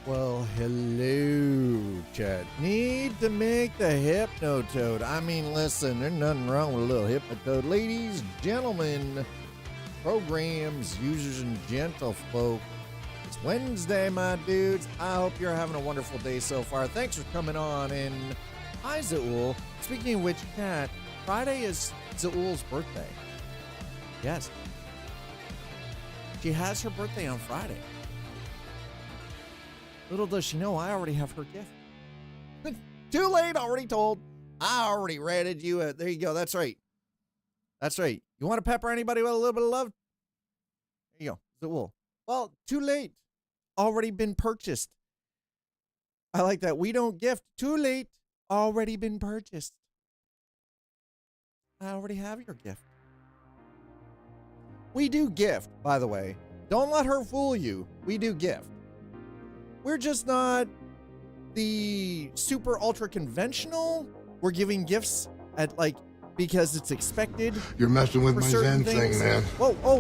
Well, hello, chat. Need to make the Hypnotoad. I mean, listen, there's nothing wrong with a little Hypnotoad. Ladies, gentlemen, programs, users, and gentlefolk. It's Wednesday, my dudes. I hope you're having a wonderful day so far. Thanks for coming on. And hi, Zaul. Speaking of which, Kat, Friday is Zaul's birthday. Yes. She has her birthday on Friday. Little does she know, I already have her gift. Too late, already told. I already rated you. There you go. That's right. That's right. You want to pepper anybody with a little bit of love? There you go. Zaul. Well, too late. Already been purchased. I like that. We don't gift. Too late. Already been purchased. I already have your gift. We do gift, by the way. Don't let her fool you. We do gift. We're just not the super ultra conventional. We're giving gifts at because it's expected. You're messing with my Zen thing, man. Oh, by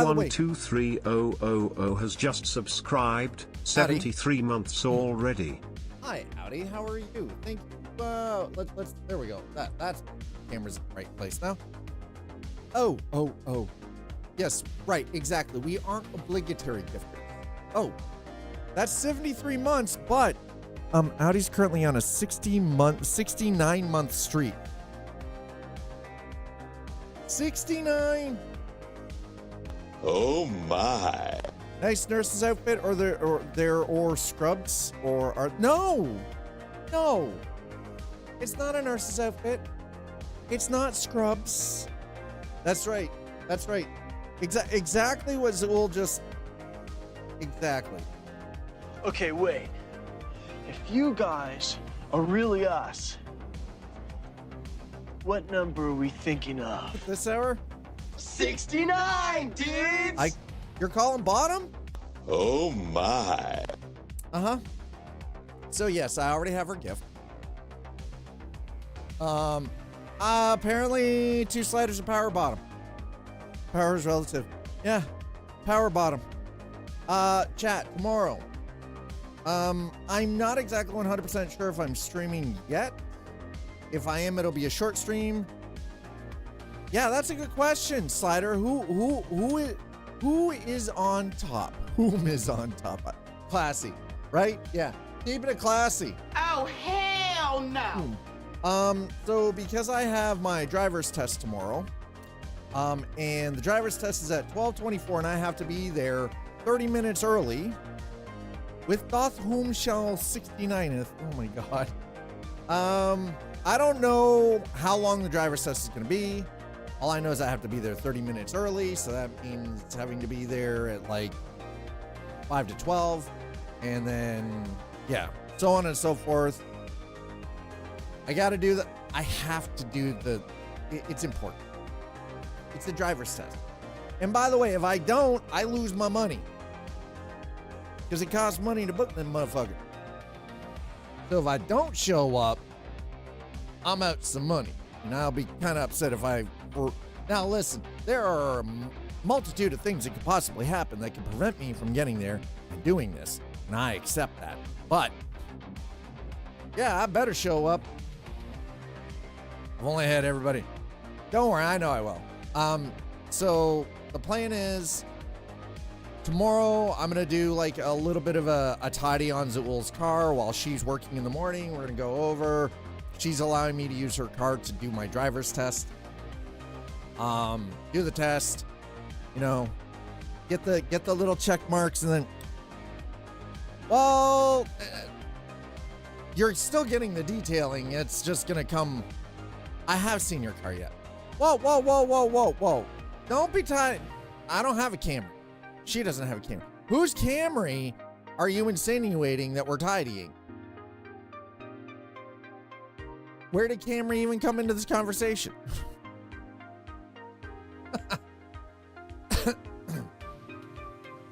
the way. Audi12300 has just subscribed. 73 months already. Hi, Audi. How are you? Thank you. Let's there we go. That's camera's in the right place now. Oh. Yes, right, exactly. We aren't obligatory gifters. Oh. That's 73 months, but Audi's currently on a 69-month streak. 69. Oh my. Nice nurse's outfit, or scrubs, or are no. It's not a nurse's outfit. It's not scrubs. That's right. Exactly what Zaul just. Exactly. Okay, wait. If you guys are really us, what number are we thinking of? This hour? 69, dudes! You're calling bottom? Oh my. Uh-huh. So yes, I already have her gift. Apparently 2 sliders of power bottom. Power is relative. Yeah, power bottom. Chat, tomorrow. I'm not exactly 100% sure if I'm streaming yet. If I am, it'll be a short stream. Yeah, that's a good question, Slider. Who is on top? Whom is on top? Classy, right? Yeah, keep it classy. Oh, hell no. So because I have my driver's test tomorrow, and the driver's test is at 12:24, and I have to be there 30 minutes early. With doth whom shall 69th. Oh my god. I don't know how long the driver's test is going to be. All I know is I have to be there 30 minutes early, so that means having to be there at 5 to 12, and then yeah, so on and so forth. I got to do that. I have to do it's important. It's the driver's test. And by the way, if I don't, I lose my money. Because it costs money to book them motherfucker. So if I don't show up, I'm out some money. And I'll be kind of upset if Now listen, there are a multitude of things that could possibly happen that could prevent me from getting there and doing this. And I accept that. But, yeah, I better show up. I've only had everybody. Don't worry, I know I will. So the plan is, tomorrow, I'm going to do a little bit of a tidy on Zaul's car while she's working in the morning. We're going to go over. She's allowing me to use her car to do my driver's test. Do the test, get the little check marks, and then, well, you're still getting the detailing. It's just going to come. I have seen your car yet. Whoa. Don't be tied. I don't have a Camry. She doesn't have a Camry. Whose Camry are you insinuating that we're tidying? Where did Camry even come into this conversation?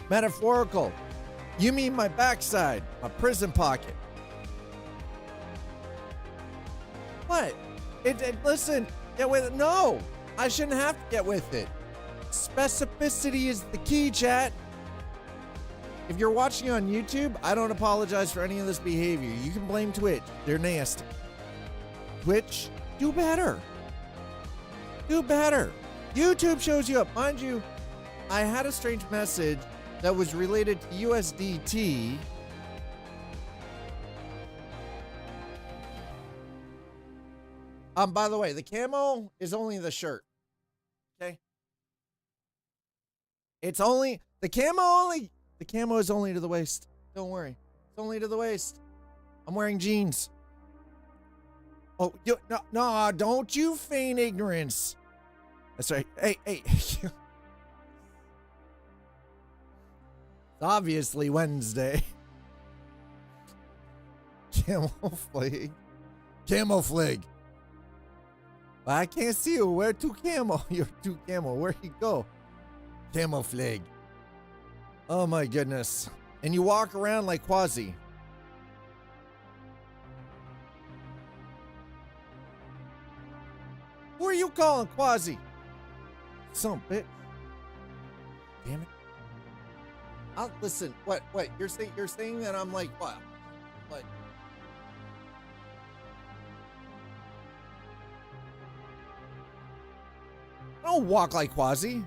Metaphorical. You mean my backside, my prison pocket. What? Listen, get with it. No, I shouldn't have to get with it. Specificity is the key, chat. If you're watching on YouTube, I don't apologize for any of this behavior. You can blame Twitch. They're nasty. Twitch, do better. Do better. YouTube shows you up. Mind you, I had a strange message that was related to USDT. By the way, the camo is only the shirt. Okay? It's only the camo is only to the waist. Don't worry. It's only to the waist. I'm wearing jeans. Oh, no, don't you feign ignorance. That's right. Hey. It's obviously Wednesday. Camouflage. I can't see you. Wear two camo. You're two camo. Where you go? Camouflage. Oh my goodness. And you walk around like Quasi. Who are you calling Quasi? Some bitch. Damn it. Listen, what? You're saying that I'm like what? What? I don't walk like Quasi.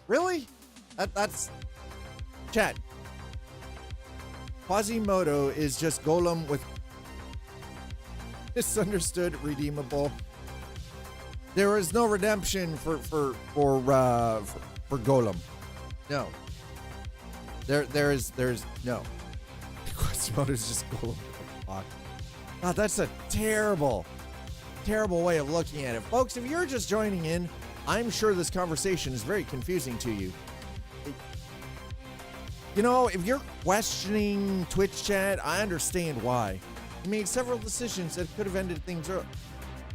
Really? That's chat. Quasimodo is just Golem with misunderstood redeemable. There is no redemption for Golem. No. There's no. Quasimodo is just Golem. God, that's a terrible way of looking at it. Folks, if you're just joining in, I'm sure this conversation is very confusing to you. You know, if you're questioning Twitch chat, I understand why. He made several decisions that could have ended things early.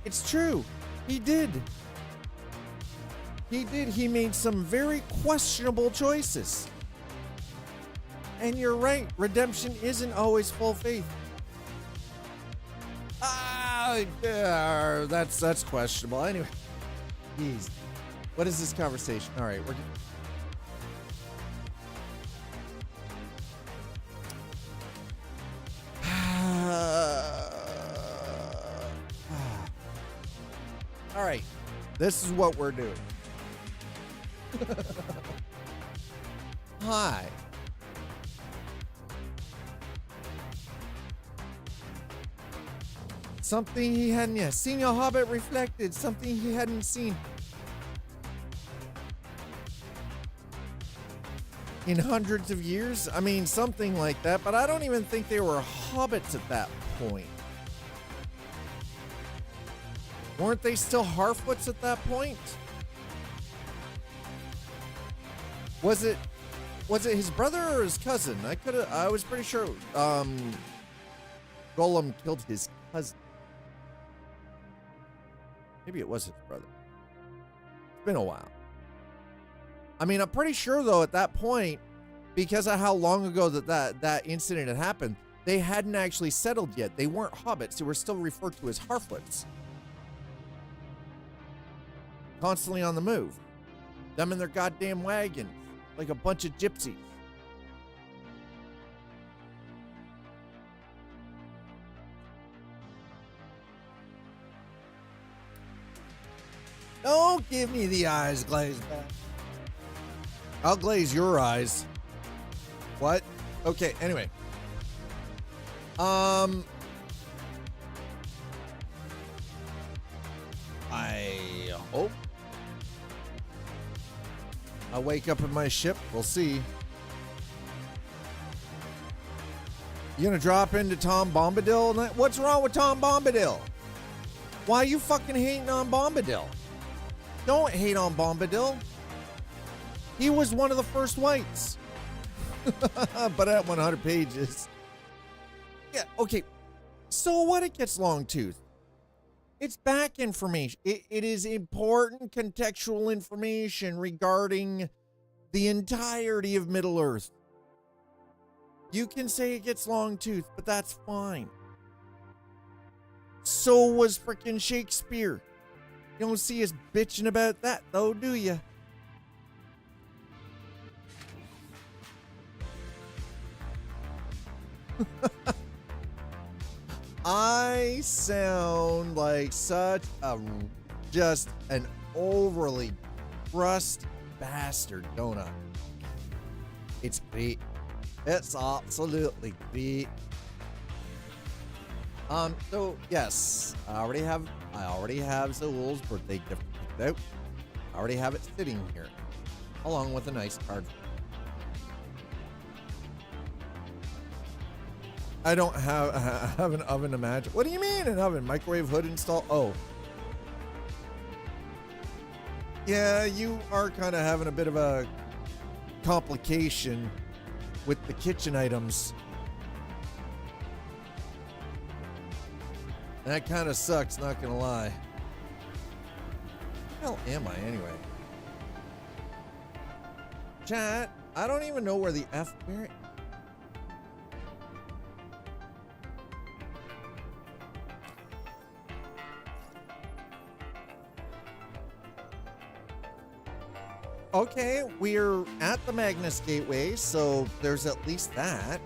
It's true. He did. He made some very questionable choices. And you're right. Redemption isn't always full faith. That's questionable. Anyway, geez, what is this conversation? All right, we're. All right, this is what we're doing. Hi. Something he hadn't yet seen. A Hobbit reflected. Something he hadn't seen in hundreds of years. I mean, something like that. But I don't even think they were hobbits at that point. Weren't they still Harfoots at that point? Was it his brother or his cousin? I was pretty sure Golem killed his cousin. Maybe it was his brother. It's been a while. I mean, I'm pretty sure though at that point, because of how long ago that incident had happened, they hadn't actually settled yet. They weren't hobbits. They were still referred to as Harfoots. Constantly on the move. Them in their goddamn wagons. Like a bunch of gypsies. Don't give me the eyes glazed back. I'll glaze your eyes. What? Okay, anyway. I hope I'll wake up in my ship. We'll see. You gonna drop into Tom Bombadil? What's wrong with Tom Bombadil? Why are you fucking hating on Bombadil? Don't hate on Bombadil. He was one of the first whites. But at 100 pages. Yeah, okay. So what it gets long tooth? It's back information. It is important contextual information regarding the entirety of Middle Earth. You can say it gets long tooth, but that's fine. So was frickin' Shakespeare. You don't see us bitching about that, though, do you? I sound like just an overly crusty bastard, don't I? It's great. It's absolutely great. So yes, I already have Zool's birthday gift picked out. I already have it sitting here, along with a nice card. I don't have an oven. Imagine. What do you mean an oven? Microwave hood install? Oh. Yeah, you are kind of having a bit of a complication with the kitchen items. That kind of sucks, not gonna lie. Where the hell am I anyway? Chat, I don't even know where the F... Where... Okay, we're at the Magnus Gateway, so there's at least that.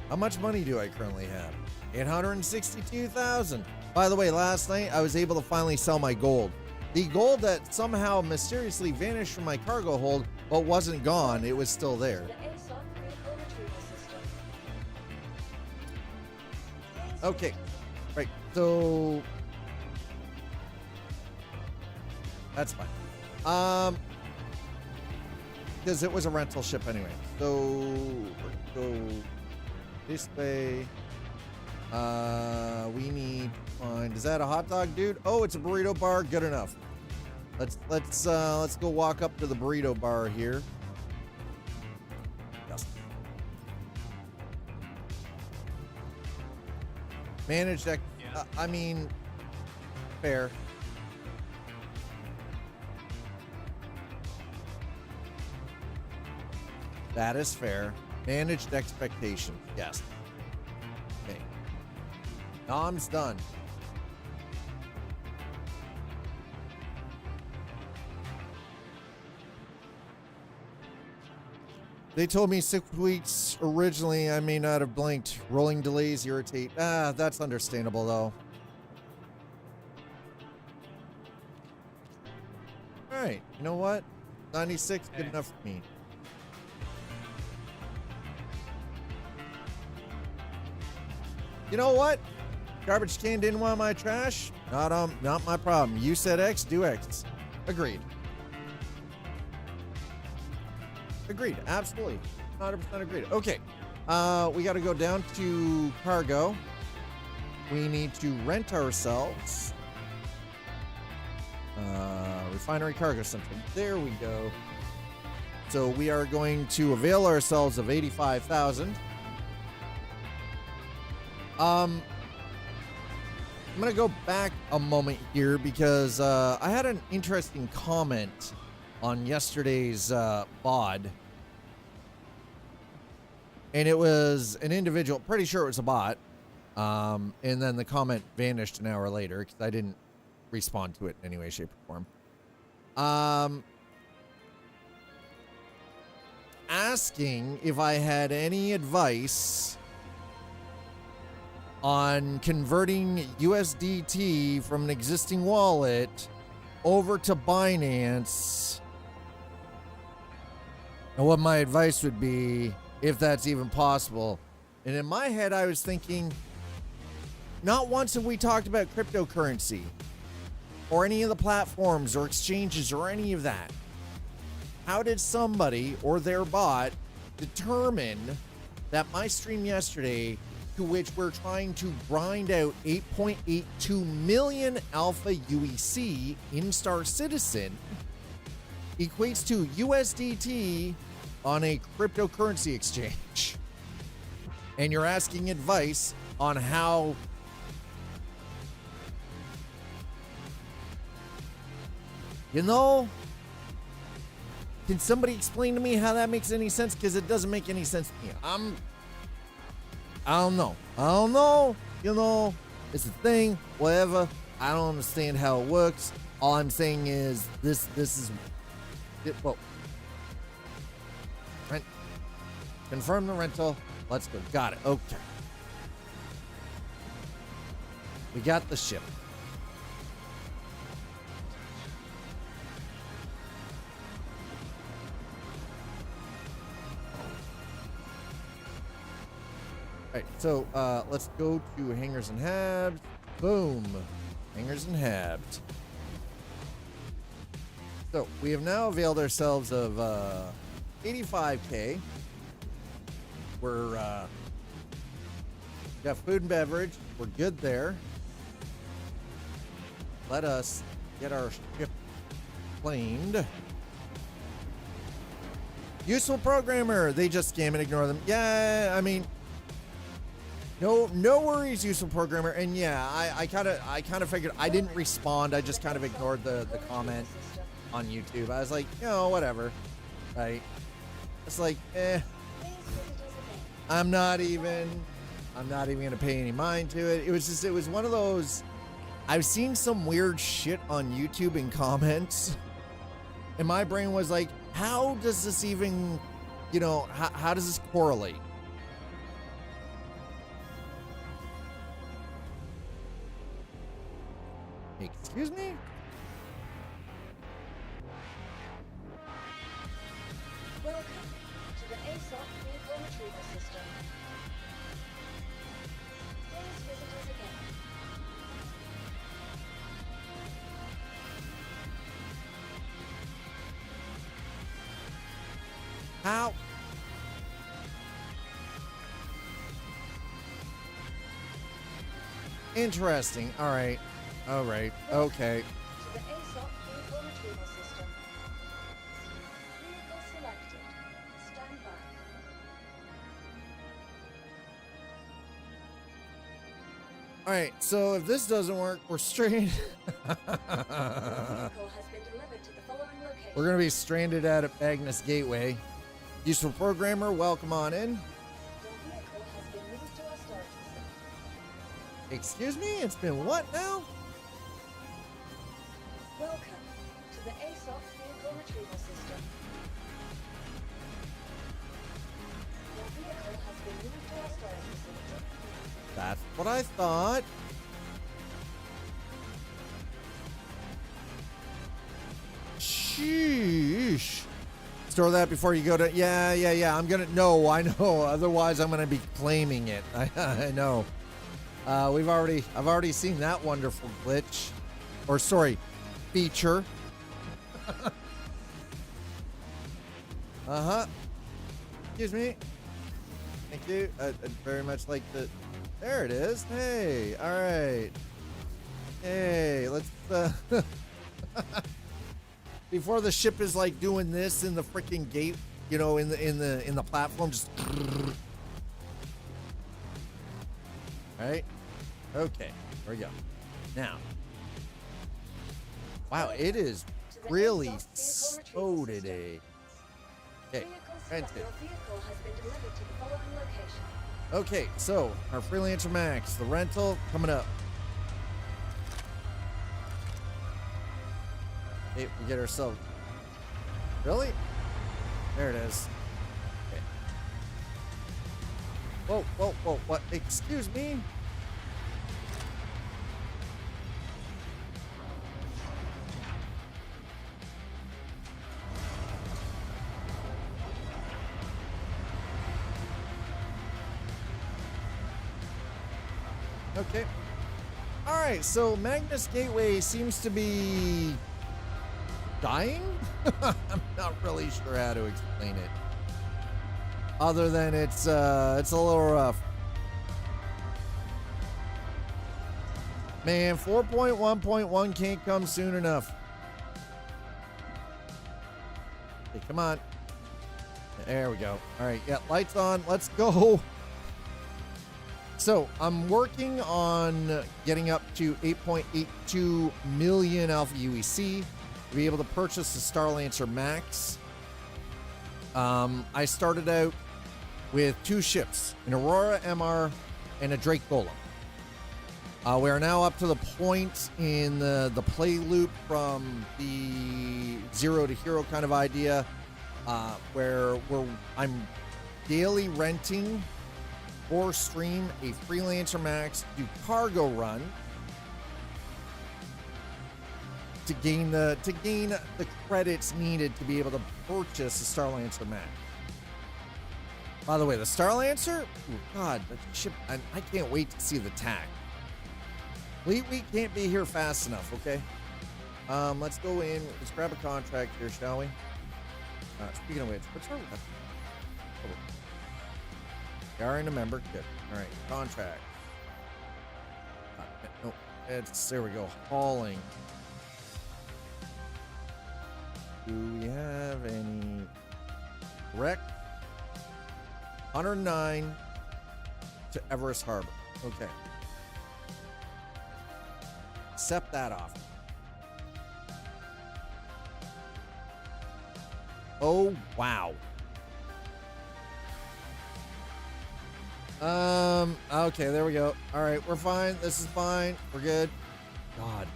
How much money do I currently have? 862,000. By the way, last night I was able to finally sell my gold. The gold that somehow mysteriously vanished from my cargo hold, but wasn't gone. It was still there. Okay, right. So that's fine. Because it was a rental ship anyway. So go this way. We need to find. Is that a hot dog, dude? Oh, it's a burrito bar. Good enough. Let's go walk up to the burrito bar here. Yes. Manage that. I mean, fair. That is fair. Managed expectations. Yes. Okay. Nom's done. They told me 6 weeks originally. I may not have blinked. Rolling delays irritate. That's understandable though. All right. You know what? 96, good enough for me. You know what? Garbage can didn't want my trash. Not my problem. You said X, do X. Agreed. Agreed. Absolutely. 100% agreed. Okay. We got to go down to cargo. We need to rent ourselves. Refinery cargo center. There we go. So we are going to avail ourselves of 85,000. I'm going to go back a moment here because I had an interesting comment on yesterday's VOD. And it was an individual, pretty sure it was a bot. And then the comment vanished an hour later because I didn't respond to it in any way, shape, or form. Asking if I had any advice on converting USDT from an existing wallet over to Binance, and what my advice would be if that's even possible. And in my head, I was thinking, not once have we talked about cryptocurrency or any of the platforms or exchanges or any of that. How did somebody or their bot determine that my stream yesterday, to which we're trying to grind out 8.82 million alpha UEC in Star Citizen, equates to USDT on a cryptocurrency exchange? And you're asking advice on how can somebody explain to me how that makes any sense? Because it doesn't make any sense to me. I don't know. It's a thing, whatever. I don't understand how it works. All I'm saying is this is it. Well, rent. Confirm the rental. Let's go. Got it. Okay. We got the ship. All right, so let's go to hangars and habs. Boom. Hangars and habs. So we have now availed ourselves of 85K. We're got food and beverage. We're good there. Let us get our ship claimed. Useful programmer. They just scam and ignore them. Yeah, I mean, no worries, useful programmer. And yeah, I kind of figured. I didn't respond. I just kind of ignored the comment on YouTube. I was like, you know, whatever, right? It's like, I'm not even gonna pay any mind to it. It was one of those. I've seen some weird shit on YouTube in comments, and my brain was like, how does this even, you know, how does this correlate? Excuse me? Welcome to the aUEC vehicle retrieval system. Please visit us again. How? Interesting. All right. Okay. To the aUEC vehicle retrieval system. Vehicle selected. Stand by. All right. So if this doesn't work, we're straight. Vehicle has been delivered to the following location. We're gonna be stranded at Magnus Gateway. Useful programmer, welcome on in. Your vehicle has been moved to our storage facility. Excuse me, it's been what now? Welcome to the aUEC vehicle retrieval system. Your vehicle has been moved to our storage facility. That's what I thought. Sheesh. Store that before you go to. Yeah. I'm gonna. No, I know. Otherwise, I'm gonna be claiming it. I know. I've already seen that wonderful glitch, or sorry, feature. Excuse me. Thank you. I'd very much like to. There it is. Hey. All right. Hey. Let's. Before the ship is like doing this in the freaking gate, you know, in the platform, just. Right. Okay. There we go. Now. Wow, it is really slow today. Okay. Granted. Your vehicle has been delivered to the following location. Okay, so our Freelancer MAX, the rental coming up. Hey, we get ourselves. Really? There it is. Okay. Whoa, what? Excuse me? Okay. All right, so Magnus Gateway seems to be dying? I'm not really sure how to explain it. Other than it's a little rough. Man, 4.1.1 can't come soon enough. Okay, come on. There we go. All right, yeah, lights on. Let's go. So I'm working on getting up to 8.82 million alpha UEC to be able to purchase the Starlancer MAX. I started out with 2 ships, an Aurora MR and a Drake Golem. We are now up to the point in the play loop from the zero to hero kind of idea, where I'm daily renting or stream a Freelancer MAX, do cargo run to gain the credits needed to be able to purchase the Starlancer MAX. By the way, the Starlancer, oh God, the ship, I can't wait to see the tack. We can't be here fast enough, okay? Let's go in, let's grab a contract here, shall we? Speaking of which, what's wrong with that? We are in a member, good. All right, contract. No, there we go, hauling. Do we have any correct? 109 to Everest Harbor. Okay. Accept that off. Oh, wow. Okay, there we go. All right, we're fine. This is fine. We're good. God.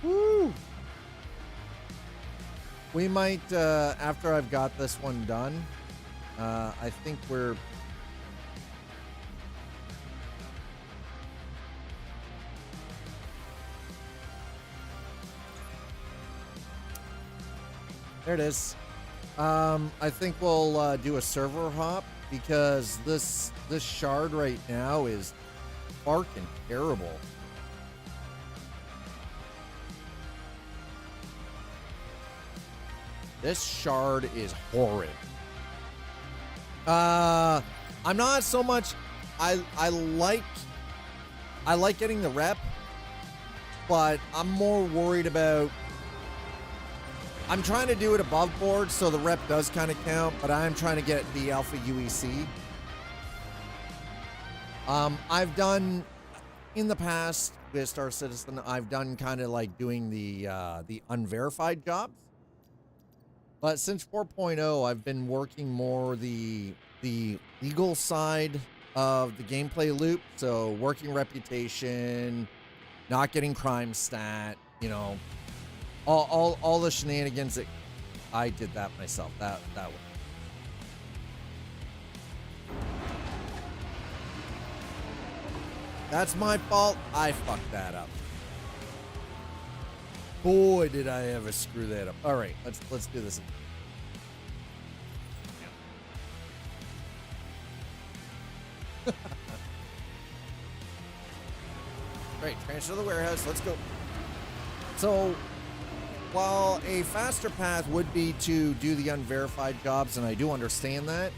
Woo! We might, after I've got this one done, I think we're... There it is. I think we'll do a server hop because this shard right now is fucking terrible. This shard is horrid. I'm not so much. I like getting the rep, but I'm more worried about. I'm trying to do it above board, so the rep does kind of count, but I'm trying to get the Alpha UEC. I've done in the past with Star Citizen. I've done kind of like doing the unverified jobs. But since 4.0, I've been working more the legal side of the gameplay loop. So working reputation, not getting crime stat, you know, all the shenanigans that I did that myself. That way. That's my fault. I fucked that up. Boy, did I ever screw that up. All right, let's do this. Great, transfer to the warehouse. Let's go. So, while a faster path would be to do the unverified jobs, and I do understand that,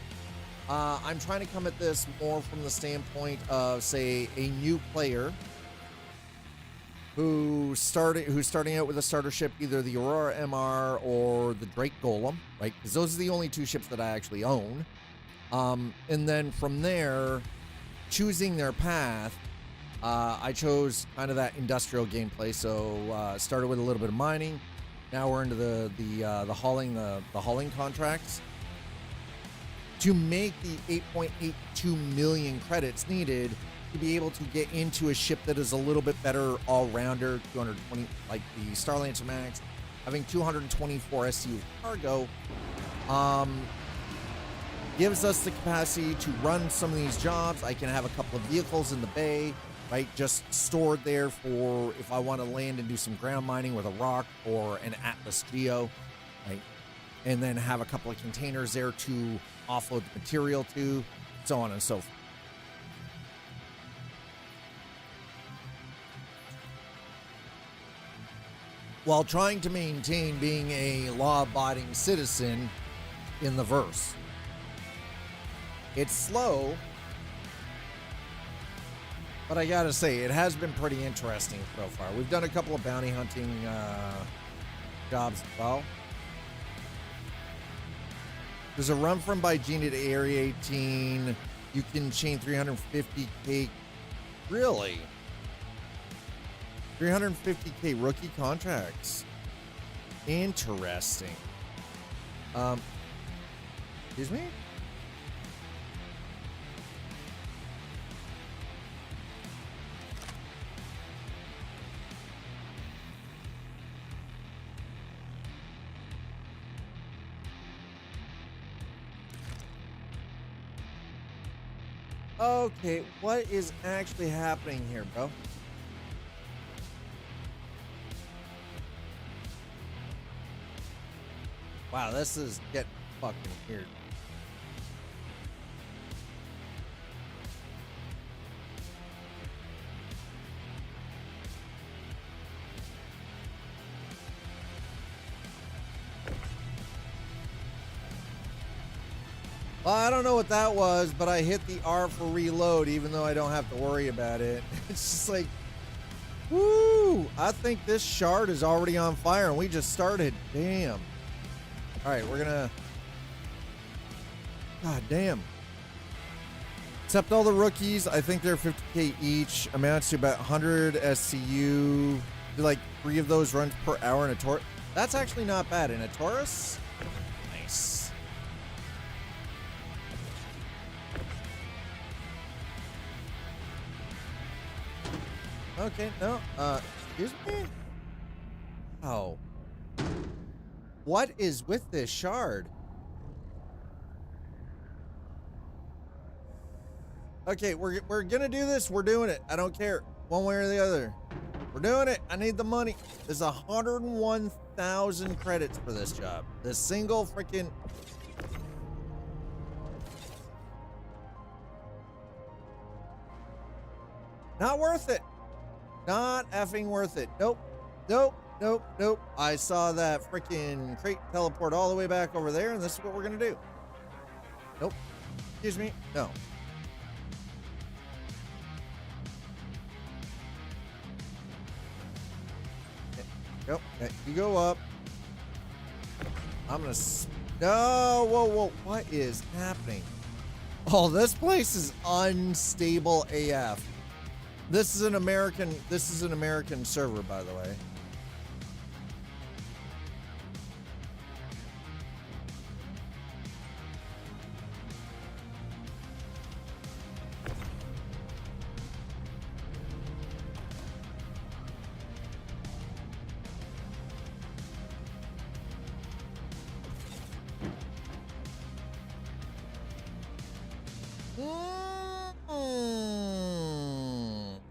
I'm trying to come at this more from the standpoint of, say, a new player who's starting out with a starter ship, either the Aurora MR or the Drake Golem, right? Because those are the only two ships that I actually own. And then from there, choosing their path, I chose kind of that industrial gameplay. So started with a little bit of mining. Now we're into the hauling contracts. To make the 8.82 million credits needed to be able to get into a ship that is a little bit better all-rounder, 220, like the Starlancer MAX, having 224 SU cargo, gives us the capacity to run some of these jobs. I can have a couple of vehicles in the bay, right, just stored there for if I want to land and do some ground mining with a rock or an Atlas Geo, right, and then have a couple of containers there to offload the material to, so on and so forth. While trying to maintain being a law-abiding citizen in the verse. It's slow, but I gotta say, it has been pretty interesting so far. We've done a couple of bounty hunting jobs as well. There's a run from Bygenia to Area 18. You can chain 350k. Really? 350k rookie contracts. Interesting. Excuse me? Okay, what is actually happening here, bro? Wow, this is getting fucking weird. Well, I don't know what that was, but I hit the R for reload, even though I don't have to worry about it. It's just like, woo! I think this shard is already on fire, and we just started. Damn. All right, we're gonna. God damn. Except all the rookies, I think they're 50k each. Amounts to about 100 SCU. Do like 3 of those runs per hour in a Taurus. That's actually not bad in a Taurus. Nice. Okay, no, excuse me? Oh. What is with this shard? Okay, we're gonna do this. We're doing it. I don't care. One way or the other. We're doing it. I need the money. There's 101,000 credits for this job. This single freaking... Not worth it. Not effing worth it. Nope. Nope. Nope. Nope. I saw that freaking crate teleport all the way back over there, and this is what we're gonna do. Nope. Excuse me. No. Yep. Okay. You go up. I'm gonna. No. Whoa. Whoa. What is happening? Oh, this place is unstable AF. This is an American server, by the way.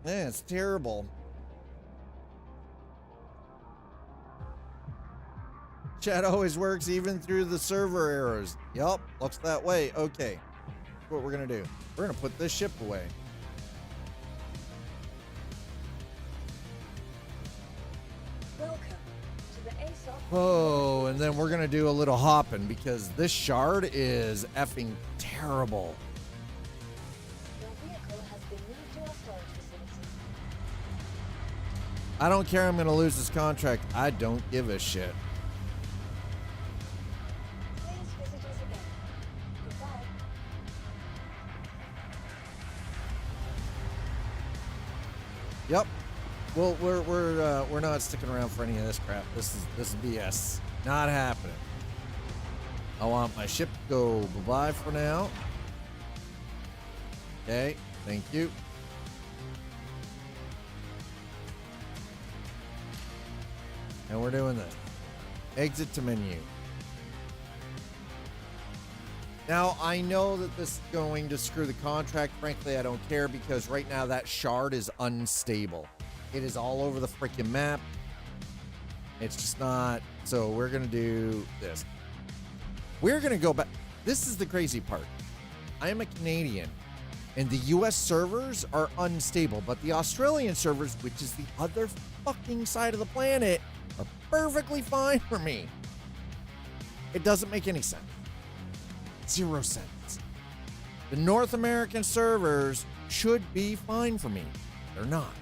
Yeah, it's terrible. Chat always works even through the server errors. Yup, looks that way. Okay, that's what we're gonna do. We're gonna put this ship away. Welcome to the ASOP. Oh, and then we're gonna do a little hopping because this shard is effing terrible. Your vehicle has been moved to our storage facility. I don't care. I'm gonna lose this contract. I don't give a shit. Please visit us again. Goodbye. Yep. Well, we're not sticking around for any of this crap. This is BS. Not happening. I want my ship to go bye-bye for now. Okay, thank you. And we're doing this. Exit to menu. Now, I know that this is going to screw the contract. Frankly, I don't care because right now that shard is unstable. It is all over the freaking map. It's just not. So we're going to do this. We're going to go back. This is the crazy part. I am a Canadian, and the US servers are unstable, but the Australian servers, which is the other fucking side of the planet, are perfectly fine for me. It doesn't make any sense. 0 cents. The North American servers should be fine for me. They're not.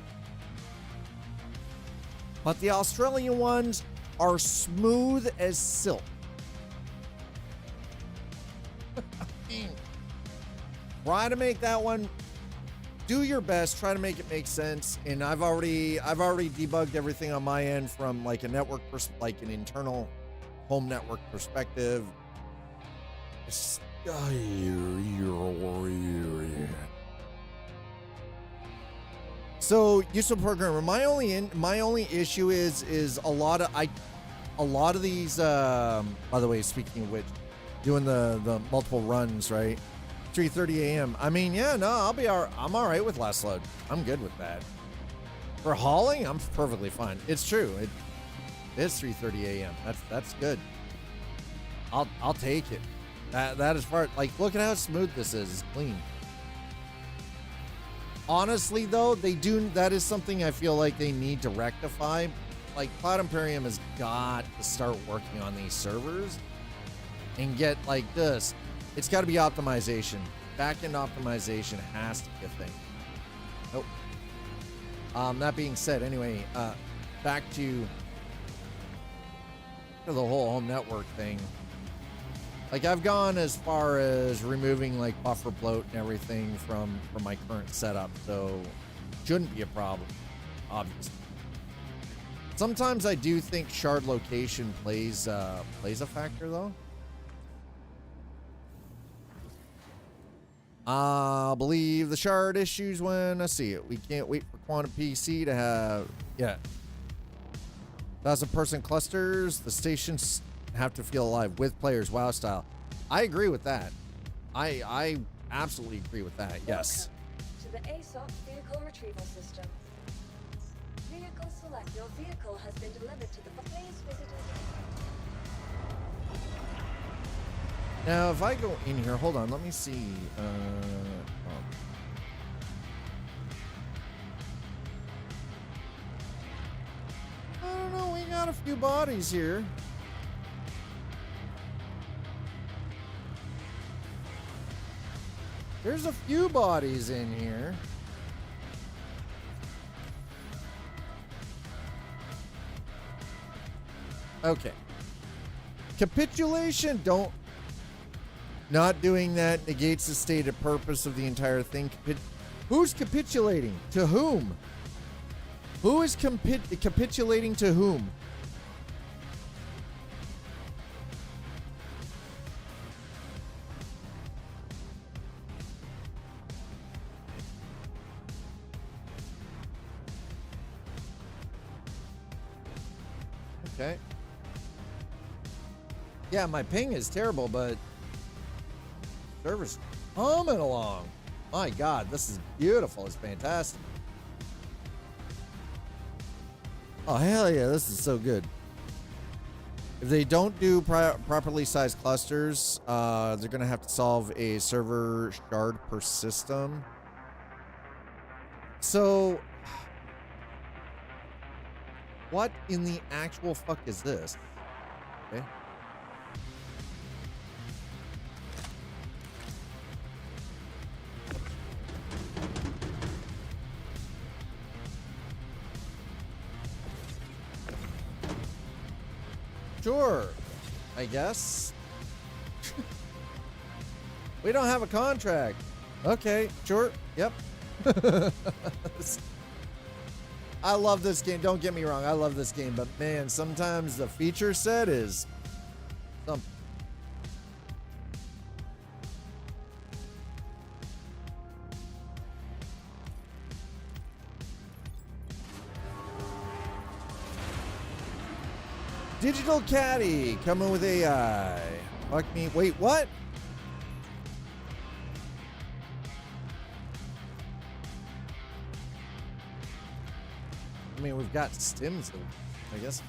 But the Australian ones are smooth as silk. Try to make that one. Do your best. Try to make it make sense. And I've already debugged everything on my end from like a network, like an internal home network perspective. It's, so useful programmer. My only issue is a lot of these. By the way, speaking of which, doing the multiple runs, right? 3:30 a.m. I mean, yeah, no, I'm all right with last load. I'm good with that. For hauling, I'm perfectly fine. It's true. It is 3:30 a.m. That's good. I'll take it. That is far. Like, look at how smooth this is. It's clean. Honestly, though, that is something I feel like they need to rectify. Like, Cloud Imperium has got to start working on these servers and get like this. It's got to be optimization. Back-end optimization has to be a thing. Nope. That being said, anyway, back to the whole home network thing. Like, I've gone as far as removing like buffer bloat and everything from my current setup, so shouldn't be a problem, obviously. Sometimes I do think shard location plays a factor, though. I believe the shard issues when I see it. We can't wait for Quantum PC to have 1,000-person clusters. The stations have to feel alive with players, WoW style. I agree with that. I absolutely agree with that. Yes. Welcome to the aUEC vehicle retrieval system. Vehicle select. Your vehicle has been delivered to the please visit us. Now, if I go in here, hold on, let me see. I don't know, we got a few bodies here. There's a few bodies in here. Okay. Capitulation, not doing that negates the stated purpose of the entire thing. Who's capitulating? To whom? Who is capitulating to whom? Okay. Yeah, my ping is terrible, but server's humming along. My God, this is beautiful. It's fantastic. Oh, hell yeah, this is so good. If they don't do properly sized clusters, they're going to have to solve a server shard per system. So, what in the actual fuck is this? Okay. Sure, I guess. We don't have a contract. Okay, sure, yep. I love this game. Don't get me wrong, I love this game, but man, sometimes the feature set is something. Digital Caddy coming with AI. Fuck me. Wait, what? I mean, we've got stims, I guess.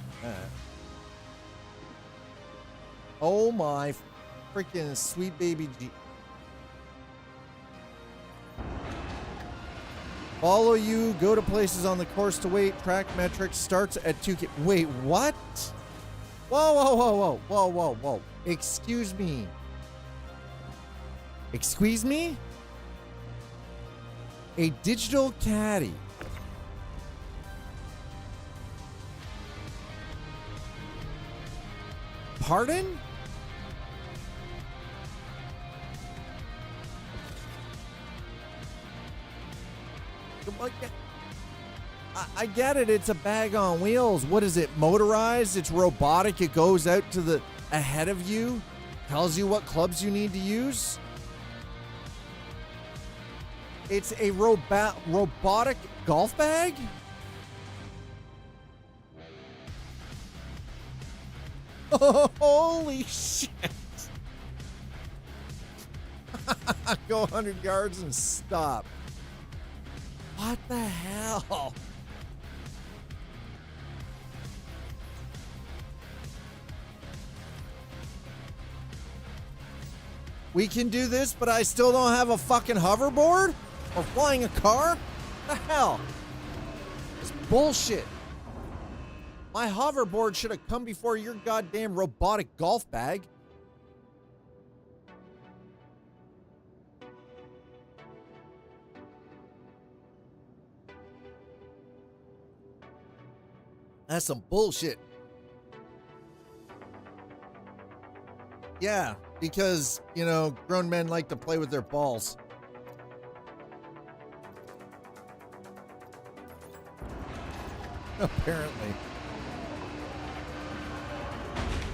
Oh my freaking sweet baby G. Follow you, go to places on the course to wait, track metrics, starts at 2K. Wait, what? Whoa, whoa, whoa, whoa, whoa, whoa, whoa. Excuse me. Excuse me? A digital caddy. Pardon? I get it. It's a bag on wheels. What is it? Motorized? It's robotic. It goes out to the ahead of you, tells you what clubs you need to use. It's a robotic golf bag? Oh, holy shit. Go 100 yards and stop. What the hell? We can do this, but I still don't have a fucking hoverboard? Or flying a car? What the hell? It's bullshit. My hoverboard should have come before your goddamn robotic golf bag. That's some bullshit. Yeah, because, you know, grown men like to play with their balls. Apparently.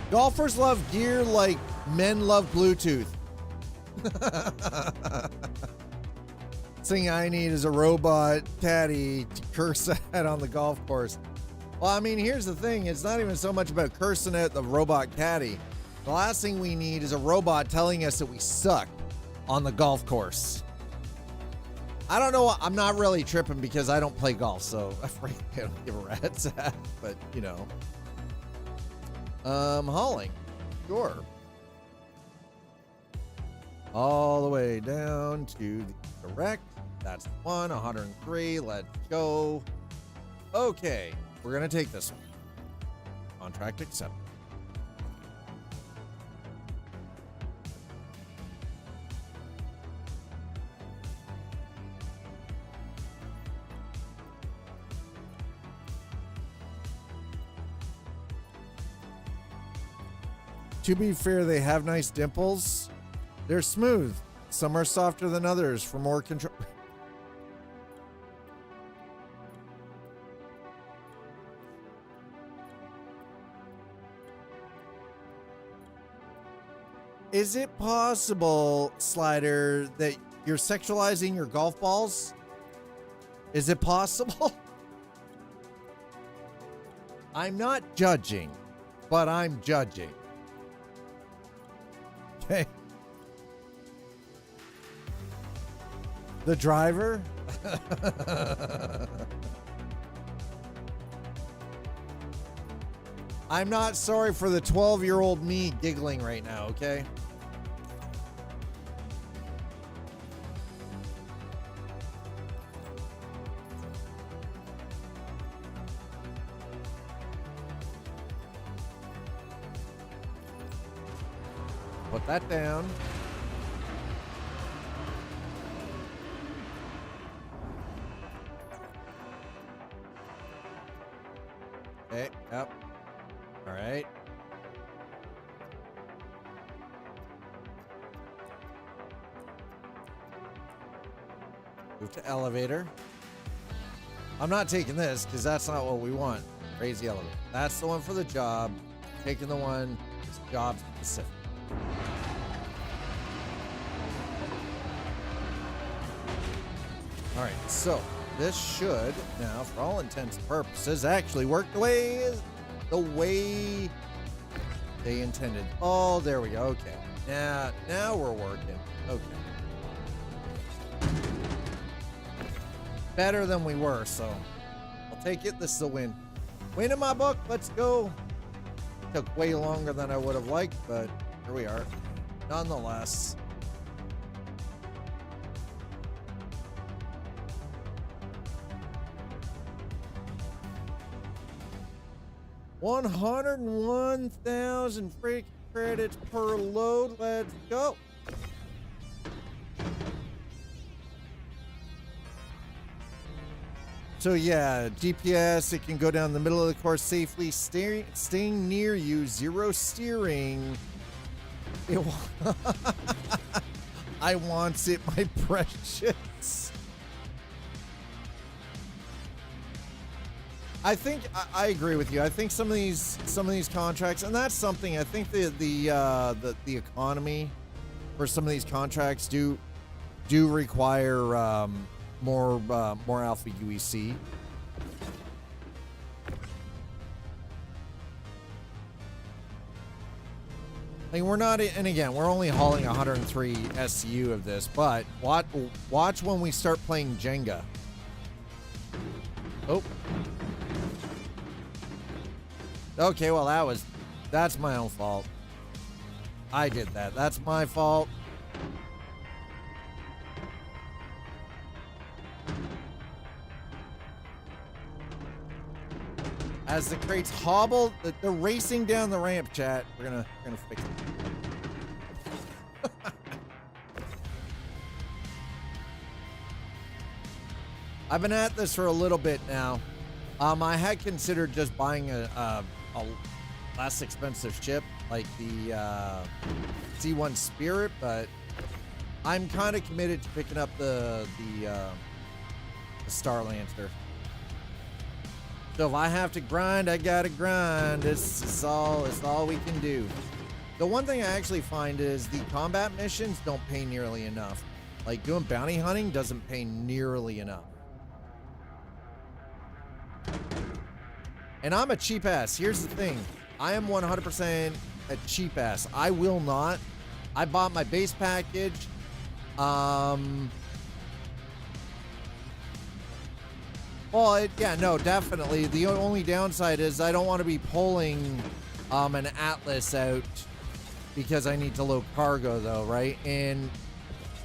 Golfers love gear like men love Bluetooth. Thing I need is a robot caddy to curse at on the golf course. Well, I mean, here's the thing. It's not even so much about cursing at the robot caddy. The last thing we need is a robot telling us that we suck on the golf course. I don't know. I'm not really tripping because I don't play golf, so I don't give a rat's ass. But, you know. Hauling. Sure. All the way down to the direct. That's 103. Let's go. Okay. We're going to take this one. Contract accepted. To be fair, they have nice dimples. They're smooth. Some are softer than others for more control. Is it possible, Slider, that you're sexualizing your golf balls? Is it possible? I'm not judging, but I'm judging. Okay. The driver? I'm not sorry for the 12-year-old me giggling right now, okay? Put that down. Okay, yep. All right. Move to elevator. I'm not taking this because that's not what we want. Raise the elevator. That's the one for the job. Taking the one that's job specific. All right, so this should now, for all intents and purposes, actually work the way they intended. Oh, there we go. Okay, now we're working. Okay, better than we were. So I'll take it. This is a win. Win in my book. Let's go. Took way longer than I would have liked, but here we are. Nonetheless. $101,000 free credits per load. Let's go. So yeah, GPS, it can go down the middle of the course safely, staying near you, zero steering. I wants it, my precious. I think I agree with you. I think some of these contracts, and that's something I think the economy for some of these contracts do require more alpha UEC. Like, we're not, and again, we're only hauling 103 SCU of this, but watch when we start playing Jenga. Oh. Okay, well, that's my own fault. I did that. That's my fault. As the crates hobble, they're racing down the ramp, chat. We're gonna fix it. I've been at this for a little bit now. I had considered just buying a less expensive ship like the C1 Spirit, but I'm kind of committed to picking up the Starlancer. So if I have to grind, I gotta grind. It's all we can do. The one thing I actually find is the combat missions don't pay nearly enough. Like, doing bounty hunting doesn't pay nearly enough. And I'm a cheap ass. Here's the thing. I am 100% a cheap ass. I will not. I bought my base package. Well, yeah, no, definitely. The only downside is I don't want to be pulling an Atlas out because I need to load cargo, though, right? And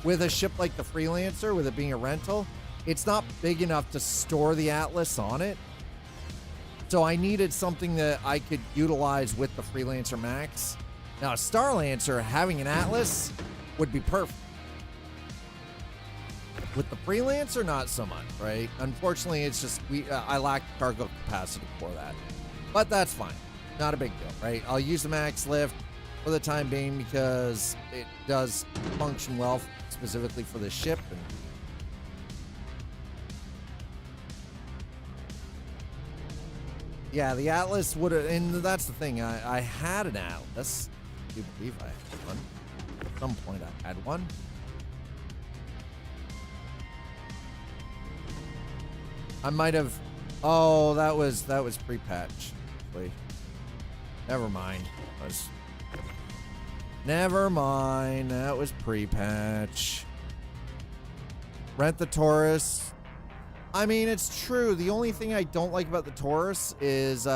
with a ship like the Freelancer, with it being a rental, it's not big enough to store the Atlas on it. So I needed something that I could utilize with the Freelancer MAX. Now, a Starlancer having an Atlas would be perfect. With the Freelancer, not so much, right? Unfortunately, it's just I lack cargo capacity for that. But that's fine. Not a big deal, right? I'll use the max lift for the time being because it does function well specifically for the ship. And yeah, the Atlas would have, and that's the thing. I had an Atlas. I do believe I had one. At some point I had one. I might have. Oh, that was pre-patch. Wait. Never mind. Never mind. That was pre-patch. Rent the Taurus. I mean, it's true. The only thing I don't like about the Taurus is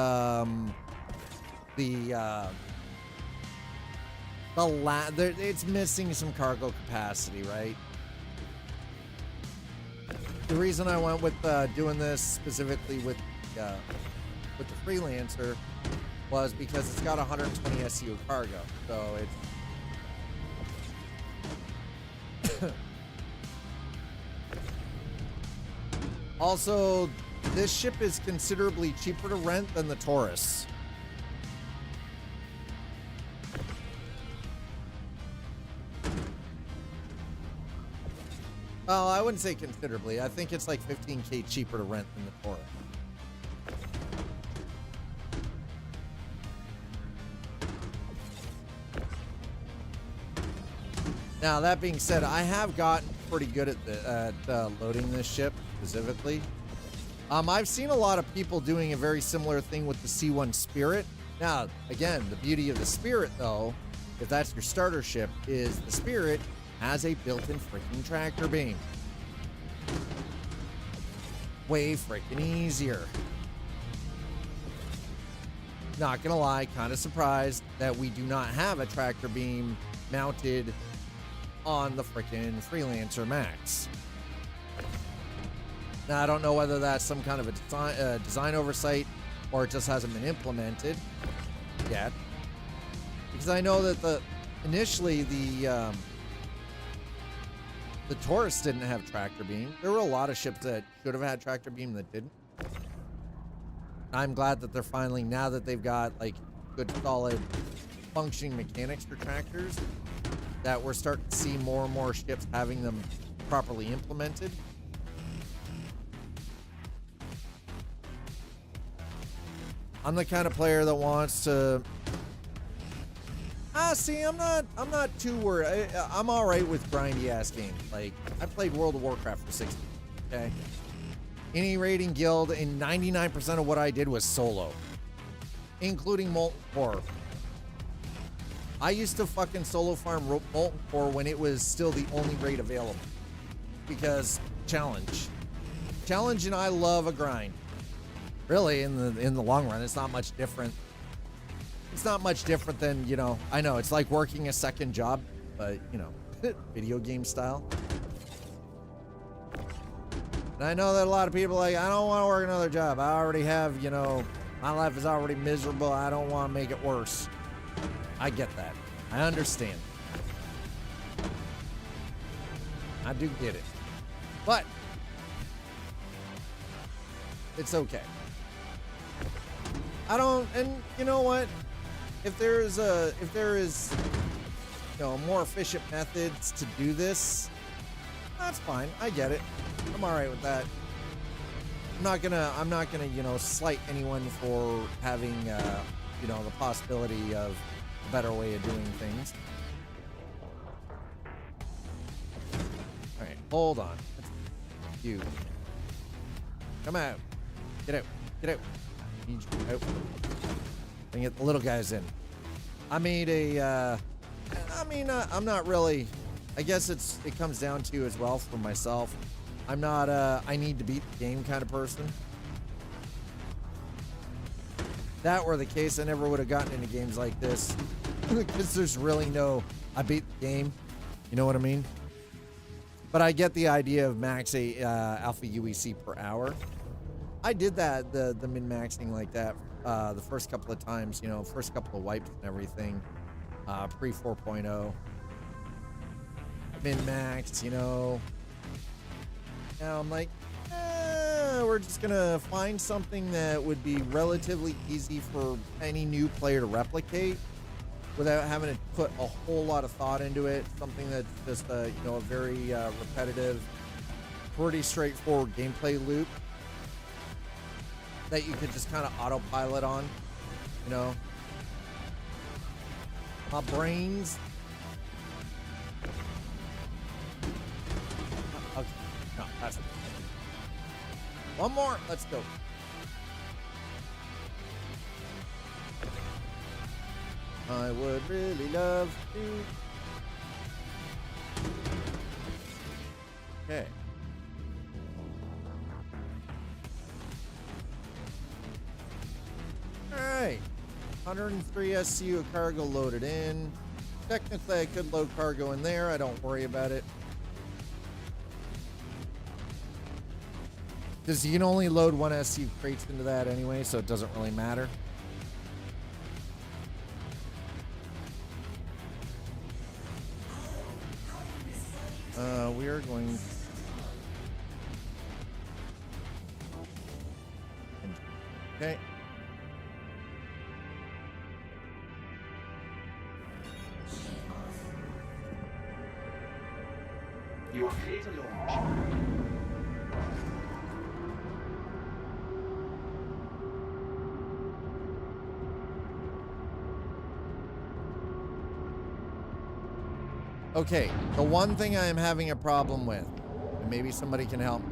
it's missing some cargo capacity, right? The reason I went with doing this specifically with the Freelancer was because it's got 120 SCU cargo, so it's also, this ship is considerably cheaper to rent than the Taurus. Well, I wouldn't say considerably. I think it's like 15K cheaper to rent than the Taurus. Now, that being said, I have gotten pretty good at loading this ship specifically. I've seen a lot of people doing a very similar thing with the C1 Spirit. Now, again, the beauty of the Spirit, though, if that's your starter ship, is the Spirit has a built-in freaking tractor beam. Way freaking easier. Not gonna lie, kind of surprised that we do not have a tractor beam mounted on the freaking Freelancer MAX. Now, I don't know whether that's some kind of a design oversight or it just hasn't been implemented yet. Because I know that initially the Taurus didn't have tractor beam. There were a lot of ships that should have had tractor beam that didn't. I'm glad that they're finally, now that they've got like good solid functioning mechanics for tractors, that we're starting to see more and more ships having them properly implemented. I'm the kind of player that wants to see, I'm not too worried. I'm all right with grindy ass games. Like, I played World of Warcraft for 60, okay? Any raiding guild, and 99% of what I did was solo, including Molten Core. I used to fucking solo farm Molten Core when it was still the only raid available. Because challenge. Challenge and I love a grind. Really, in the long run, it's not much different. It's not much different than, you know, I know it's like working a second job, but you know, video game style. And I know that a lot of people are like, I don't want to work another job. I already have, you know, my life is already miserable. I don't want to make it worse. I get that. I understand. I do get it. But it's okay. I don't, and you know what? If there is, you know, more efficient methods to do this, that's fine. I get it. I'm all right with that. I'm not gonna, you know, slight anyone for having, you know, the possibility of a better way of doing things. All right, hold on. You come out. Get out. Get out. I need you out. And get the little guys in. I made a. I'm not really. I guess it comes down to as well for myself. I'm not I need to beat the game kind of person. If that were the case, I never would have gotten into games like this. Because there's really no I beat the game. You know what I mean? But I get the idea of max alpha UEC per hour. I did that, the min-maxing like that the first couple of times, you know, first couple of wipes and everything. Pre 4.0. Min-maxed, you know. Now I'm like, we're just gonna find something that would be relatively easy for any new player to replicate without having to put a whole lot of thought into it. Something that's just you know, a very repetitive, pretty straightforward gameplay loop that you could just kind of autopilot on, you know. My brains. Okay, no, that's it. One more, let's go. I would really love to. Okay. Alright. 103 SCU cargo loaded in. Technically, I could load cargo in there. I don't worry about it. Because you can only load one SCU crates into that anyway, so it doesn't really matter. We are going. Okay. You are clear to launch. Okay, the one thing I am having a problem with, and maybe somebody can help,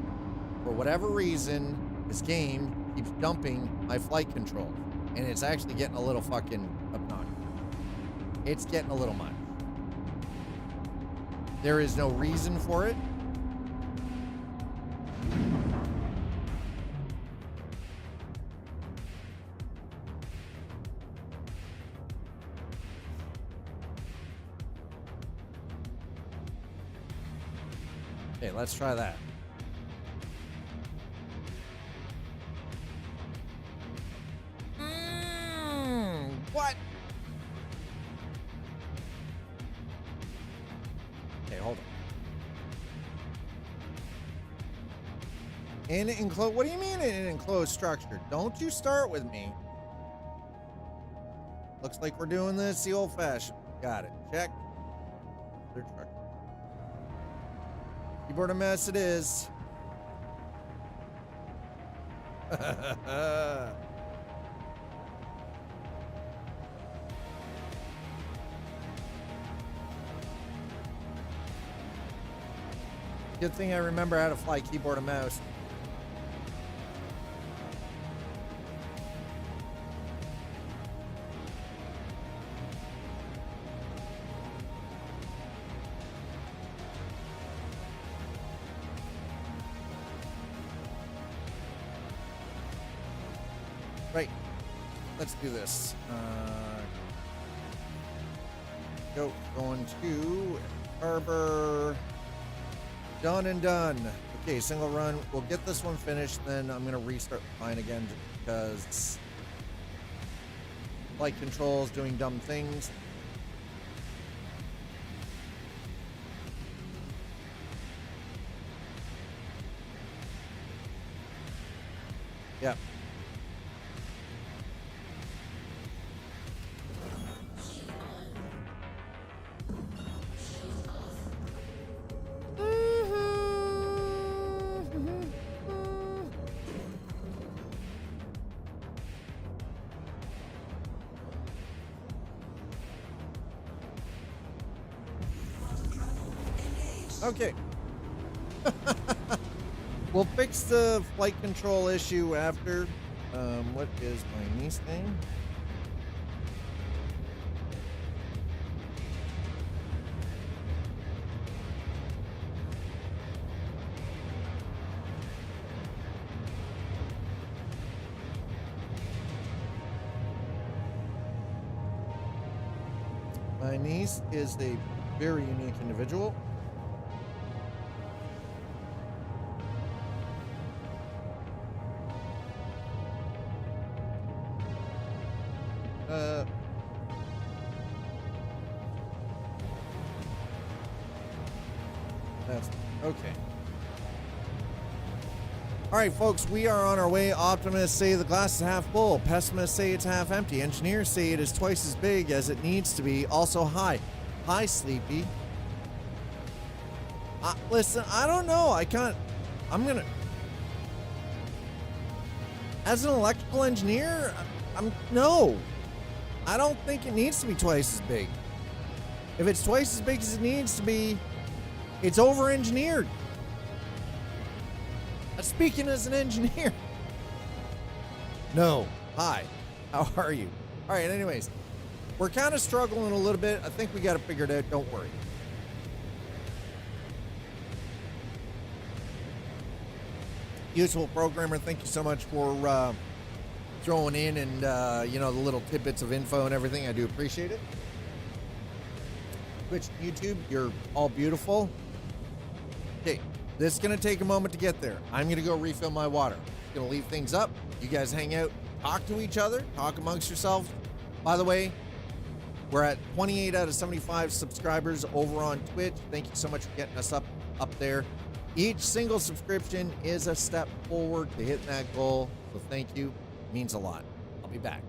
for whatever reason, this game keeps dumping my flight control, and it's actually getting a little fucking obnoxious. It's getting a little much. There is no reason for it. Okay, let's try that. What? Okay, hold on. In enclosed, what do you mean in an enclosed structure? Don't you start with me. Looks like we're doing this the old-fashioned. Got it. Check. Other truck. Keyboard a mess it is. Good thing I remember how to fly keyboard and mouse. Right. Let's do this. Going to harbor. Done and done. Okay, single run. We'll get this one finished, then I'm gonna restart mine again just because flight controls doing dumb things. Yep. Okay. We'll fix the flight control issue after. What is my niece thing? My niece is a very unique individual. That's okay. All right, folks, we are on our way. Optimists say the glass is half full. Pessimists say it's half empty. Engineers say it is twice as big as it needs to be. Also, hi, Sleepy. Listen, I don't know. As an electrical engineer, no. I don't think it needs to be twice as big. If it's twice as big as it needs to be, it's over-engineered. Speaking as an engineer. No. Hi. How are you? All right, anyways. We're kind of struggling a little bit. I think we got it figured out. Don't worry. Useful programmer, thank you so much for throwing in and, the little tidbits of info and everything. I do appreciate it. Twitch, YouTube, you're all beautiful. Okay, this is going to take a moment to get there. I'm going to go refill my water. Going to leave things up. You guys hang out, talk to each other, talk amongst yourselves. By the way, we're at 28 out of 75 subscribers over on Twitch. Thank you so much for getting us up there. Each single subscription is a step forward to hitting that goal. So thank you. It means a lot. I'll be back.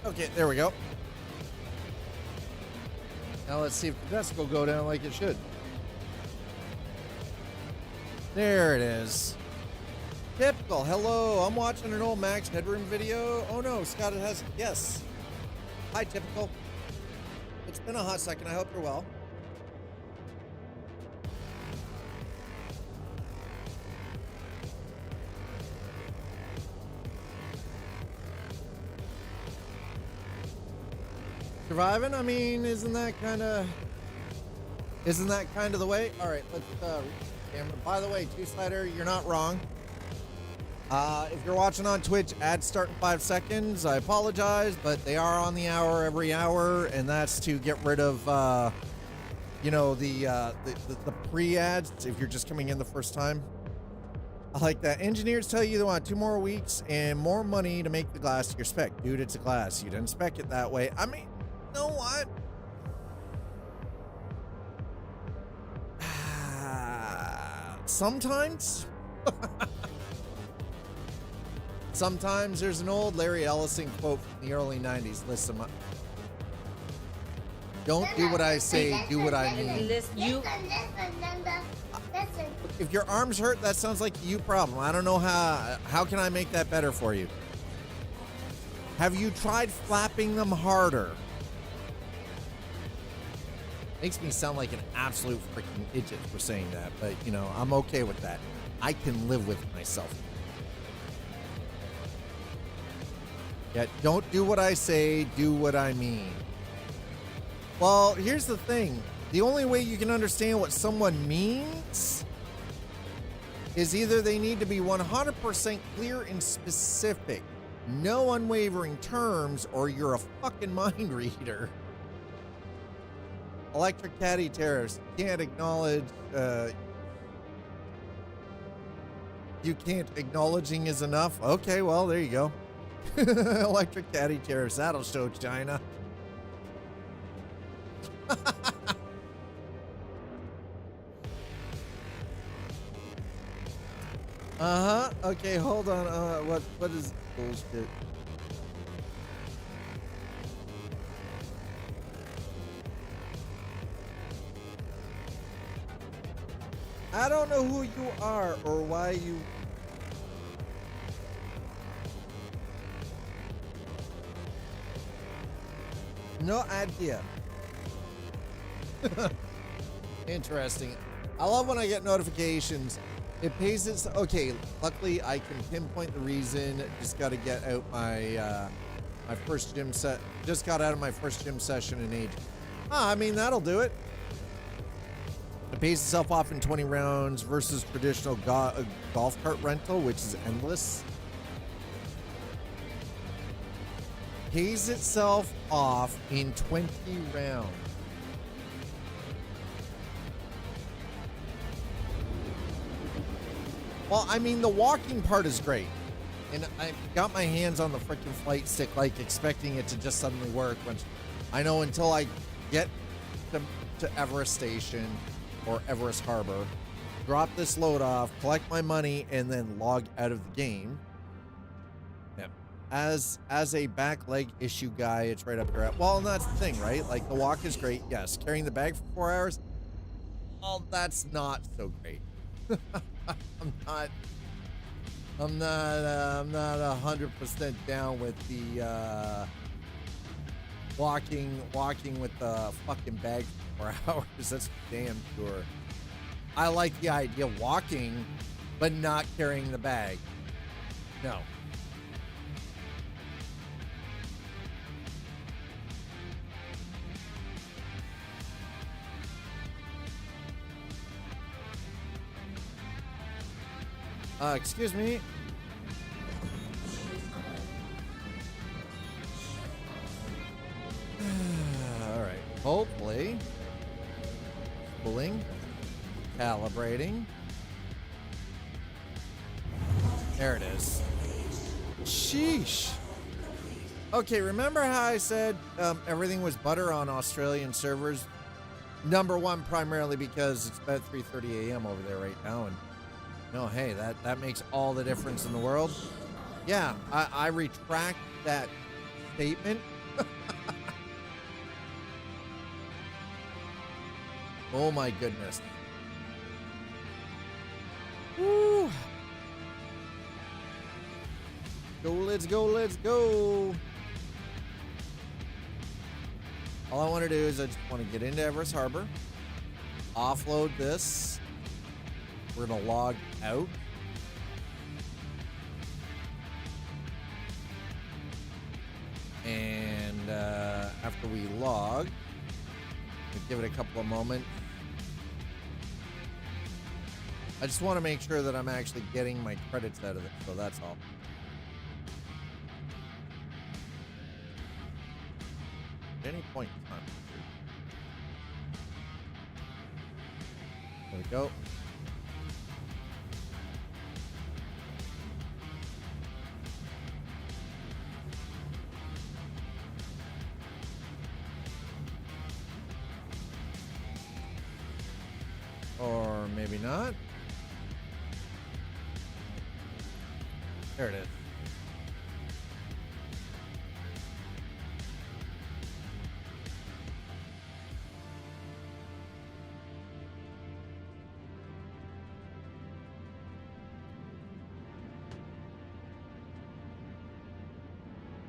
Okay, there we go. Now let's see if the desk will go down like it should. There it is. Typical. Hello, I'm watching an old Max headroom video. Oh no, Scott has. Yes. Hi, Typical. It's been a hot second. I hope you're well. Surviving? I mean, isn't that kind of the way? All right, let's camera. By the way, Two-Slider, you're not wrong. If you're watching on Twitch, ads start in 5 seconds. I apologize, but they are on the hour every hour, and that's to get rid of, you know, the pre-ads if you're just coming in the first time. I like that. Engineers tell you they want 2 more weeks and more money to make the glass to your spec. Dude, it's a glass. You didn't spec it that way. I mean, you know what? Sometimes. Sometimes there's an old Larry Ellison quote from the early 90s. Listen, don't do what I say, do what I mean. If your arms hurt, that sounds like a you problem. I don't know how can I make that better for you? Have you tried flapping them harder? Makes me sound like an absolute freaking idiot for saying that, but you know, I'm okay with that. I can live with myself. Yeah, don't do what I say, do what I mean. Well, here's the thing. The only way you can understand what someone means is either they need to be 100% clear and specific, no unwavering terms, or you're a fucking mind reader. Electric caddy tariffs. Can't acknowledge, you can't acknowledging is enough. Okay, well, there you go. Electric caddy tariffs. That'll show China. Okay, hold on. What is bullshit? I don't know who you are or why you. No idea. Interesting. I love when I get notifications. It pays its. Okay, luckily I can pinpoint the reason. Just got to get out my my first gym set. Just got out of my first gym session in age. I mean, that'll do it. It pays itself off in 20 rounds versus traditional golf cart rental, which is endless. Pays itself off in 20 rounds. Well, I mean, the walking part is great. And I got my hands on the freaking flight stick, like expecting it to just suddenly work. Which I know until I get to Everest Station or Everest Harbor, drop this load off, collect my money, and then log out of the game. Yeah. As a back leg issue guy, it's right up here. Well, and that's the thing, right? Like, the walk is great. Yes. Carrying the bag for 4 hours, well, that's not so great. I'm not 100% down with the walking with the fucking bag for 4 hours. That's damn sure. I like the idea of walking, but not carrying the bag. No. Excuse me. All right. Hopefully. Pulling. Calibrating. There it is. Sheesh. Okay, remember how I said everything was butter on Australian servers? Number one, primarily because it's about 3:30 a.m. over there right now, and no, hey, that makes all the difference in the world. Yeah, I retract that statement. Oh my goodness. Woo. Go, let's go, let's go. All I want to do is I just want to get into Everest Harbor, offload this. We're going to log out. And after we log, we'll give it a couple of moments. I just want to make sure that I'm actually getting my credits out of it, so that's all. At any point in time. There we go. Or maybe not. There it is.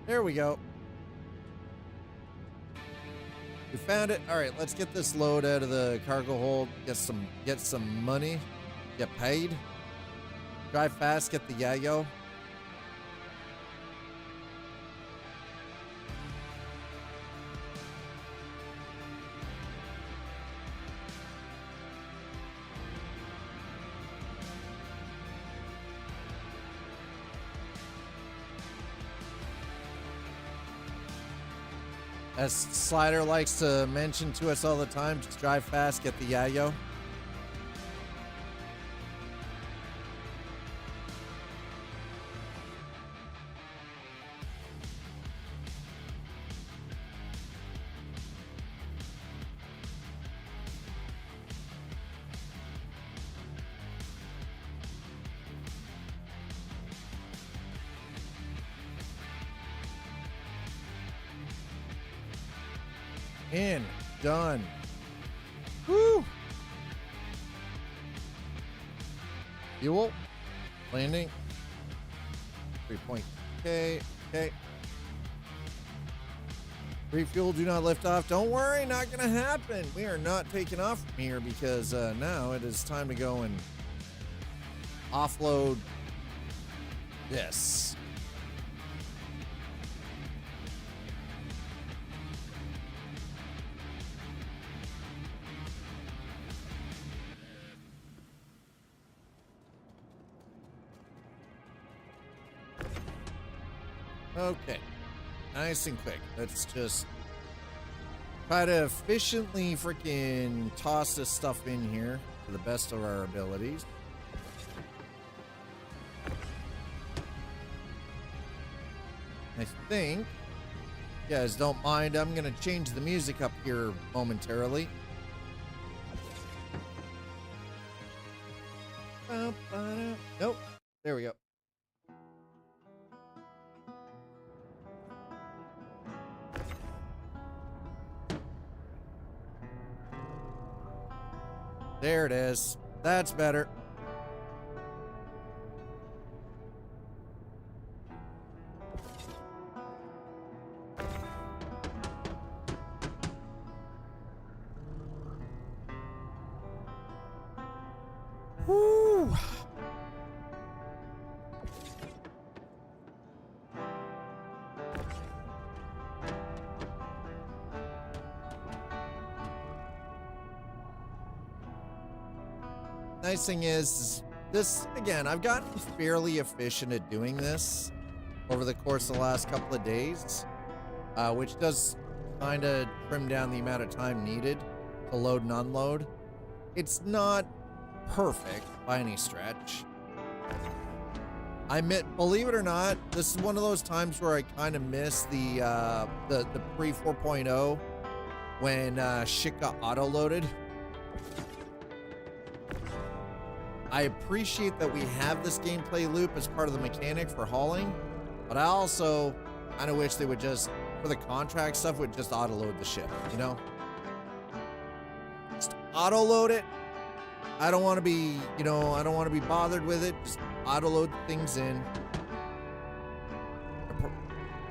There we go. We found it. All right, let's get this load out of the cargo hold. Get some money. Get paid. Drive fast. Get the yayo. As Slider likes to mention to us all the time, just drive fast, get the yayo. In. Done. Woo! Fuel. Landing. 3 point. Okay. Okay. Refuel, do not lift off. Don't worry, not gonna happen. We are not taking off from here because now it is time to go and offload this. Okay, nice and quick. Let's just try to efficiently freaking toss this stuff in here to the best of our abilities. I think, you guys don't mind, I'm gonna change the music up here momentarily. Nope, there we go. There it is. That's better. Woo. Nice thing is this, again, I've gotten fairly efficient at doing this over the course of the last couple of days, which does kind of trim down the amount of time needed to load and unload. It's not perfect by any stretch. I admit, believe it or not, this is one of those times where I kind of miss the pre 4.0 when shit got auto-loaded. I appreciate that we have this gameplay loop as part of the mechanic for hauling, but I also kind of wish they would just, for the contract stuff, would just auto-load the ship, you know? Just auto-load it. I don't want to be, you know, I don't want to be bothered with it. Just auto-load things in.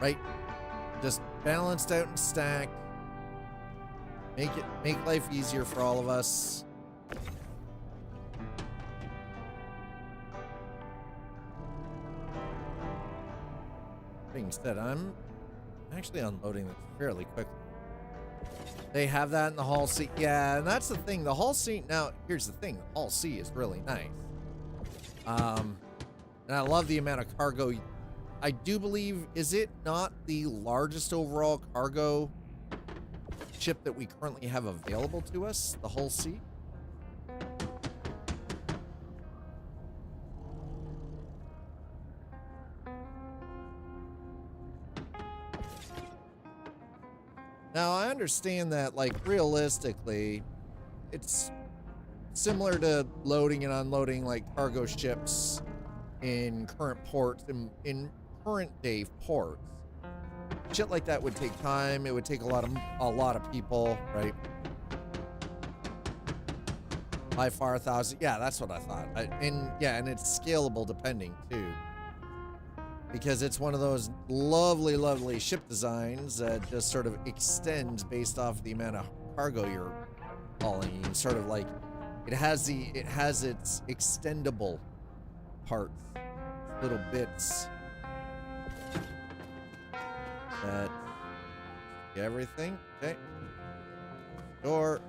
Right? Just balanced out and stacked. Make life easier for all of us. Being said, I'm actually unloading this fairly quickly. They have that in the Hull C. Yeah, and that's the thing. The Hull C, now, here's the thing. The Hull C is really nice. And I love the amount of cargo. I do believe, is it not the largest overall cargo ship that we currently have available to us? The Hull C? Now, I understand that, like, realistically, it's similar to loading and unloading, like, cargo ships in current ports, in current day ports. Shit like that would take time. It would take a lot of people, right? By far 1,000. Yeah, that's what I thought. And it's scalable depending too, because it's one of those lovely, lovely ship designs that just sort of extends based off the amount of cargo you're hauling. You sort of like, it has its extendable parts, little bits that everything. Okay, door.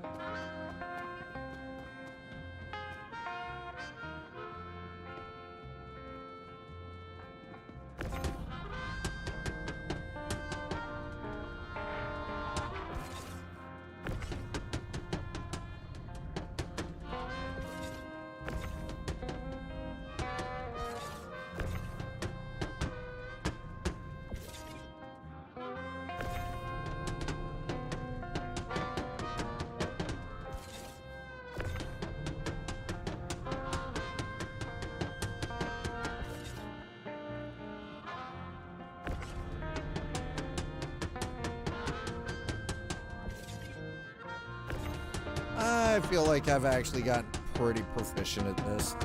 I feel like I've actually gotten pretty proficient at this.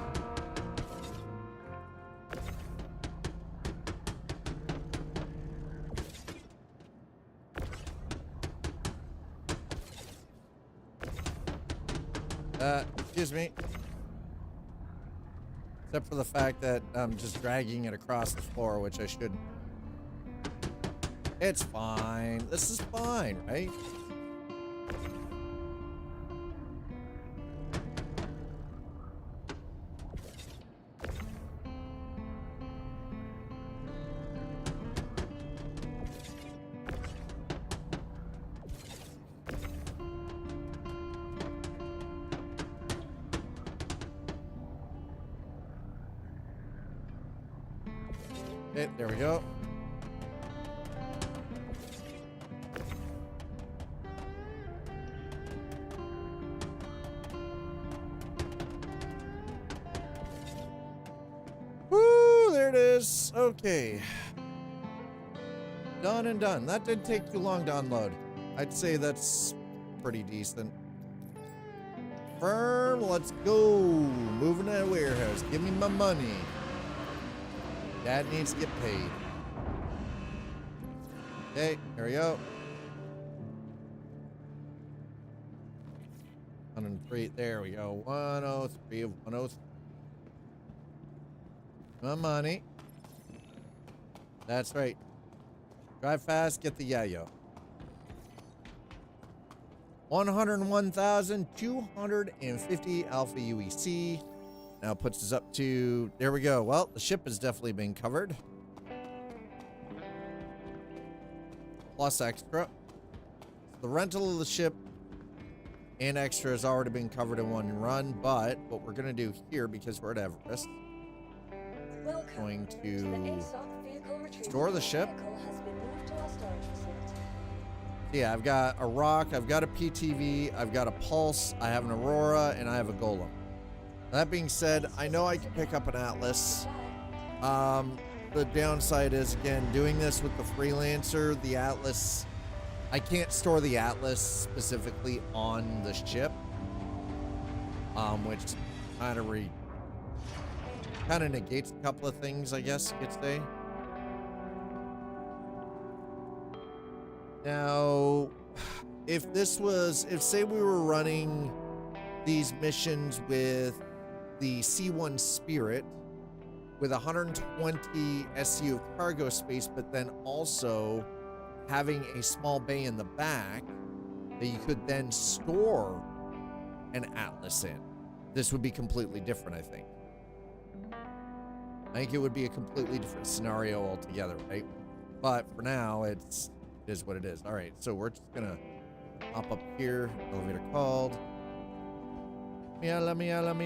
Excuse me. Except for the fact that I'm just dragging it across the floor, which I shouldn't. It's fine. This is fine, right? Okay, there we go. Woo, there it is. Okay. Done and done. That didn't take too long to unload. I'd say that's pretty decent. Firm, let's go. Moving to the warehouse. Give me my money. Dad needs to get paid. Okay, here we go. 103. There we go. 103 of 103. My money. That's right. Drive fast, get the yayo. 101,250 alpha UEC. Now puts us up to, there we go. Well, the ship has definitely been covered. Plus extra. The rental of the ship and extra has already been covered in one run, but what we're going to do here, because we're at Everest, going to store the ship. Yeah, I've got a rock, I've got a PTV, I've got a pulse, I have an Aurora, and I have a golem. That being said, I know I can pick up an Atlas. The downside is, again, doing this with the Freelancer, the Atlas, I can't store the Atlas specifically on the ship, which kind of negates a couple of things, I guess you could say. Now, if say we were running these missions with the C1 Spirit with 120 SU of cargo space, but then also having a small bay in the back that you could then store an Atlas in, this would be completely different, I think. I think it would be a completely different scenario altogether, right? But for now, it is what it is. All right, so we're just gonna hop up here. Elevator called. Let me out. There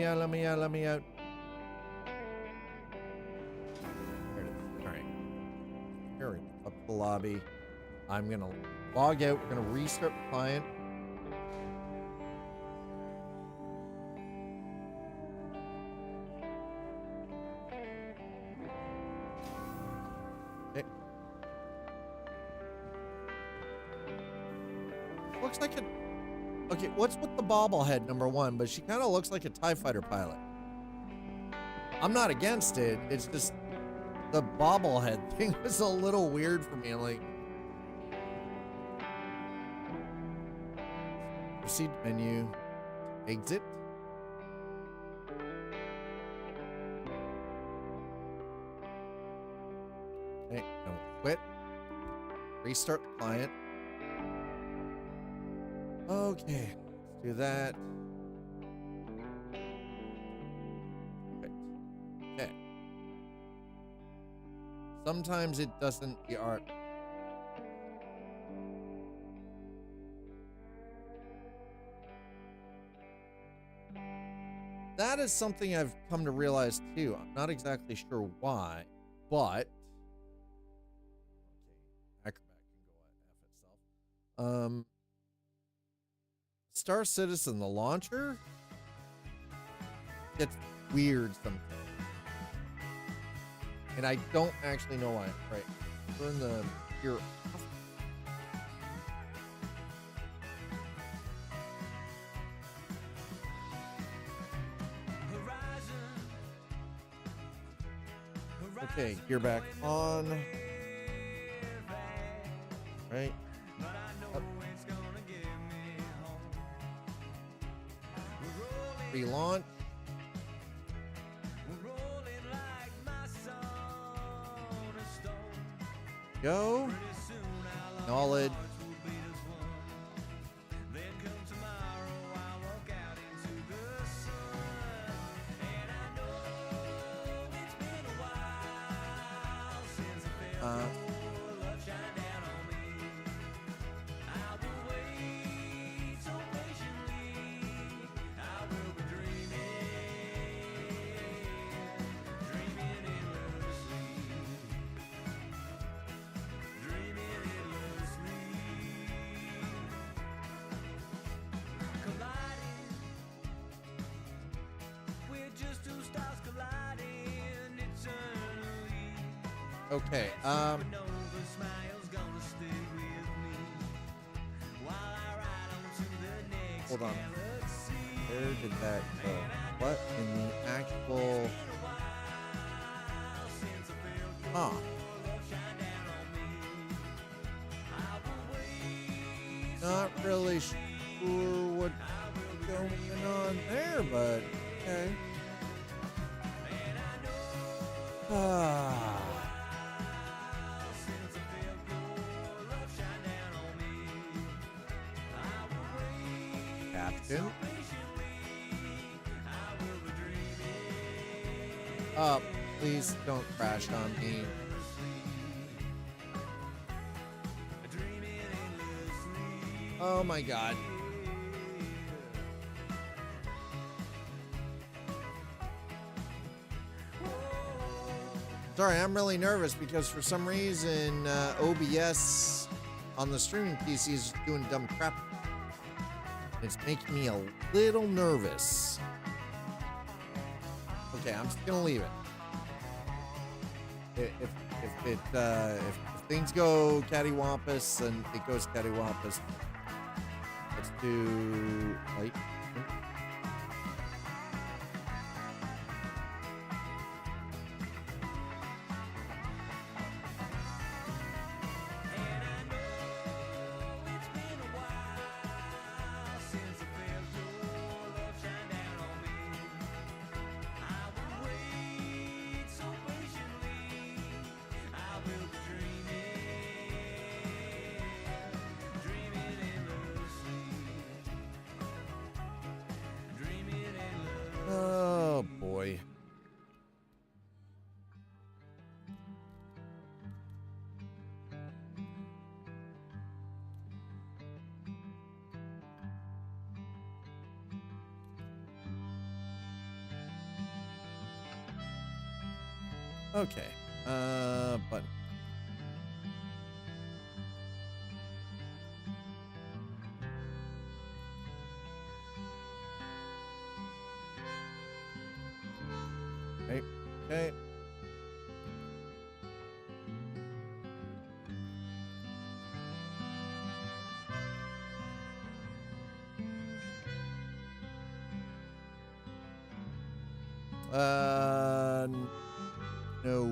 it is. All right. Here we go. Up to the lobby. I'm gonna log out. We're gonna restart the client. Okay. Looks like a... Okay, what's with the bobblehead, number one? But she kind of looks like a TIE fighter pilot. I'm not against it. It's just the bobblehead thing was a little weird for me. I'm like... Proceed menu. Exit. Okay, no, quit. Restart the client. Okay, let's do that. Right. Okay. Sometimes it doesn't. The art. That is something I've come to realize too. I'm not exactly sure why, but okay, Acrobat can go F itself. Star Citizen, the launcher, gets weird sometimes. And I don't actually know why. Right. Turn the gear off. Okay, gear back on. Right. Up. Relaunch. Go. Knowledge. Okay, hold on. Where did that go? What in the actual... Huh. Not really sure what's going on there, but okay. Captain. Please don't crash on me. Oh my god. Sorry, I'm really nervous because for some reason OBS on the streaming PC is doing dumb crap. It's making me a little nervous. Okay, I'm just gonna leave it. If things go cattywampus, then it goes cattywampus. Let's do light. Okay. Button. Okay. Okay. No.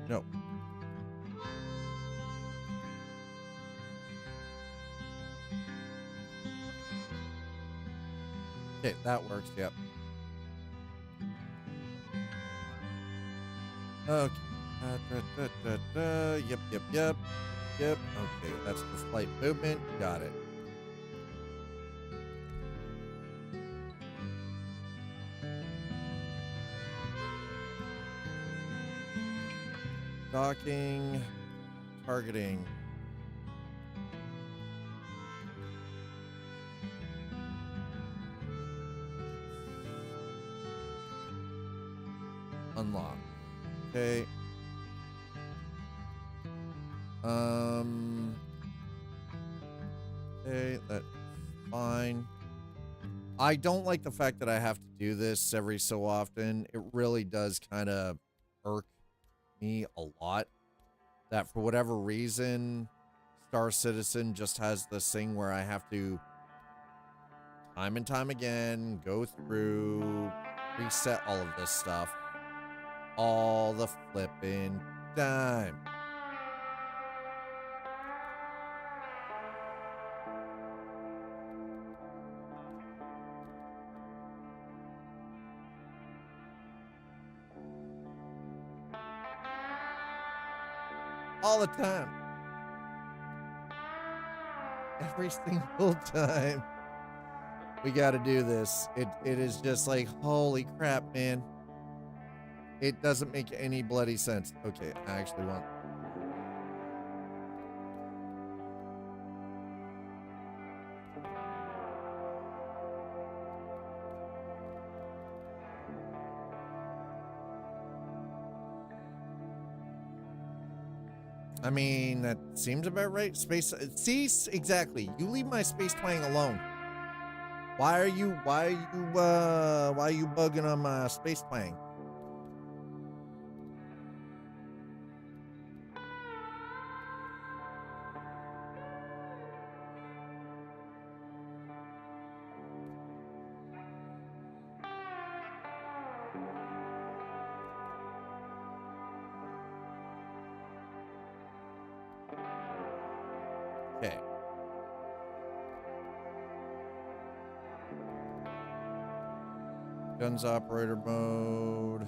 No. Okay, that works. Yep. Okay. Yep, yep, yep. Yep. Okay, that's the flight movement. Got it. Docking. Targeting. Unlock. Okay. Okay, that's fine. I don't like the fact that I have to do this every so often. It really does kind of irk me a lot. That for whatever reason, Star Citizen just has this thing where I have to time and time again go through, reset all of this stuff all the flipping time. All the time. Every single time. We got to do this. It is just like, holy crap, man. It doesn't make any bloody sense. Okay, I actually want... I mean, that seems about right. Space... See, exactly. You leave my space twang alone. Why are you bugging on my space twang? Okay. Guns operator mode.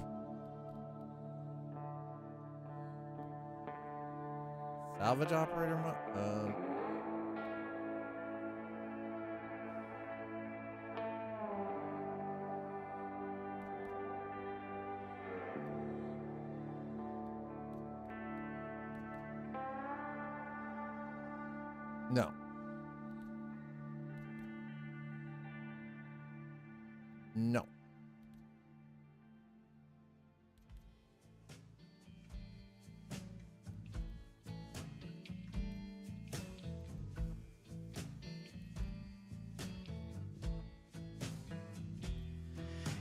Salvage operator mode. No. No.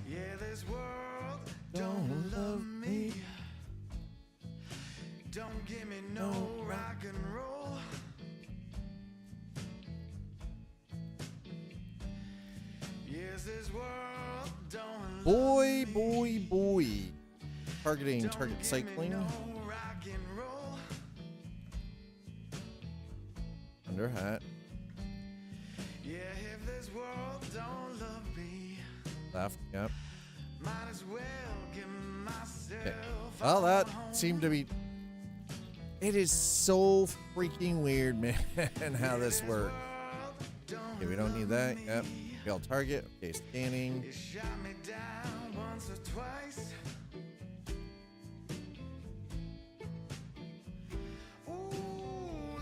Yeah, this world don't love me. Don't give me no rock and roll. Yes, this world don't Boy, boy, boy. Targeting target cycling. Under hat. Yeah, if this world don't love me, Left, yep. might as well give myself. Okay. Well, that seemed to be... It is so freaking weird, man, how this works. Okay, we don't need that. Yep. Failed target. Okay, scanning. You shot me down once or twice. Ooh,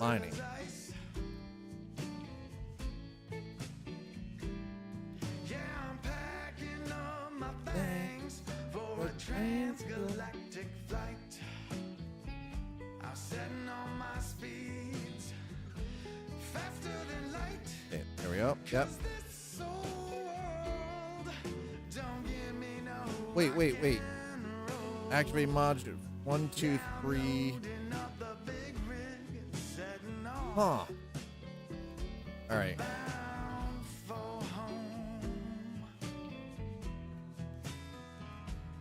mining. Yeah, I'm packing up my things for a transgalactic flight. I'm setting on my speeds faster than light. Okay, there we go. Yep. This old world don't give me no Wait. Activate module. 1, 2, 3. Huh. All right.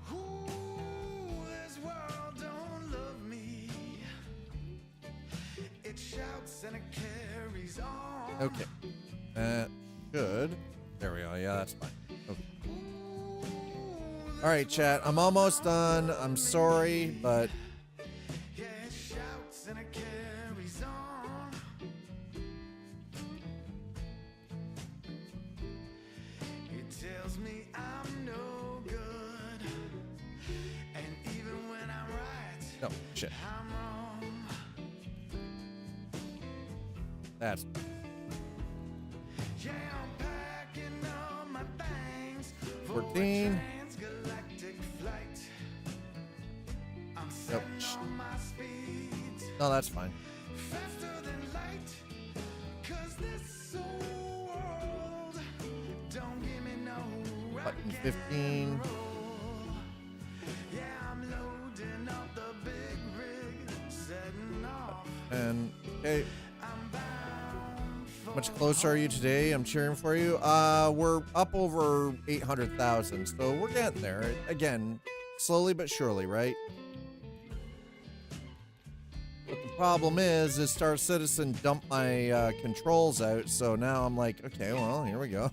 This world don't love me. It shouts and it carries on. Okay. That should. There we go. Yeah, that's fine. Okay. All right, chat. I'm almost done. I'm sorry, but Yeah, it shouts and it carries on. It tells me I'm no good. And even when I'm right, no shit. I'm wrong. That's Yeah, I'm packing up my things for 14. transgalactic flight. I'm Nope. setting on my speeds No, that's fine. faster than light. 'Cause this old world don't give me no rock Button and 15. roll. Yeah, I'm loading up the big rig, setting off. And okay. I'm bound for How much closer are you today? I'm cheering for you. We're up over 800,000, so we're getting there. Again, slowly but surely, right? But the problem is Star Citizen dumped my controls out, so now I'm like, okay, well, here we go.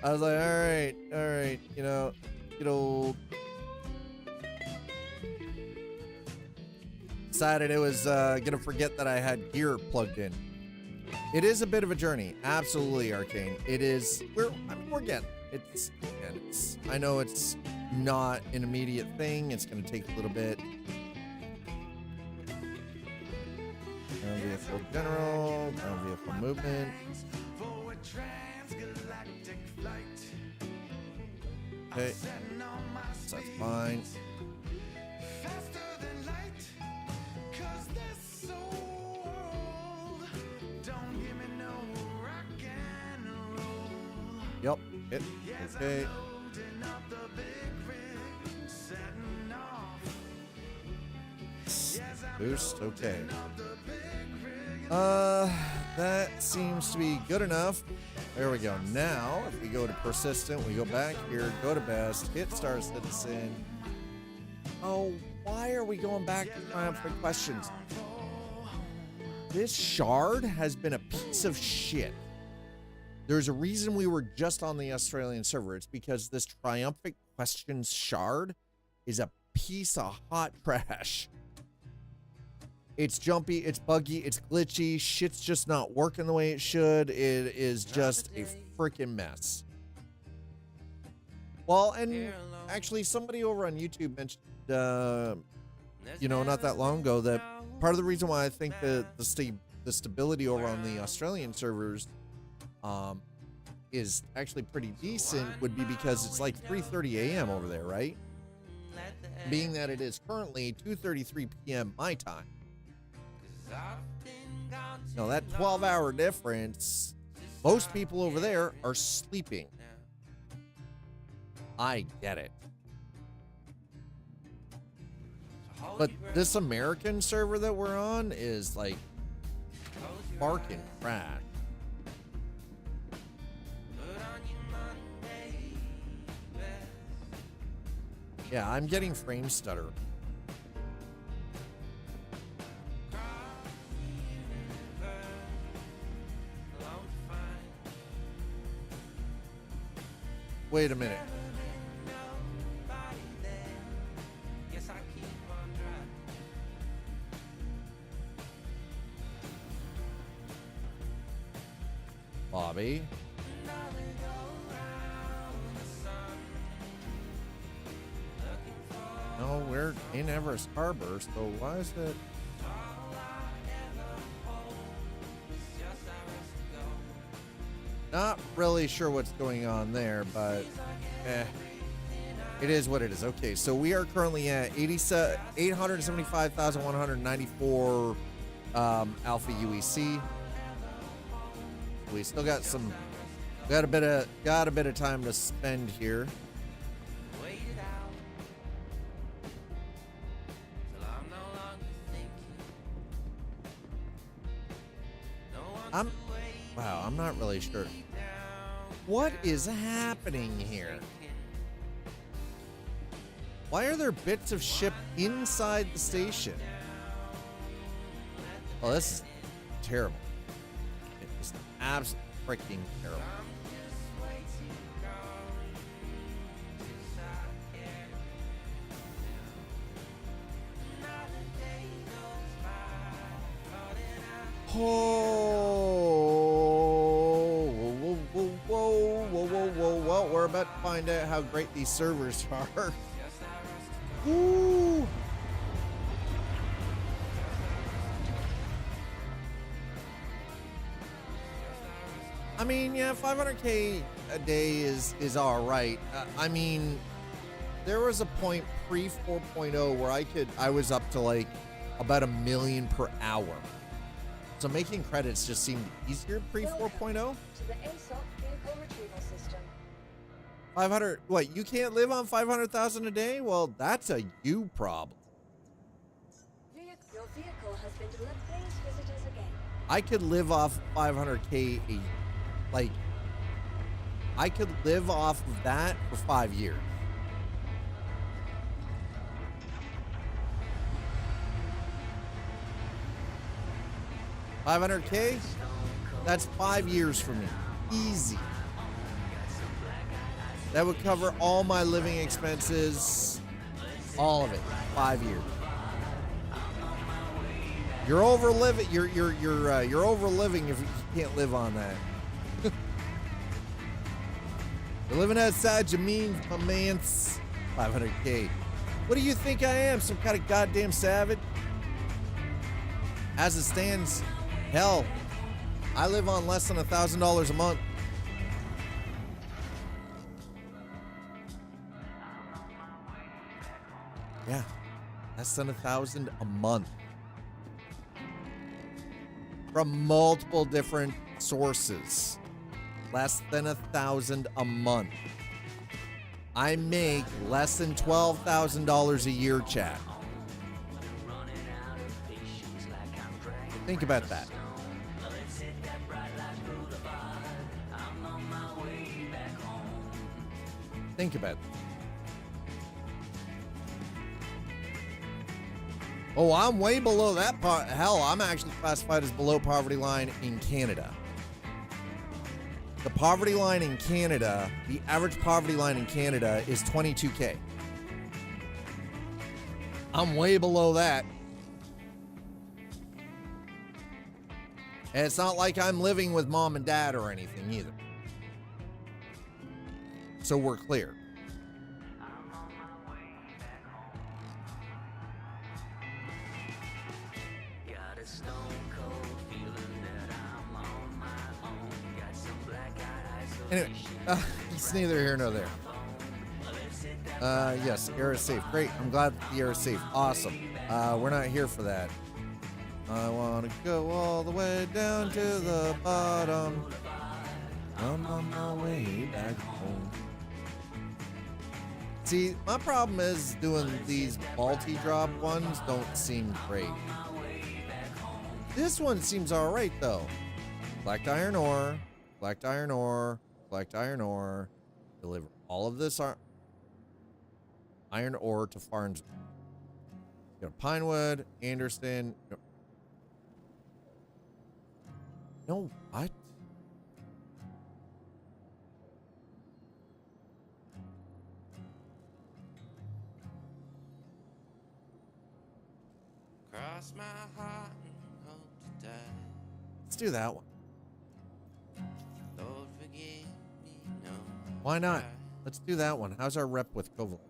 I was like, all right, you know, good old. Decided it was gonna forget that I had gear plugged in. It is a bit of a journey, absolutely, Arcane. It is. We're getting. It's. I know it's not an immediate thing. It's gonna take a little bit. Ground vehicle general, ground vehicle movement. for a transgalactic flight. Okay, Setting on my so that's fine. faster than light. 'Cause this old world don't give me no rock and roll. Yep. It. Yes, Okay. I'm loading up the big rig, setting off. Yes, I'm Boost. Okay. loading up the big rig. That seems to be good enough. There we go. Now, if we go to persistent, we go back here, go to best, hit Star Citizen. Oh, why are we going back to triumphant questions? This shard has been a piece of shit. There's a reason we were just on the Australian server. It's because this triumphant questions shard is a piece of hot trash. It's jumpy, it's buggy, it's glitchy, shit's just not working the way it should. It is just a freaking mess. Well, and actually somebody over on YouTube mentioned, you know, not that long ago, that part of the reason why I think the stability over on the Australian servers is actually pretty decent would be because it's like 3:30 a.m. over there, right? Being that it is currently 2:33 p.m. my time. Now that 12-hour difference, most people over there are sleeping. I get it. But this American server that we're on is like barking crash. Yeah, I'm getting frame stutter. Wait a minute. Bobby. No, we're in Everest Harbor, so why is it? Not really sure what's going on there, but it is what it is. Okay, so we are currently at 875,194 alpha UEC. We still got a bit of time to spend here. I'm not really sure. What is happening here? Why are there bits of ship inside the station? Oh, this is terrible. It's absolutely freaking terrible. Well, we're about to find out how great these servers are. Woo! I mean, yeah, 500K a day is all right. I mean, there was a point pre 4.0 where I was up to like about $1 million per hour. So making credits just seemed easier pre 4.0. To the aUEC vehicle retrieval system. 500, what, you can't live on 500,000 a day? Well, that's a you problem. Your vehicle has been delivered. Please visit us again. I could live off 500K like, I could live off of that for 5 years. $500K? That's 5 years for me. Easy. That would cover all my living expenses, all of it. 5 years. You're over living. You're over living if you can't live on that. You're living outside your means, my man's. 500K. What do you think I am? Some kind of goddamn savage? As it stands, hell, I live on less than $1,000 a month. Yeah, less than $1,000 a month. From multiple different sources. Less than $1,000 a month. I make less than $12,000 a year, chat. Think about that. Think about that. Oh, I'm way below that part. Hell, I'm actually classified as below poverty line in Canada. The poverty line in Canada, the average poverty line in Canada is 22K. I'm way below that. And it's not like I'm living with mom and dad or anything either. So we're clear. Anyway, it's neither here nor there. Yes, air is safe. Great. I'm glad the air is safe. Awesome. We're not here for that. I want to go all the way down to the bottom. I'm on my way back home. See, my problem is doing these multi-drop ones don't seem great. This one seems all right, though. Black iron ore, black iron ore, collect iron ore, deliver all of this iron ore to farms. You got Pinewood, Anderson. No, what? Cross my heart and hope to die. Let's do that one. Lord, forgive me, no. Why not? Let's do that one. How's our rep with Koval?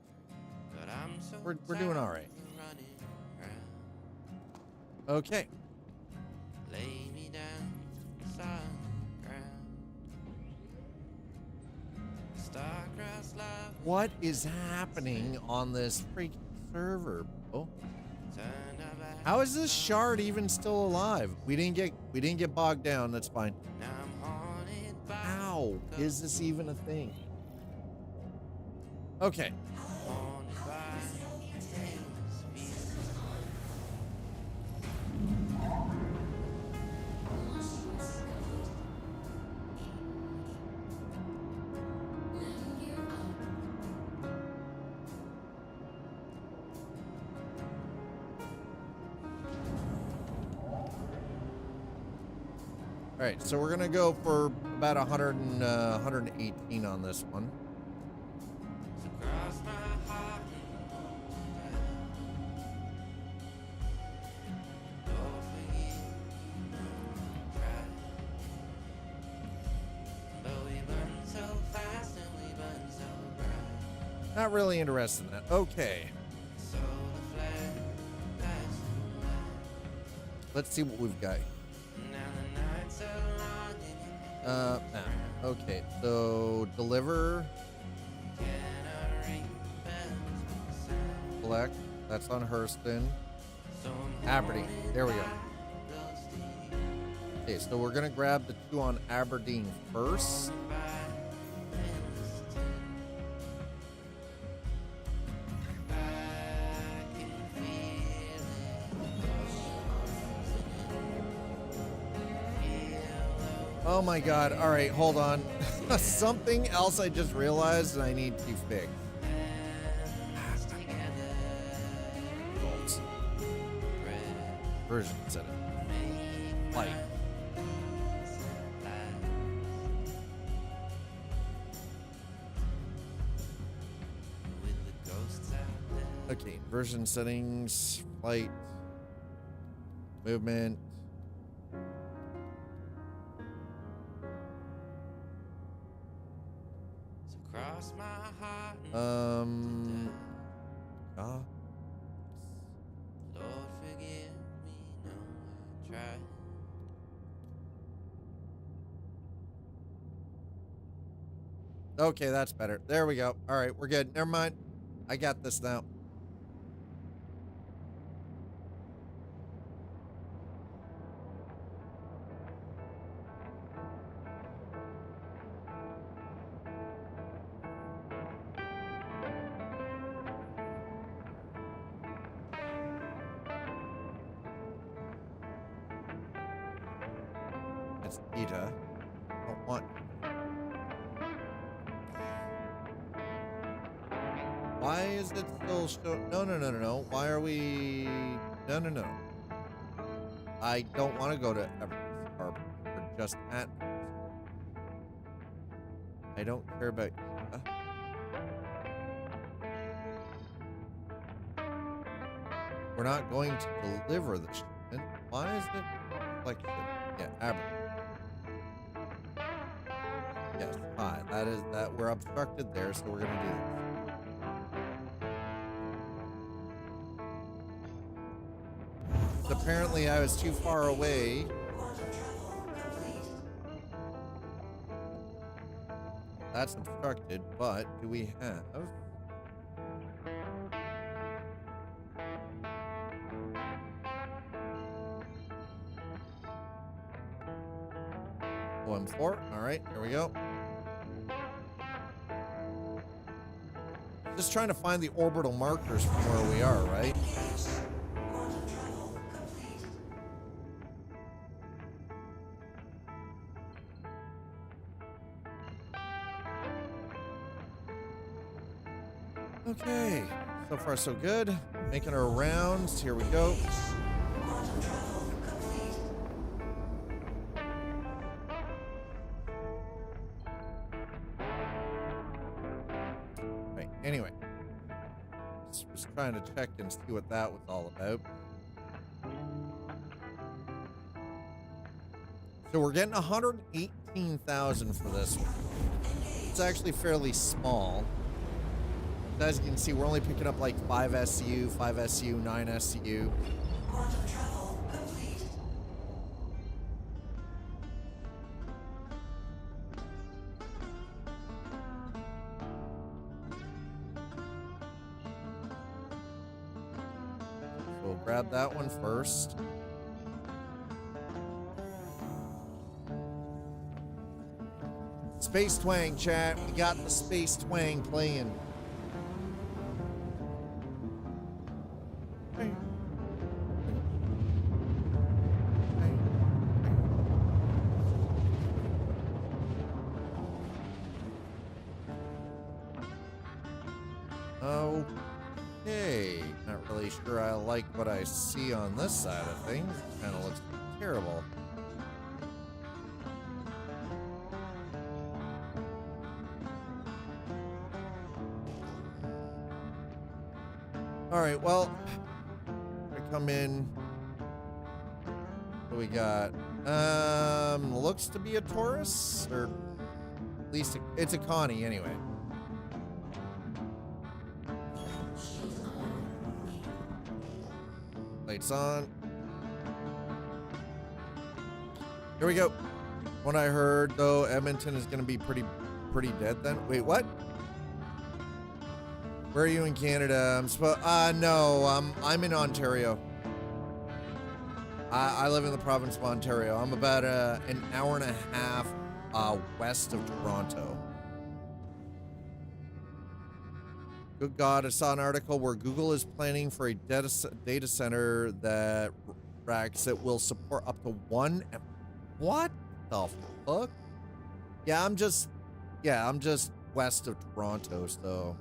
But I'm so We're doing all right. running around. Okay. Lay me down, solid ground. What is happening on this freaking server, bro? How is this shard even still alive? We didn't get bogged down. That's fine. How is this even a thing? Okay. All right, so we're gonna go for about 118 on this one. Not really interested in that. Okay. Let's see what we've got. Okay, so deliver, collect, that's on Hurston, Aberdeen, there we go. Okay, so we're gonna grab the 2 on Aberdeen first. Oh my god, all right, hold on. Something else I just realized and I need to fix. Version setting. Light. Okay, version settings, flight, movement. Okay, that's better. There we go. All right, we're good. Never mind. I got this now. It's Ida. I don't want. Why is it still show? No. Why are we? No. I don't want to go to or just at. I don't care about. We're not going to deliver the shipment. Why is it like yeah, average? Yes, hi. That is that we're obstructed there, so we're gonna do this. Apparently I was too far away. That's obstructed, but do we have? OM4, all right, here we go. Just trying to find the orbital markers from where we are, right? Okay, so far so good. Making our rounds. Here we go. Right, anyway. Just was trying to check and see what that was all about. So we're getting 118,000 for this one. It's actually fairly small. As you can see, we're only picking up like 5 SU, 5 SU, 9 SU. grab that one first. Space twang, chat. We got the space twang playing. Okay, not really sure I like what I see on this side of things. Kind of looks terrible. All right, well, I come in. What do we got? Looks to be a Taurus, or at least it's a Connie anyway. Lights on. Here we go. What I heard though, Edmonton is going to be pretty dead then. Wait, what? Where are you in Canada? No, I'm in Ontario. I live in the province of Ontario. I'm about an hour and a half west of Toronto. Good God, I saw an article where Google is planning for a data center that racks that will support up to one. What the fuck? Yeah, I'm just west of Toronto, so.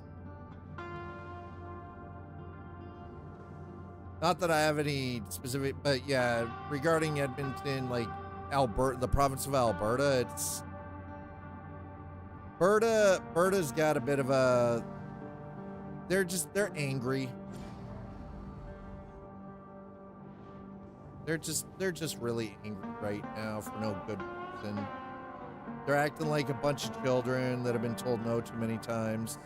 Not that I have any specific, but yeah, regarding Edmonton, like Alberta, the province of Alberta, it's Alberta's got a bit of a, they're angry. They're just really angry right now for no good reason. They're acting like a bunch of children that have been told no too many times.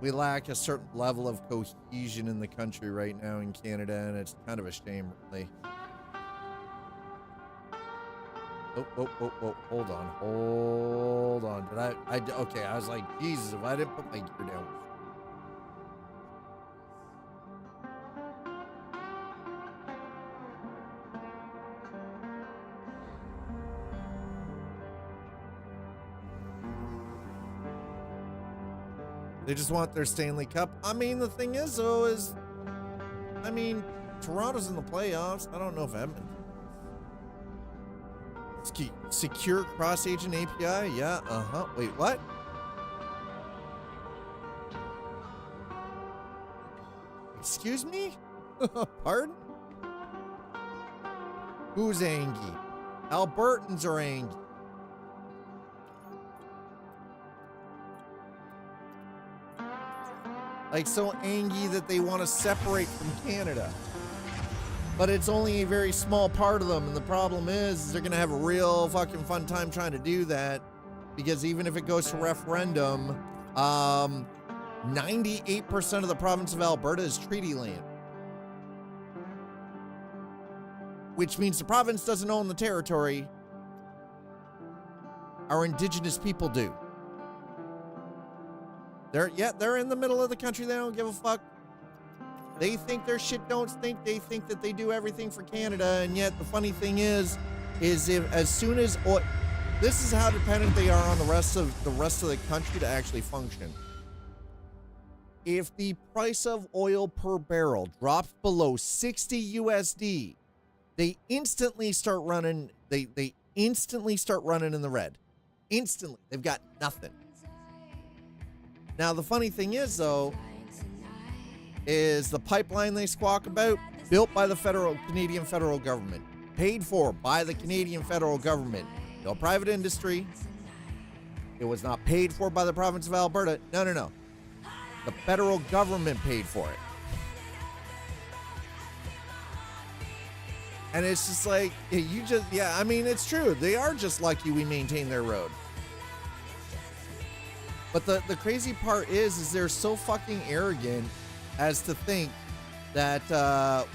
We lack a certain level of cohesion in the country right now in Canada, and it's kind of a shame, really. Oh, hold on. Okay, I was like, Jesus, if I didn't put my gear down. They just want their Stanley Cup. I mean, the thing is, though, Toronto's in the playoffs. I don't know if Edmonton. Secure cross-agent API? Yeah, Wait, what? Excuse me? Pardon? Who's angry? Albertans are angry. Like, so angry that they want to separate from Canada. But it's only a very small part of them, and the problem is they're going to have a real fucking fun time trying to do that, because even if it goes to referendum, 98% of the province of Alberta is treaty land. Which means the province doesn't own the territory. Our indigenous people do. They're in the middle of the country. They don't give a fuck. They think their shit don't stink. They think that they do everything for Canada, and yet the funny thing is if as soon as this is how dependent they are on the rest of the country to actually function. If the price of oil per barrel drops below 60 USD, they instantly start running. They instantly start running in the red. Instantly, they've got nothing. Now the funny thing is, though, is the pipeline they squawk about, built by the Canadian federal government, paid for by the Canadian federal government, no private industry. It was not paid for by the province of Alberta. No. The federal government paid for it. And it's just like, it's true. They are just lucky we maintain their road. But the crazy part is they're so fucking arrogant as to think that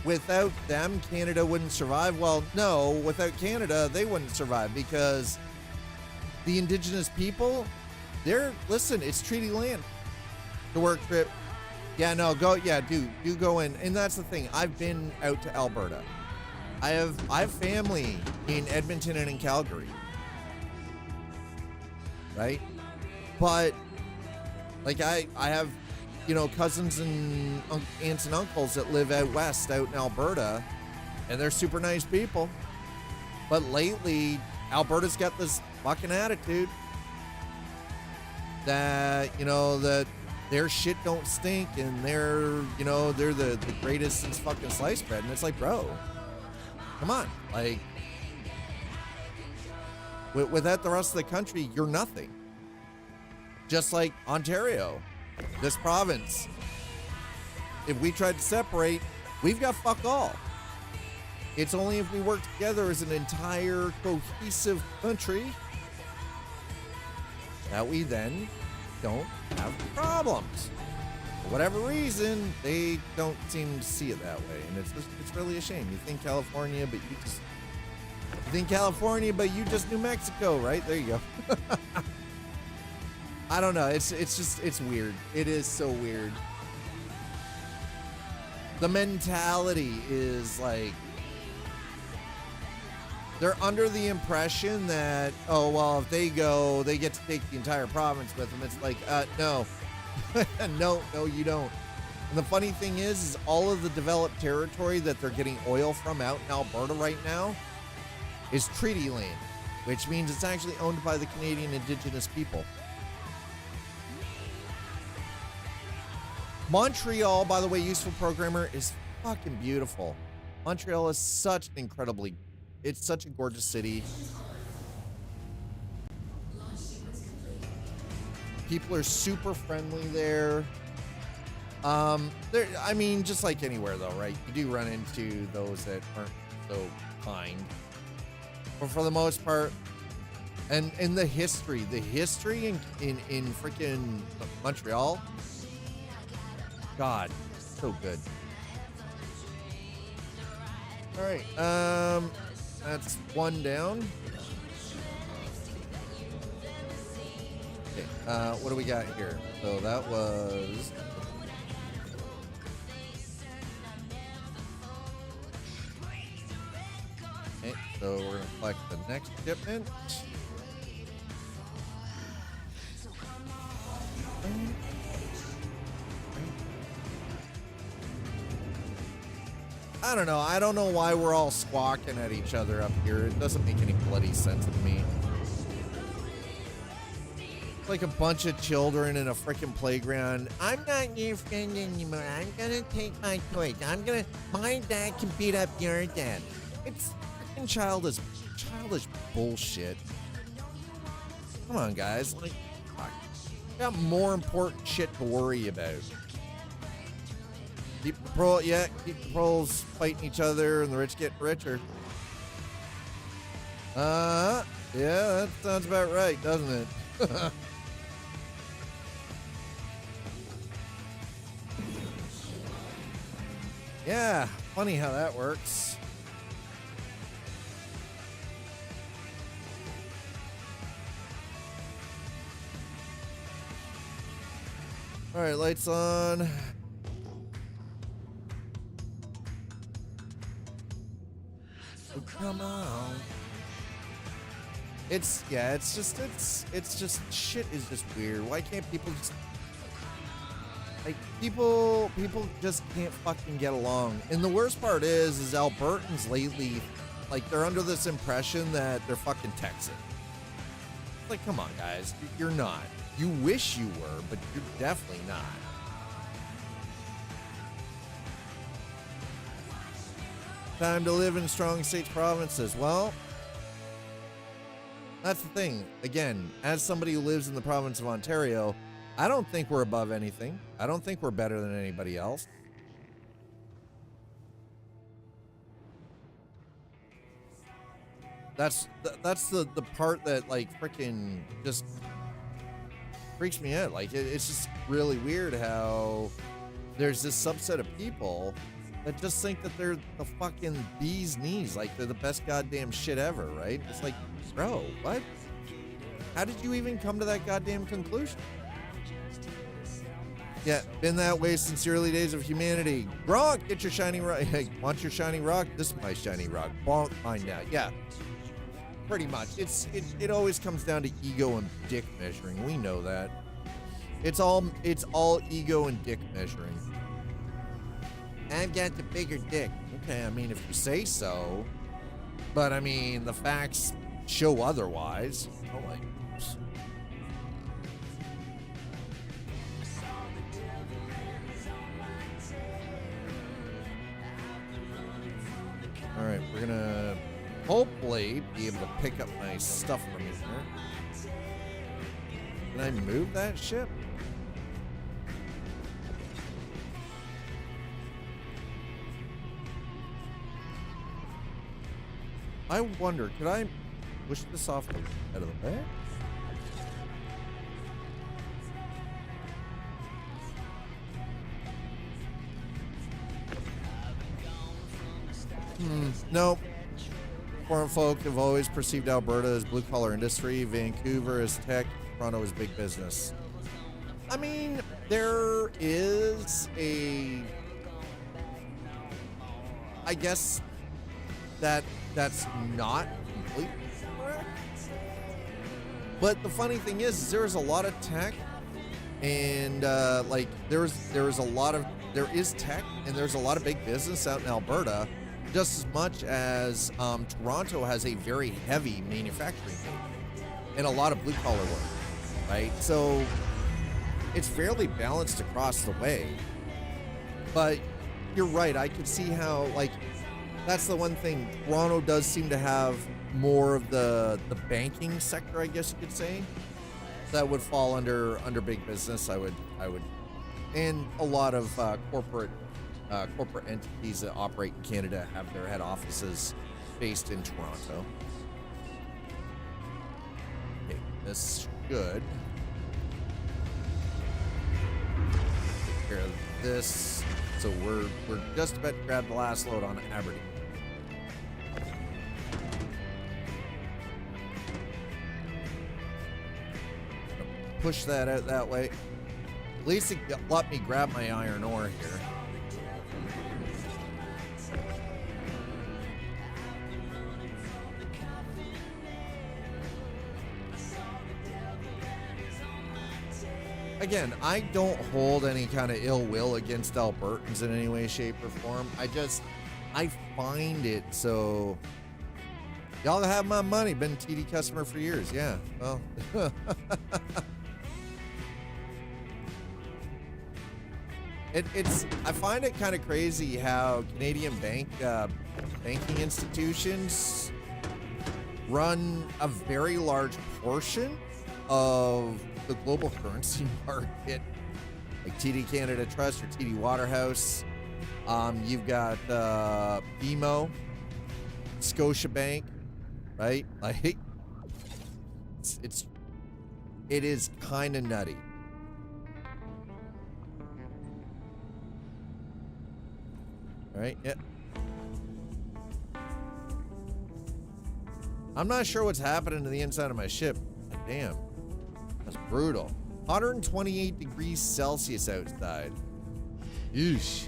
without them, Canada wouldn't survive. Well, no, without Canada, they wouldn't survive, because the indigenous people, it's treaty land. The work trip. Yeah, no, go. Yeah, do go in. And that's the thing. I've been out to Alberta. I have family in Edmonton and in Calgary. Right? But like I have, you know, cousins and aunts and uncles that live out west, out in Alberta, and they're super nice people. But lately, Alberta's got this fucking attitude that, you know, that their shit don't stink and they're, you know, they're the greatest since fucking sliced bread. And it's like, bro, come on. Like, without the rest of the country, you're nothing. Just like Ontario, this province. If we tried to separate, we've got fuck all. It's only if we work together as an entire cohesive country that we then don't have problems. For whatever reason, they don't seem to see it that way, and it's really a shame. You think California, but you just New Mexico, right? There you go. I don't know. It's weird. It is so weird. The mentality is like, they're under the impression that, oh, well, if they go, they get to take the entire province with them. It's like, no. no, you don't. And the funny thing is all of the developed territory that they're getting oil from out in Alberta right now is treaty land, which means it's actually owned by the Canadian Indigenous people. Montreal, by the way, Useful Programmer, is fucking beautiful. Montreal is such an it's such a gorgeous city. People are super friendly there. I mean, just like anywhere though, right? You do run into those that aren't so kind. But for the most part, and the history in freaking Montreal, God, so good. All right, that's one down. Okay, what do we got here? So that was... Okay, so we're going to collect the next shipment. I don't know. I don't know why we're all squawking at each other up here. It doesn't make any bloody sense to me. It's like a bunch of children in a freaking playground. I'm not your friend anymore. I'm gonna take my toys. My dad can beat up your dad. It's freaking childish bullshit. Come on, guys. Like, fuck. Got more important shit to worry about. Keep the pros fighting each other and the rich getting richer. Yeah, that sounds about right, doesn't it? Yeah, funny how that works. All right, lights on. Oh, come on. It's just shit is just weird. Why can't people just, like, people just can't fucking get along? And the worst part is Albertans lately, like, they're under this impression that they're fucking Texan. Like, come on, guys, you're not. You wish you were, but you're definitely not. Time to live in strong states, provinces. Well, that's the thing. Again, as somebody who lives in the province of Ontario, I don't think we're above anything. I don't think we're better than anybody else. That's the part that, like, freaking just freaks me out. Like, it's just really weird how there's this subset of people that just think that they're the fucking bee's knees, like they're the best goddamn shit ever, right? It's like, bro, what? How did you even come to that goddamn conclusion? Yeah, been that way since the early days of humanity. Gronk, get your shiny rock. Hey, want your shiny rock? This is my shiny rock. Bonk, mine now. Yeah, pretty much. It always comes down to ego and dick measuring. We know that. It's all ego and dick measuring. I've got the bigger dick. Okay, I mean, if you say so. But, I mean, the facts show otherwise. Oh, my goodness. All right, we're going to hopefully be able to pick up my stuff from here. Can I move that ship? I wonder, could I push this off the head of the bed? Nope. Foreign folk have always perceived Alberta as blue-collar industry, Vancouver as tech, Toronto is big business. I mean, there is I guess that's not completely correct. But the funny thing is there's a lot of tech, and like there is tech, and there's a lot of big business out in Alberta, just as much as Toronto has a very heavy manufacturing base and a lot of blue collar work, right? So it's fairly balanced across the way. But you're right, I could see how, like, that's the one thing. Toronto does seem to have more of the banking sector, I guess you could say. That would fall under big business. I would, and a lot of corporate entities that operate in Canada have their head offices based in Toronto. Okay, this should take care of this. So we're just about to grab the last load on Aberdeen. Push that out that way. At least it let me grab my iron ore here. Again, I don't hold any kind of ill will against Albertans in any way, shape, or form. I find it so. Y'all have my money. Been a TD customer for years. Yeah. Well. I find it kind of crazy how Canadian banking institutions run a very large portion of the global currency market, like TD Canada Trust or TD Waterhouse. You've got BMO, Scotiabank, right? Like it is kind of nutty. All right, yep. I'm not sure what's happening to the inside of my ship. Damn, that's brutal. 128 degrees Celsius outside. Yeesh.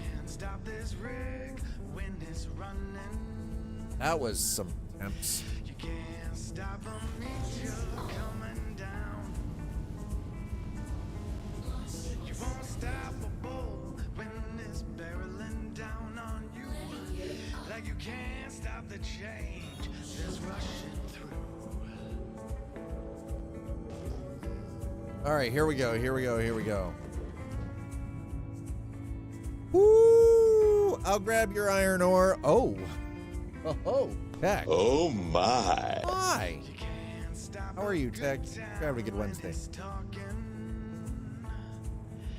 That was some temps. You can't stop the change that's rushing through. All right, here we go. Woo! I'll grab your iron ore. Oh, Tech. Oh my. Hi. How are you, Tech? Having a good Wednesday.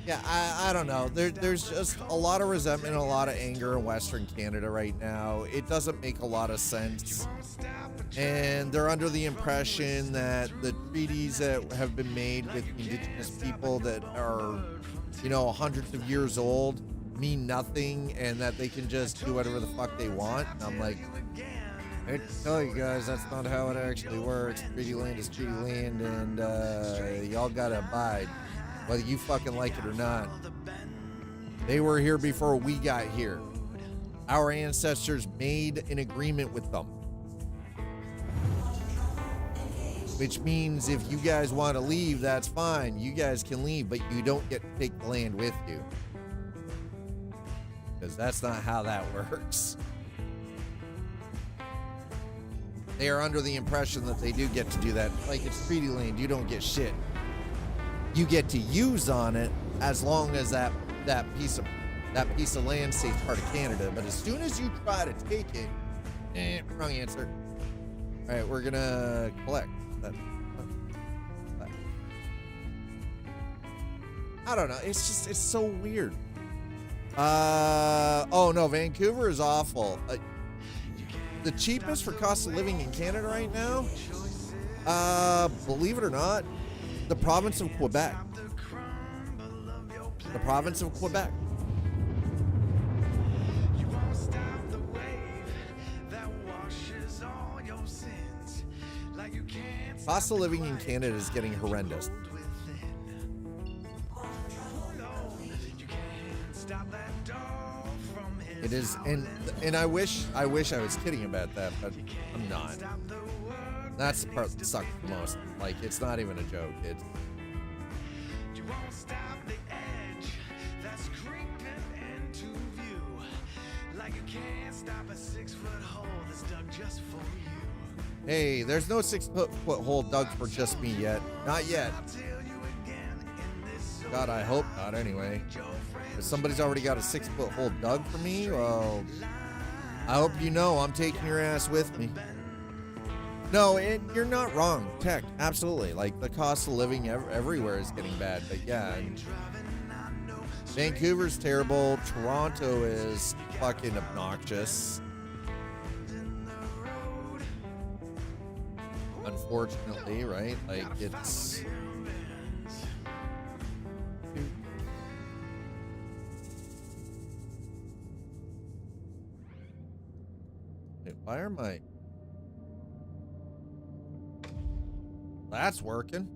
Yeah, I don't know. There's just a lot of resentment and a lot of anger in Western Canada right now. It doesn't make a lot of sense. And they're under the impression that the treaties that have been made with Indigenous people that are, hundreds of years old mean nothing, and that they can just do whatever the fuck they want. And I'm like, I hate to tell you guys, that's not how it actually works. Treaty land is treaty land, and y'all gotta abide, whether you fucking like it or not. They were here before we got here. Our ancestors made an agreement with them. Which means if you guys want to leave, that's fine. You guys can leave, but you don't get to take the land with you. Because that's not how that works. They are under the impression that they do get to do that. Like it's treaty land, you don't get shit. You get to use on it as long as that piece of land stays part of Canada. But as soon as you try to take it, wrong answer. All right, we're gonna collect. I don't know. It's so weird. Oh no, Vancouver is awful. The cheapest for cost of living in Canada right now, believe it or not, the province of Quebec. The province of Quebec. Cost of living in Canada is getting horrendous. It is, and I wish I was kidding about that, but I'm not. That's the part that sucks the most. Like, it's not even a joke. It's hey, there's no 6-foot hole dug for just me yet. Not yet. God, I hope not anyway. If somebody's already got a 6-foot hole dug for me, well, I hope you know I'm taking your ass with me. No, you're not wrong, Tech. Absolutely. Like, the cost of living everywhere is getting bad. But yeah, Vancouver's terrible. Toronto is fucking obnoxious. Unfortunately, right? Like, it's... Wait, why are my... That's working.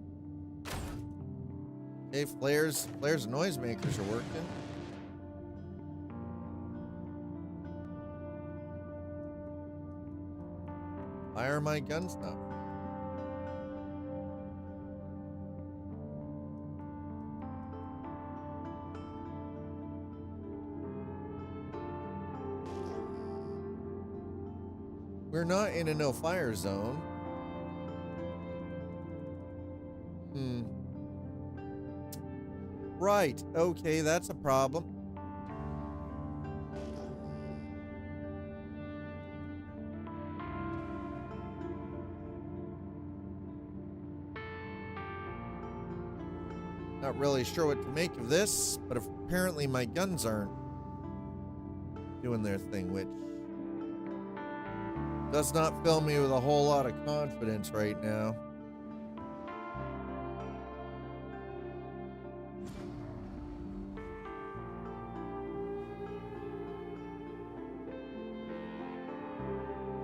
Okay, flares and noisemakers are working. Why are my guns not? We're not in a no-fire zone. Right, okay, that's a problem. Not really sure what to make of this, but apparently my guns aren't doing their thing, which does not fill me with a whole lot of confidence right now.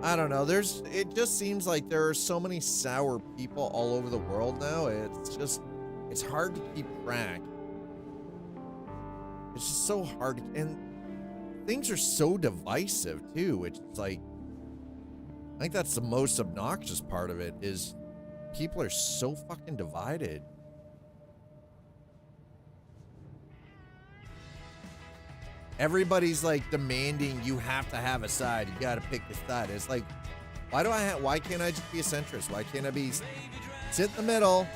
I don't know. It just seems like there are so many sour people all over the world now. It's hard to keep track. It's just so hard, and things are so divisive too, which is like, I think that's the most obnoxious part of it, is people are so fucking divided. Everybody's like demanding you have to have a side. You got to pick a side. It's like, why can't I just be a centrist? Why can't I sit in the middle,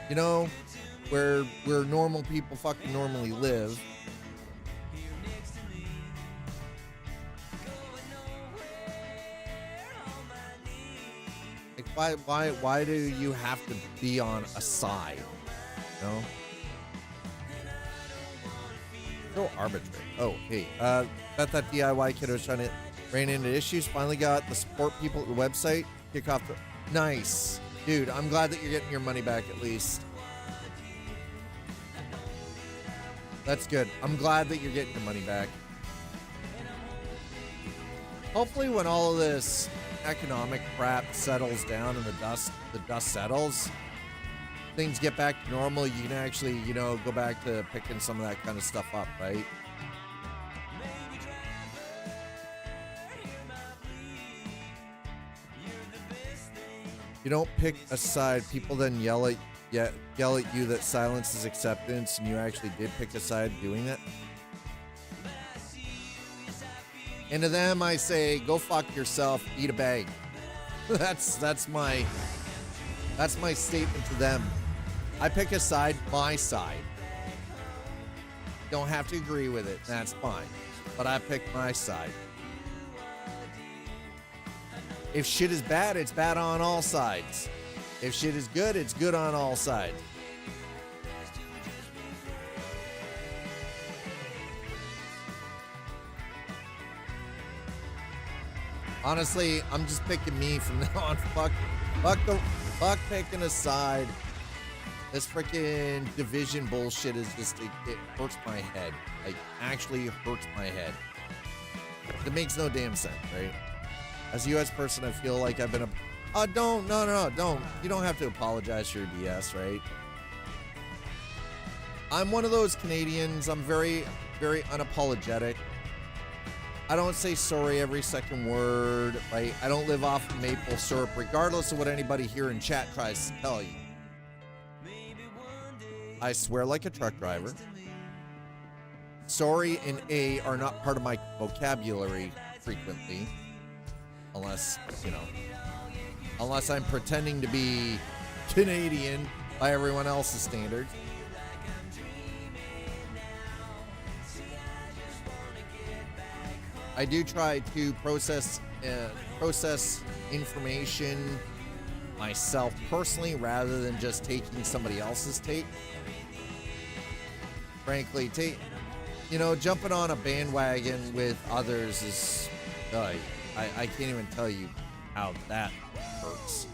you know, where normal people fucking normally live? Like, why do you have to be on a side? You know? So arbitrary. Oh, hey, bet that DIY kid was ran into issues. Finally got the support people at the website. Kick off the... Nice. Dude, I'm glad that you're getting your money back at least. That's good. I'm glad that you're getting your money back. Hopefully when all of this economic crap settles down and the dust settles, things get back to normal, you can actually, you know, go back to picking some of that kind of stuff up, right? You don't pick a side. People then yell at you that silence is acceptance, and you actually did pick a side doing that. And to them, I say, go fuck yourself. Eat a bag. That's my statement to them. I pick a side, my side. Don't have to agree with it. That's fine. But I pick my side. If shit is bad, it's bad on all sides. If shit is good, it's good on all sides. Honestly, I'm just picking me from now on. Fuck picking a side. This freaking division bullshit is just, it hurts my head. Like, actually hurts my head. It makes no damn sense, right? As a U.S. person, I feel like I've been don't. You don't have to apologize for your BS, right? I'm one of those Canadians. I'm very, very unapologetic. I don't say sorry every second word, right? I don't live off of maple syrup, regardless of what anybody here in chat tries to tell you. I swear like a truck driver. Sorry and A are not part of my vocabulary frequently. Unless, unless I'm pretending to be Canadian by everyone else's standards. I do try to process information myself personally rather than just taking somebody else's take. Frankly, jumping on a bandwagon with others is, I can't even tell you how that hurts.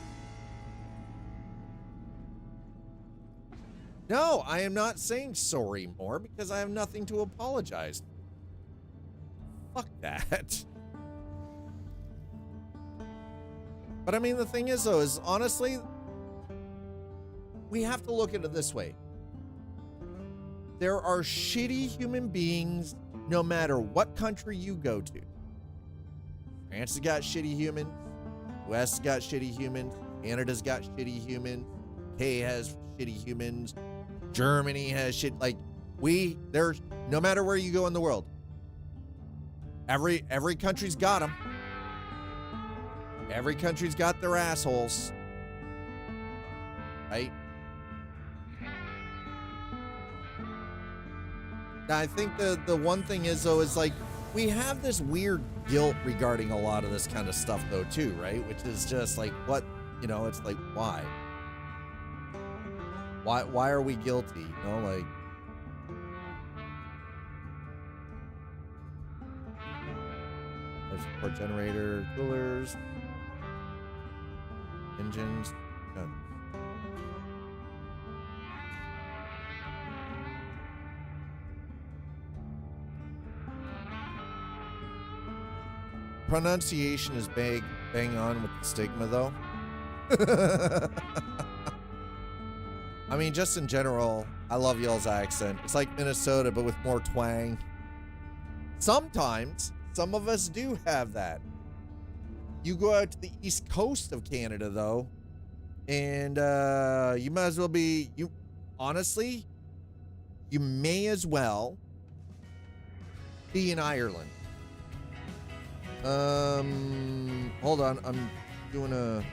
No, I am not saying sorry more because I have nothing to apologize. Fuck that. But I mean, the thing is, though, is honestly, we have to look at it this way. There are shitty human beings no matter what country you go to. France has got shitty humans. US has got shitty humans. Canada's got shitty humans. UK has shitty humans. Germany has shit. Like, there's, no matter where you go in the world, every country's got them. Every country's got their assholes. Right? Now, I think the one thing is, though, is like, we have this weird guilt regarding a lot of this kind of stuff, though, too, right? Which is just like, what, it's like, why? Why are we guilty? Like, there's support generator, coolers, engines, guns. Pronunciation is bang on with the stigma, though. I mean, just in general, I love y'all's accent. It's like Minnesota, but with more twang. Sometimes, some of us do have that. You go out to the east coast of Canada, though, and you might as well be, honestly, you may as well be in Ireland. Hold on, I'm doing a,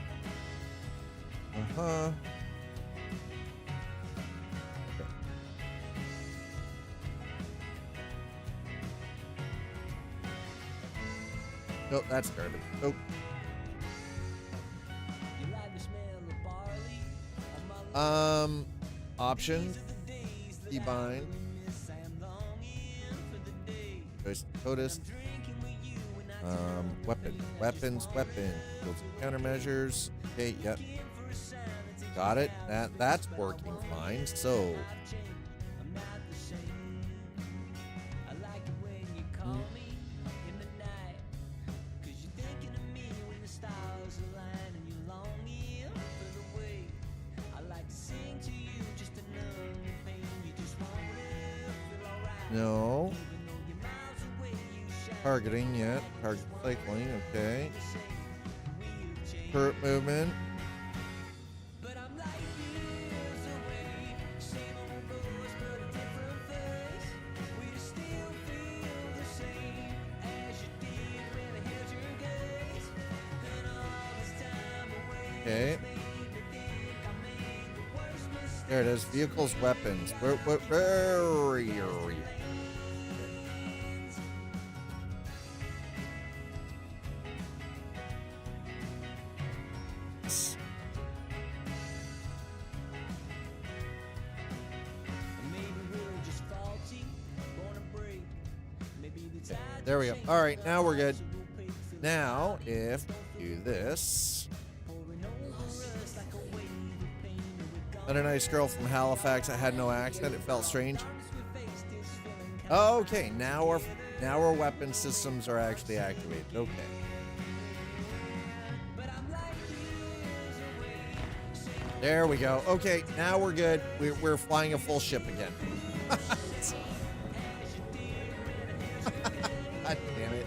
okay. Nope, that's garbage. Nope. Options, keybind, CODIS, weapons, fields and countermeasures. Okay, yep. Got it. That's working fine. So, no. Targeting yet. Target cycling, okay. Turret movement. Okay. There it is. Vehicles, weapons. Where are you? There we go. All right, now we're good. Now, if we do this. Met a nice girl from Halifax. I had no accent. It felt strange. Okay, now our weapon systems are actually activated. Okay. There we go. Okay, now we're good. We're flying a full ship again. God damn it.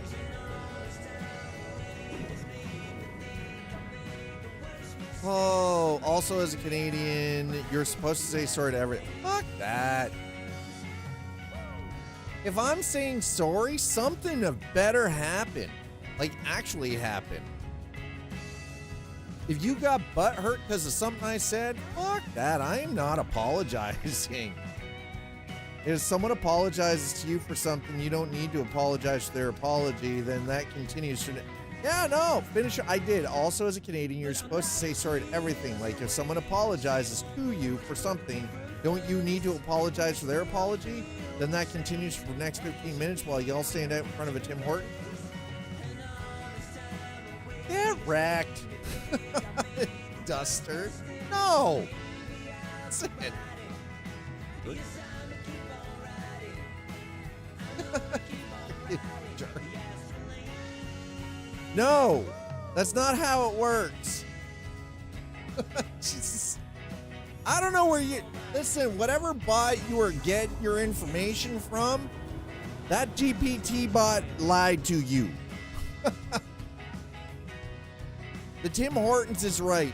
Oh, also as a Canadian, you're supposed to say sorry to everything. Fuck that. If I'm saying sorry, something of better happen. Like, actually happen. If you got butt hurt because of something I said, fuck that. I am not apologizing. If someone apologizes to you for something, you don't need to apologize for their apology, then that continues to... Yeah, no, finish it. I did. Also, as a Canadian, you're supposed to say sorry to everything. Like, if someone apologizes to you for something, don't you need to apologize for their apology? Then that continues for the next 15 minutes while y'all stand out in front of a Tim Horton. Get wrecked. Duster. No. That's it. No, that's not how it works. Jesus. I don't know where you... Listen, whatever bot you are getting your information from, that GPT bot lied to you. The Tim Hortons is right.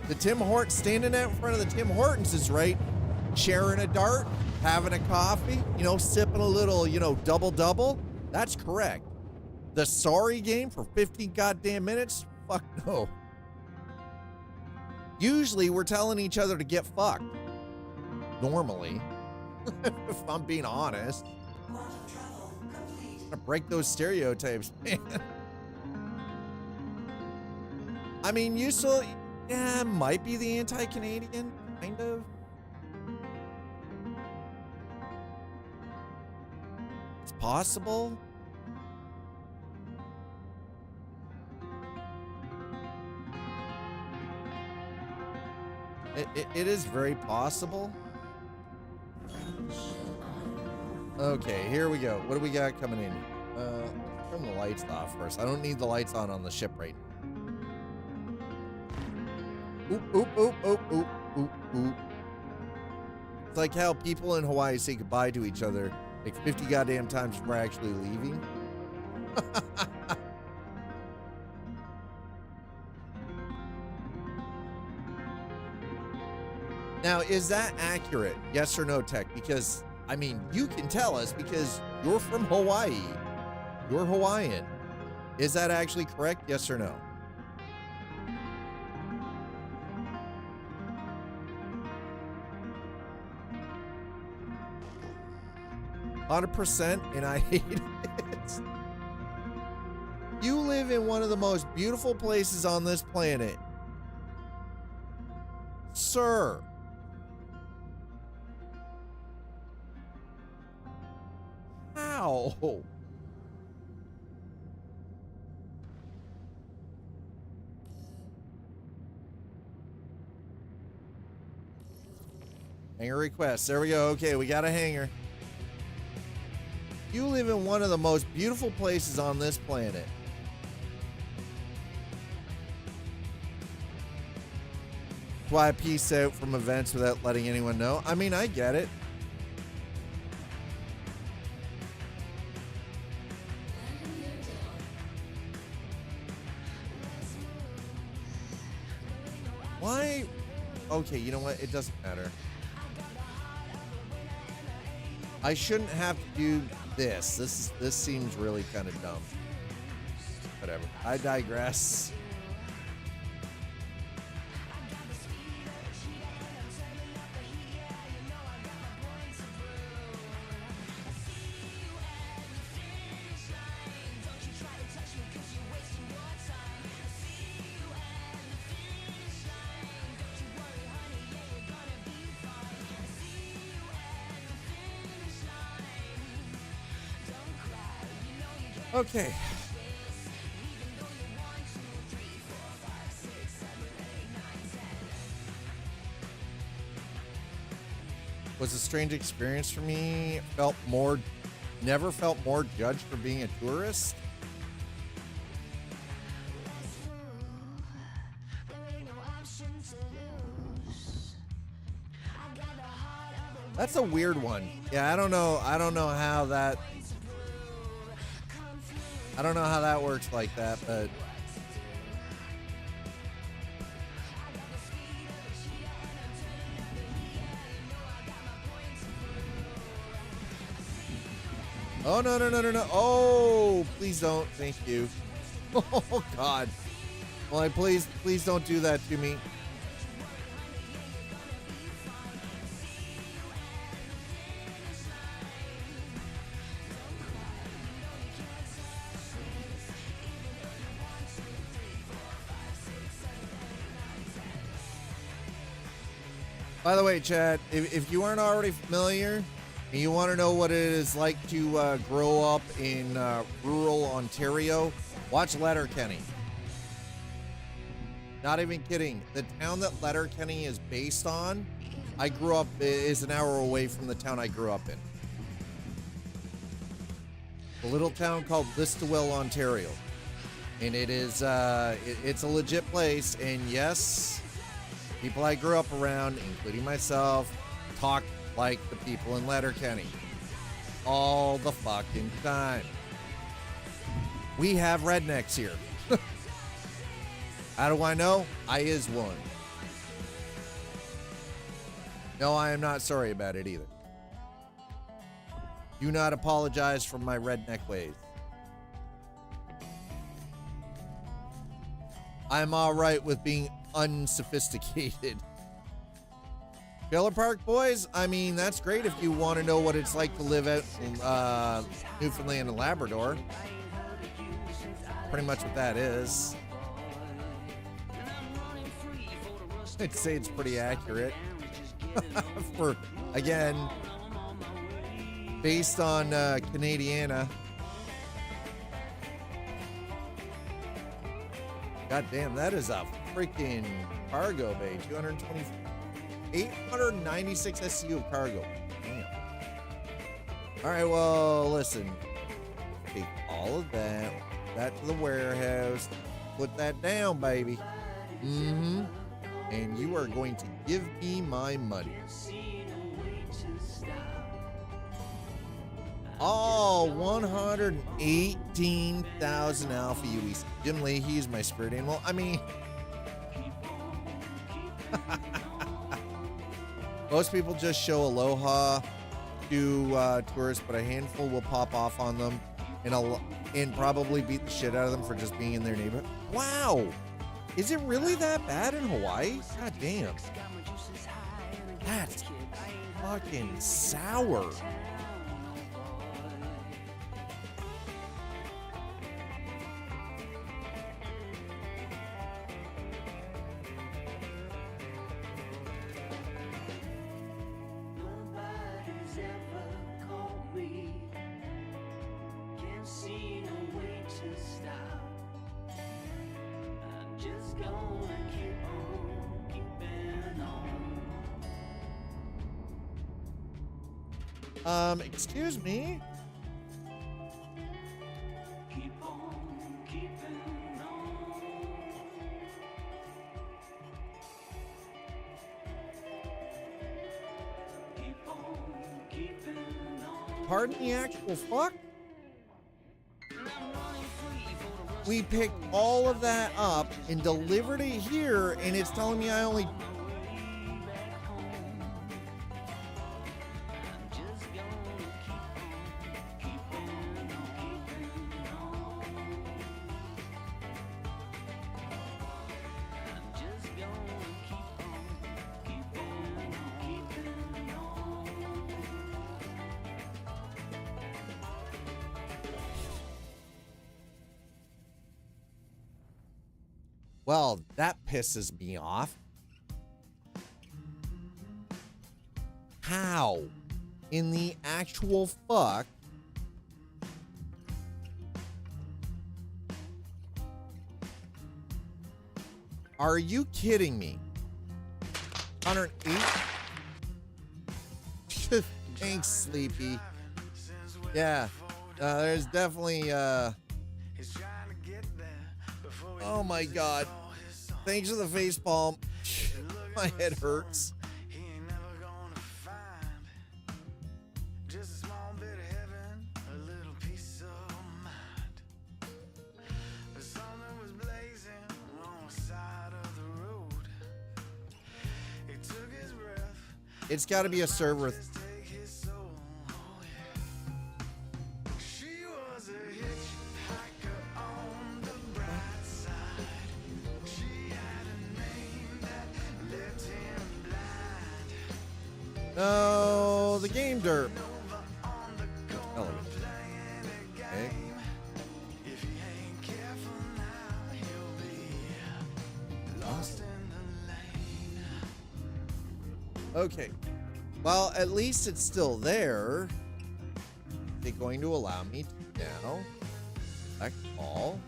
The Tim Hortons, standing out in front of the Tim Hortons is right. Sharing a dart, having a coffee, you know, sipping a little, you know, double-double. That's correct. The sorry game for 15 goddamn minutes? Fuck no. Usually we're telling each other to get fucked. Normally. If I'm being honest. I'm gonna break those stereotypes, man. I mean, you still, yeah, might be the anti-Canadian, kind of. It's possible. It is very possible. Okay, here we go. What do we got coming in? Turn the lights off first. I don't need the lights on the ship right now. Oop, oop, oop, oop, oop, oop, oop. It's like how people in Hawaii say goodbye to each other like 50 goddamn times before actually leaving. Now, is that accurate? Yes or no, Tech? Because, I mean, you can tell us because you're from Hawaii. You're Hawaiian. Is that actually correct? Yes or no? %, and I hate it. You live in one of the most beautiful places on this planet. Sir. How? Hanger request. There we go. Okay, we got a hanger. You live in one of the most beautiful places on this planet. That's why I peace out from events without letting anyone know. I mean, I get it. Why? Okay, you know what? It doesn't matter. I shouldn't have to do this. This seems really kind of dumb. Whatever. I digress. Okay. Was a strange experience for me. Never felt more judged for being a tourist. That's a weird one. Yeah, I don't know how that works like that, but oh, no. Oh, please don't. Thank you. Oh, God. Well, please don't do that to me. By the way, Chad, if you aren't already familiar, and you want to know what it is like to grow up in rural Ontario, watch Letterkenny. Not even kidding. The town that Letterkenny is based on, is an hour away from the town I grew up in. A little town called Listowel, Ontario. And it is, it's a legit place. And yes, people I grew up around, including myself, talk like the people in Letterkenny all the fucking time. We have rednecks here. How do I know? I is one. No, I am not sorry about it either. Do not apologize for my redneck ways. I'm all right with being unsophisticated. Trailer Park Boys, I mean, that's great if you want to know what it's like to live at Newfoundland and Labrador. Pretty much what that is. I'd say it's pretty accurate. For, again, based on Canadiana. God damn, that is a freaking cargo bay. 896 SCU of cargo. Damn. All right, well, listen. Take all of that to the warehouse, put that down, baby. Mm-hmm. And you are going to give me my money. Oh, 118,000 Alpha UEC. Jim Leahy is my spirit animal. I mean, most people just show aloha to tourists, but a handful will pop off on them and probably beat the shit out of them for just being in their neighborhood. Wow. Is it really that bad in Hawaii? God damn. That's fucking sour. Excuse me? Pardon the actual fuck? We picked all of that up and delivered it here, and it's telling me I only... Well, that pisses me off. How in the actual fuck Are you kidding me? 108? Thanks, Sleepy. Yeah, there's definitely, oh my God. Thanks for the face palm. My head hurts. It's got to be a server. No, the game derp. Okay. Okay. Well, at least it's still there. They're going to allow me to now select all.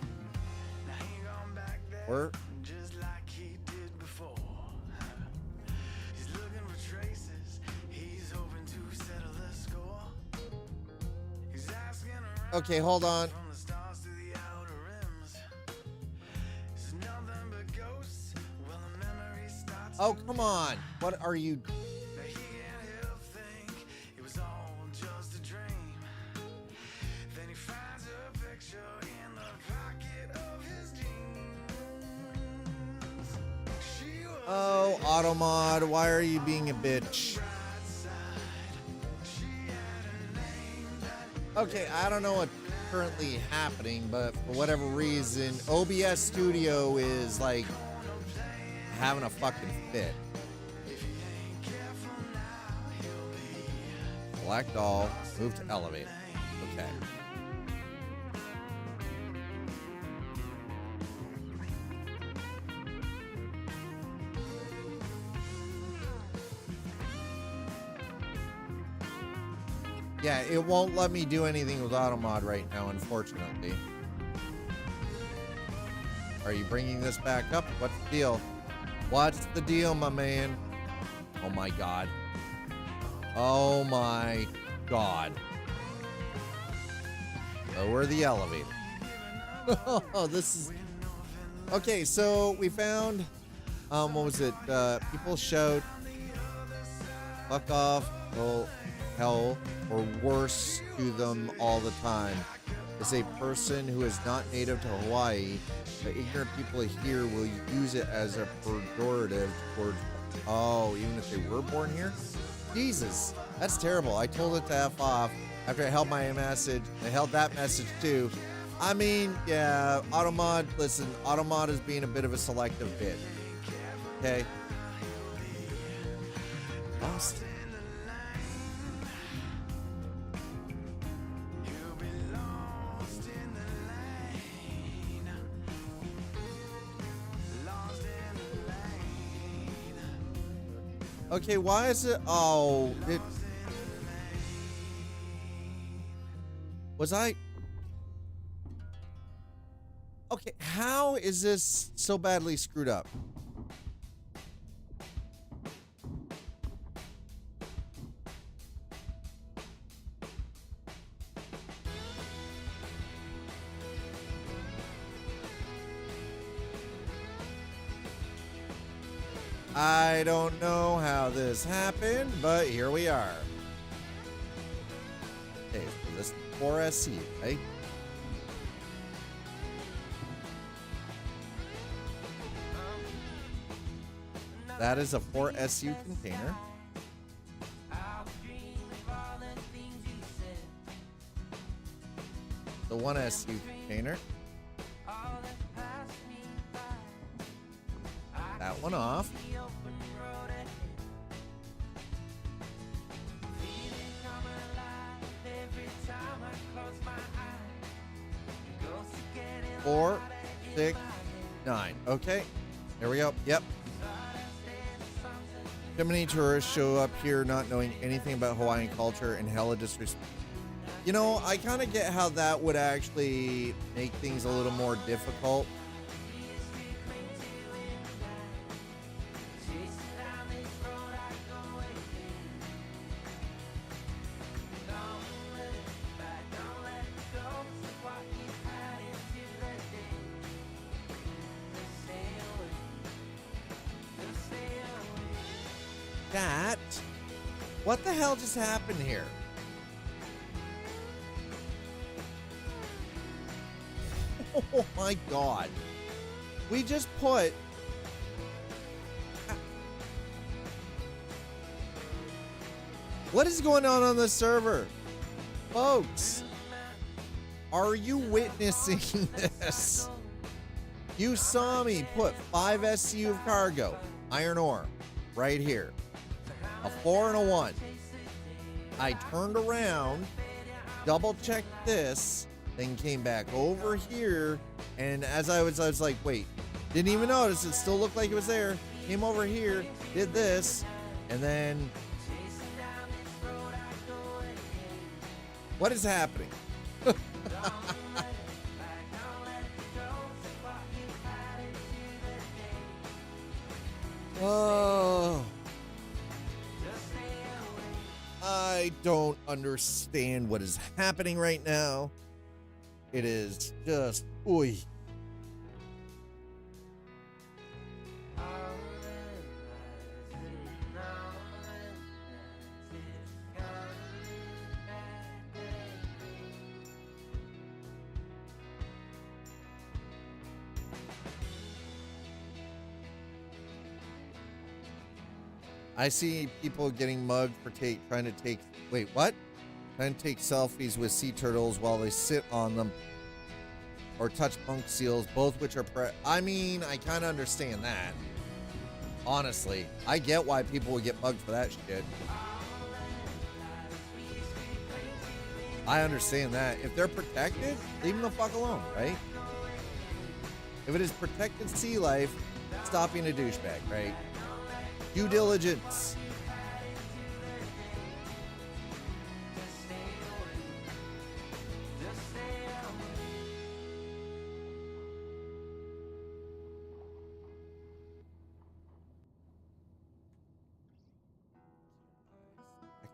Or okay, hold on. Oh, come on. What are you? Oh, Automod, why are you being a bitch? Okay, I don't know what's currently happening, but for whatever reason, OBS Studio is like having a fucking fit. Select all, move to elevate. Okay. Yeah, it won't let me do anything with Automod right now, unfortunately. Are you bringing this back up? What's the deal? What's the deal, my man? Oh my God. Oh my God. Lower the elevator. Oh, this is... Okay, so we found... what was it? People shout... Fuck off. Oh, hell. Or worse to them all the time. Is a person who is not native to Hawaii. The ignorant people here will use it as a pejorative towards... Oh, even if they were born here? Jesus, that's terrible. I told it to F off after I held my message. I held that message too. I mean, yeah, Automod, listen, Automod is being a bit of a selective bit. Okay? Lost. Okay, why is it? Oh, it was I. Okay, how is this so badly screwed up? I don't know how this happened, but here we are. Okay, so this is 4SC, right? That is a 4SU container. The 1SU container. That one off. Four, 6, 9. Okay, there we go. Yep. Too many tourists show up here not knowing anything about Hawaiian culture and hella disrespect. You know, I kind of get how that would actually make things a little more difficult. chat. What the hell just happened here? Oh my god. We just put... What is going on the server? Folks, are you witnessing this? You saw me put 5 SCU of cargo, iron ore, right here. A 4 and a 1. I turned around, double checked this, then came back over here, and as I was like, wait, didn't even notice, it still looked like it was there. Came over here, did this, and then... What is happening? Oh. I don't understand what is happening right now. It is just, oy. I see people getting mugged for trying to take selfies with sea turtles while they sit on them or touch punk seals, both which are I mean, I kind of understand that. Honestly, I get why people would get mugged for that shit. I understand that. If they're protected, leave them the fuck alone, right? If it is protected sea life, stop being a douchebag, right? Due diligence.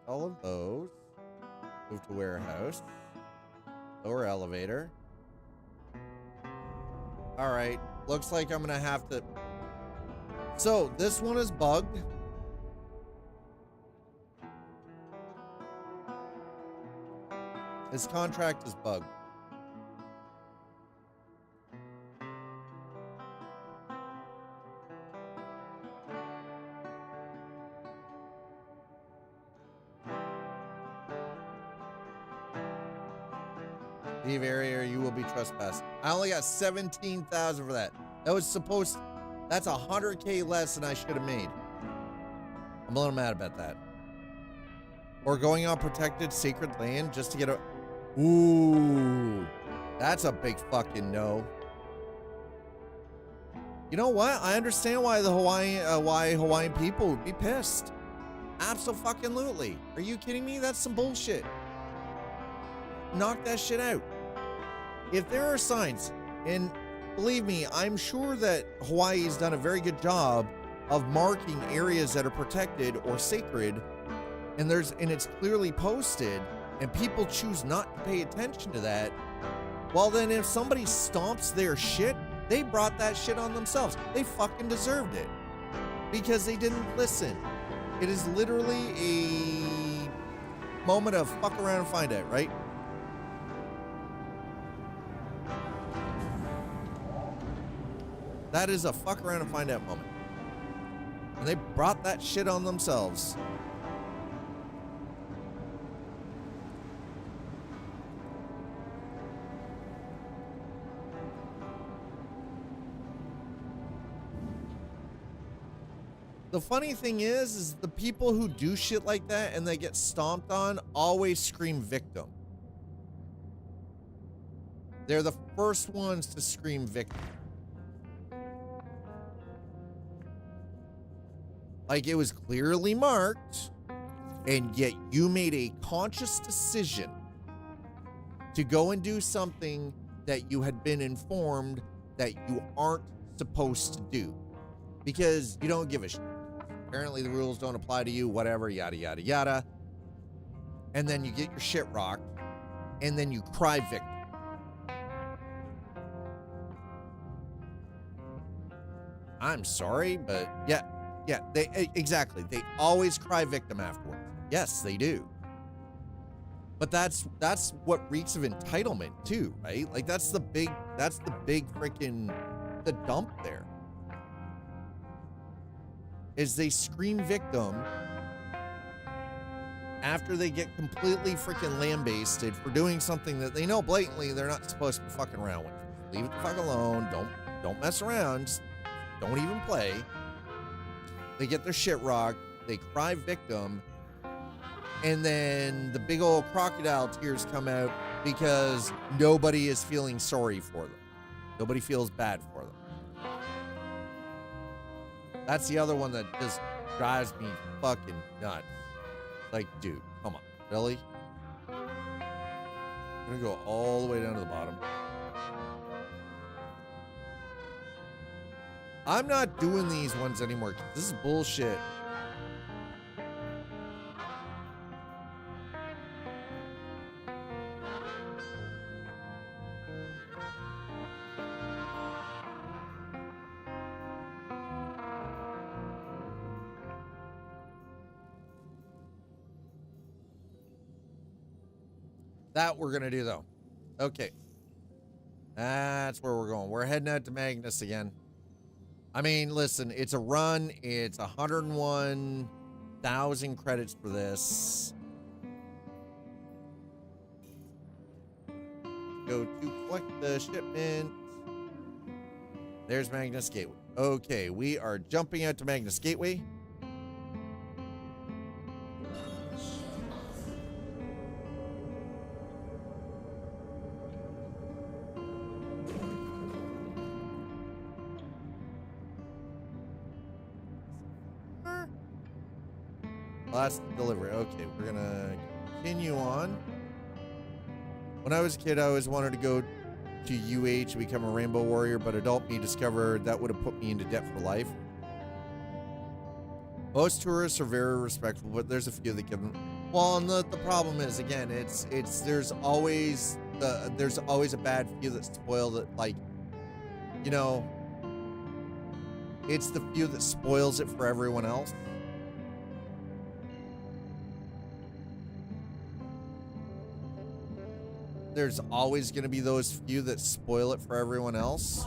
All of those. Move to warehouse. Lower elevator. All right. Looks like I'm gonna have to... So, this one is bugged. His contract is bugged. Leave area or you will be trespassed. I only got 17,000 for that. That was supposed to... That's 100K less than I should have made. I'm a little mad about that. Or going on protected sacred land just to get a... Ooh. That's a big fucking no. You know what? I understand why the Hawaiian people would be pissed. Abso-fucking-lutely. Are you kidding me? That's some bullshit. Knock that shit out. If there are signs, and believe me, I'm sure that Hawaii's done a very good job of marking areas that are protected or sacred, and it's clearly posted, and people choose not to pay attention to that. Well, then if somebody stomps their shit, they brought that shit on themselves. They fucking deserved it because they didn't listen. It is literally a moment of fuck around and find out, right? That is a fuck around and find out moment. And they brought that shit on themselves. The funny thing is the people who do shit like that and they get stomped on always scream victim. They're the first ones to scream victim. Like, it was clearly marked, and yet you made a conscious decision to go and do something that you had been informed that you aren't supposed to do because you don't give a shit. Apparently the rules don't apply to you, whatever, yada, yada, yada. And then you get your shit rocked, and then you cry victim. I'm sorry, but yeah, Yeah, exactly. They always cry victim afterwards. Yes, they do. But that's what reeks of entitlement too, right? Like that's the big freaking the dump there. Is they scream victim after they get completely freaking lambasted for doing something that they know blatantly they're not supposed to be fucking around with. Leave it the fuck alone. Don't mess around. Just don't even play. They get their shit rocked. They cry victim. And then the big old crocodile tears come out because nobody is feeling sorry for them. Nobody feels bad for them. That's the other one that just drives me fucking nuts. Like, dude, come on. Really? I'm gonna go all the way down to the bottom. I'm not doing these ones anymore. This is bullshit. That we're gonna do though. Okay. That's where we're going. We're heading out to Magnus again. I mean, listen, it's a run. It's 101,000 credits for this. Go to collect the shipment. There's Magnus Gateway. Okay, we are jumping out to Magnus Gateway. Last delivery. Okay, we're gonna continue on. When I was a kid, I always wanted to go to UH and become a rainbow warrior, but adult me discovered that would have put me into debt for life. Most tourists are very respectful, but there's a few that give them. Well, and the problem is, again, there's always a bad few that spoil it. Like, you know, it's the few that spoils it for everyone else. There's always going to be those few that spoil it for everyone else.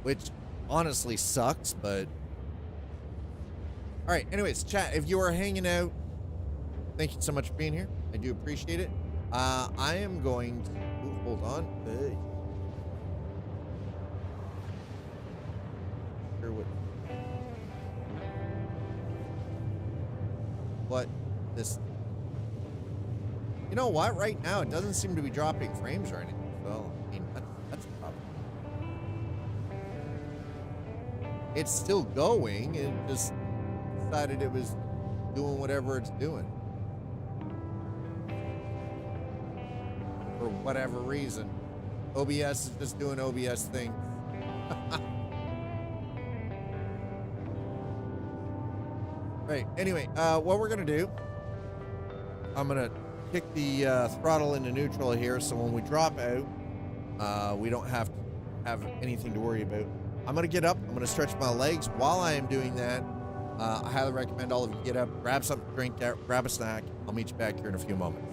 Which honestly sucks, but... Alright, anyways, chat, if you are hanging out, thank you so much for being here. I do appreciate it. I am going to... Ooh, hold on. Hey. Sure what this... You know what? Right now, it doesn't seem to be dropping frames or anything. Well, I mean, that's a problem. It's still going. It just decided it was doing whatever it's doing. For whatever reason. OBS is just doing OBS things. Right. Anyway, what we're going to do, I'm going to kick the throttle into neutral here, so when we drop out, we don't have to have anything to worry about. I'm going to get up. I'm going to stretch my legs. While I am doing that, I highly recommend all of you get up, grab something to drink, grab a snack. I'll meet you back here in a few moments.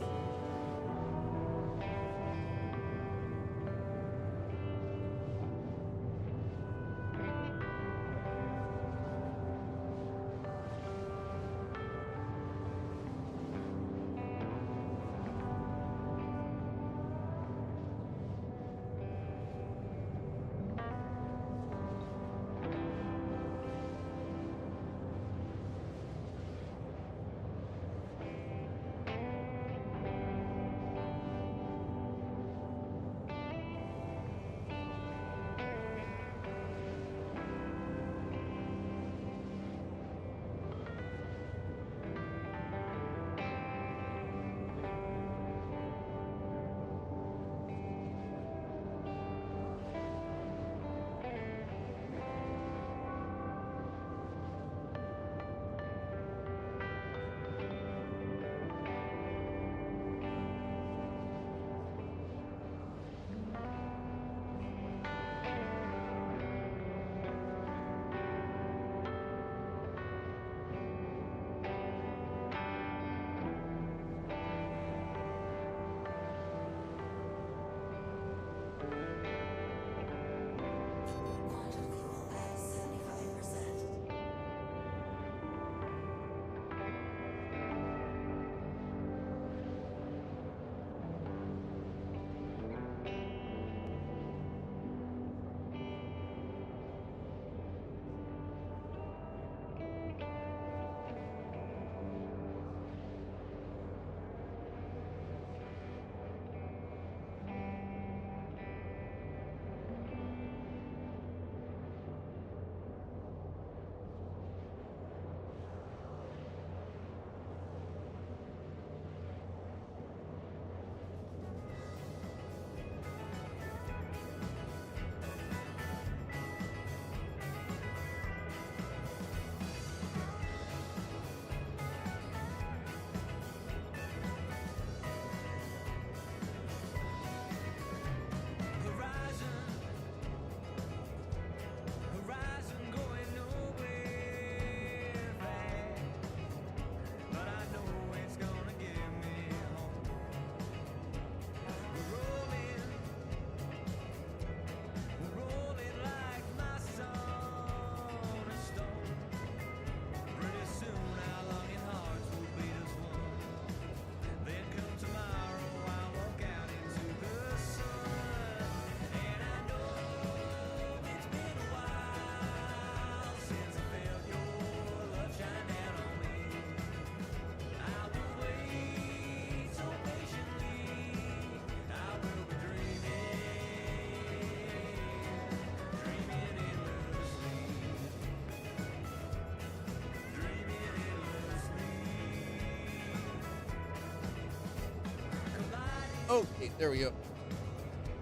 Okay, there we go.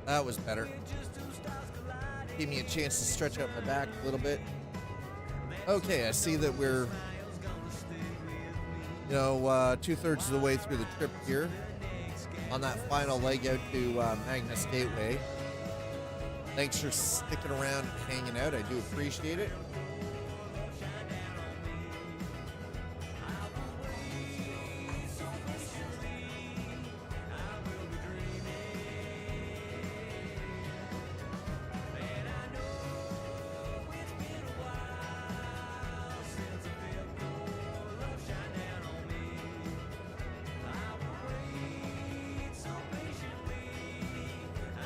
That was better. Gave me a chance to stretch out my back a little bit. Okay, I see that we're, 2/3 of the way through the trip here on that final leg out to Magnus Gateway. Thanks for sticking around and hanging out. I do appreciate it.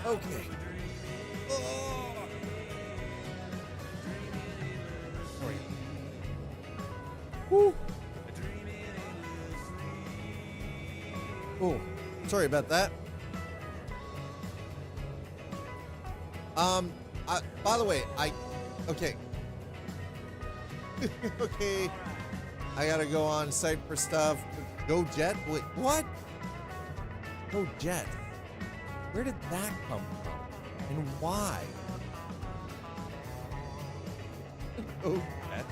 Okay. Oh. Woo. Oh, sorry about that. By the way, okay. Okay. I gotta go on site for stuff. Go Jet? Wait, what? Go Jet. Where did that come from? And why? Oh, Jet.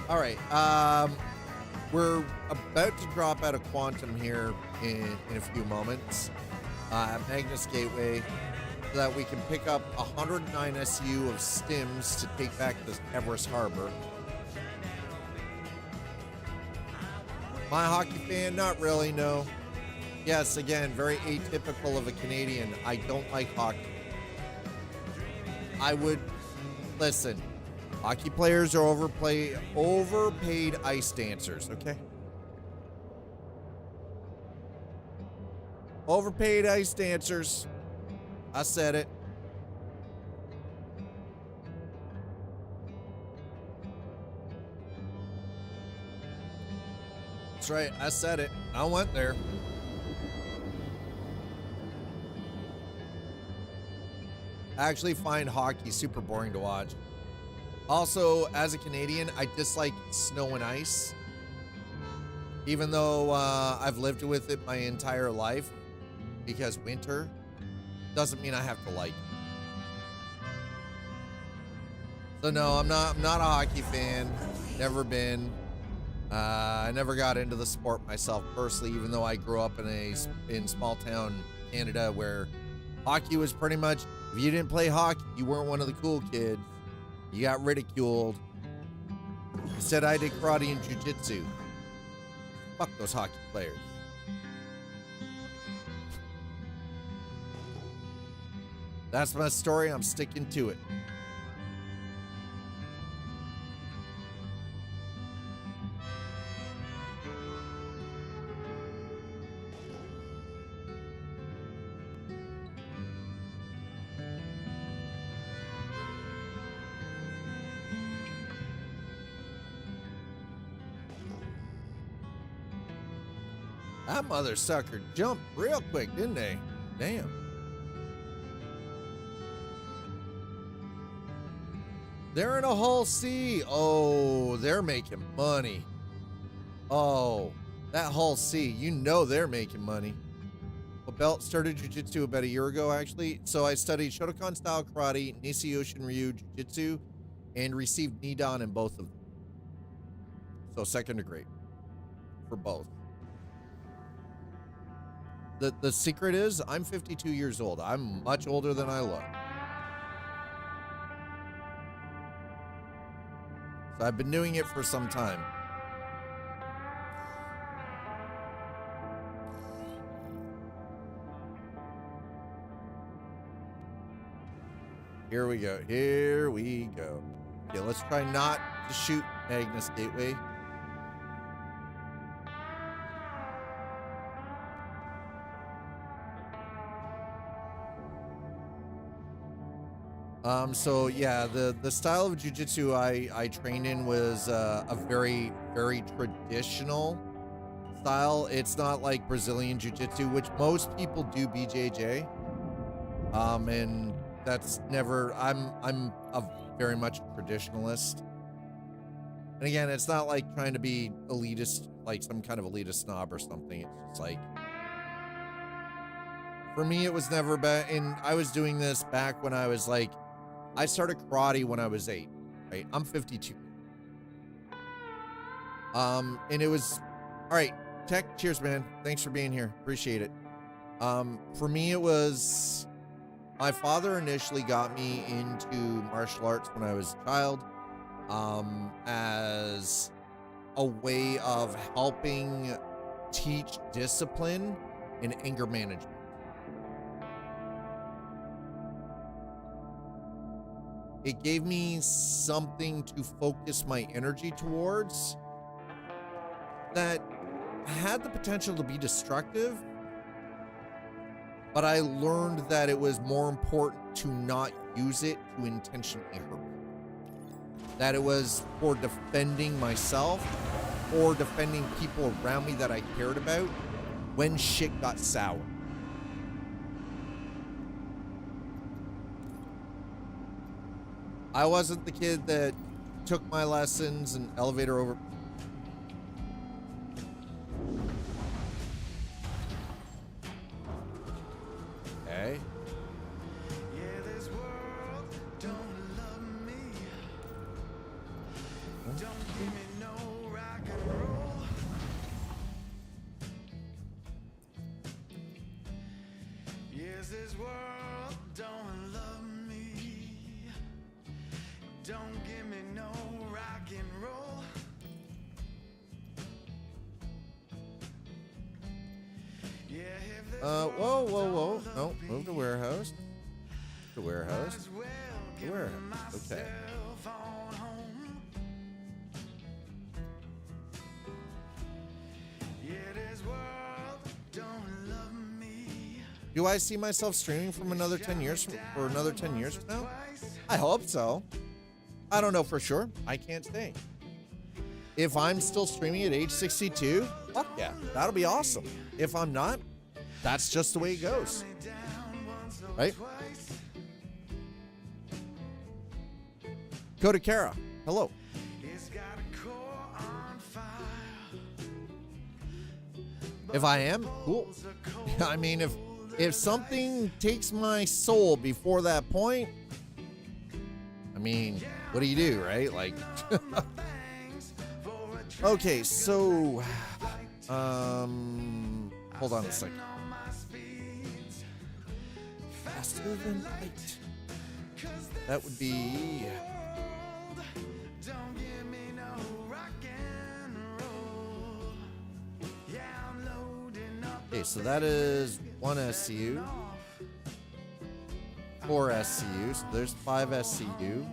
All right. We're about to drop out of Quantum here in a few moments at Magnus Gateway so that we can pick up 109 SU of stims to take back to Everest Harbor. My hockey fan? Not really, no. Yes, again, very atypical of a Canadian. I don't like hockey. I would... Listen, hockey players are overpaid ice dancers, okay? Overpaid ice dancers. I said it. That's right, I said it. I went there. I actually find hockey super boring to watch. Also, as a Canadian, I dislike snow and ice. Even though I've lived with it my entire life, because winter doesn't mean I have to like it. So no, I'm not a hockey fan. Never been. I never got into the sport myself personally, even though I grew up in small town Canada where hockey was pretty much, if you didn't play hockey, you weren't one of the cool kids. You got ridiculed. Instead, I did karate and jiu-jitsu. Fuck those hockey players. That's my story. I'm sticking to it. That mother sucker jumped real quick, didn't they? Damn. They're in a whole sea. Oh, they're making money. Oh, that whole sea. You know they're making money. Well, Belt started jiu-jitsu about a year ago, actually. So I studied Shotokan style karate, Nishiyoshin Ryu jiu-jitsu, and received Nidan in both of them. So second degree for both. The secret is I'm 52 years old. I'm much older than I look. So I've been doing it for some time. Here we go. Here we go. Okay, let's try not to shoot Magnus Gateway. So yeah, the style of jiu-jitsu I trained in was a very, very traditional style. It's not like Brazilian jiu-jitsu, which most people do BJJ. And that's never, I'm a very much traditionalist. And again, it's not like trying to be elitist, like some kind of elitist snob or something. It's just like, for me, it was never bad. And I was doing this back when I was like, I started karate when I was 8, right? I'm 52. And it was, all right, Tech, cheers, man. Thanks for being here. Appreciate it. For me, it was, my father initially got me into martial arts when I was a child, as a way of helping teach discipline and anger management. It gave me something to focus my energy towards that had the potential to be destructive, but I learned that it was more important to not use it to intentionally hurt. That it was for defending myself or defending people around me that I cared about when shit got sour. I wasn't the kid that took my lessons and elevator over. Okay. Yeah, this world don't love me. Don't give me no rock and roll. Yes, this world don't love me. Don't give me no rock and roll. Yeah, if this Whoa, whoa, whoa. No, move to warehouse. To warehouse. To warehouse. Okay. Do I see myself streaming from another 10 years for another 10 years from now? I hope so. I don't know for sure. I can't say. If I'm still streaming at age 62, fuck yeah, that'll be awesome. If I'm not, that's just the way it goes. Right? Kodakara, hello. If I am, cool. I mean, if something takes my soul before that point, I mean, what do, right? Like, okay, so, hold on a second. Faster than light. That would be. Okay, so that is 1 SCU, 4 SCU, so there's 5 SCU.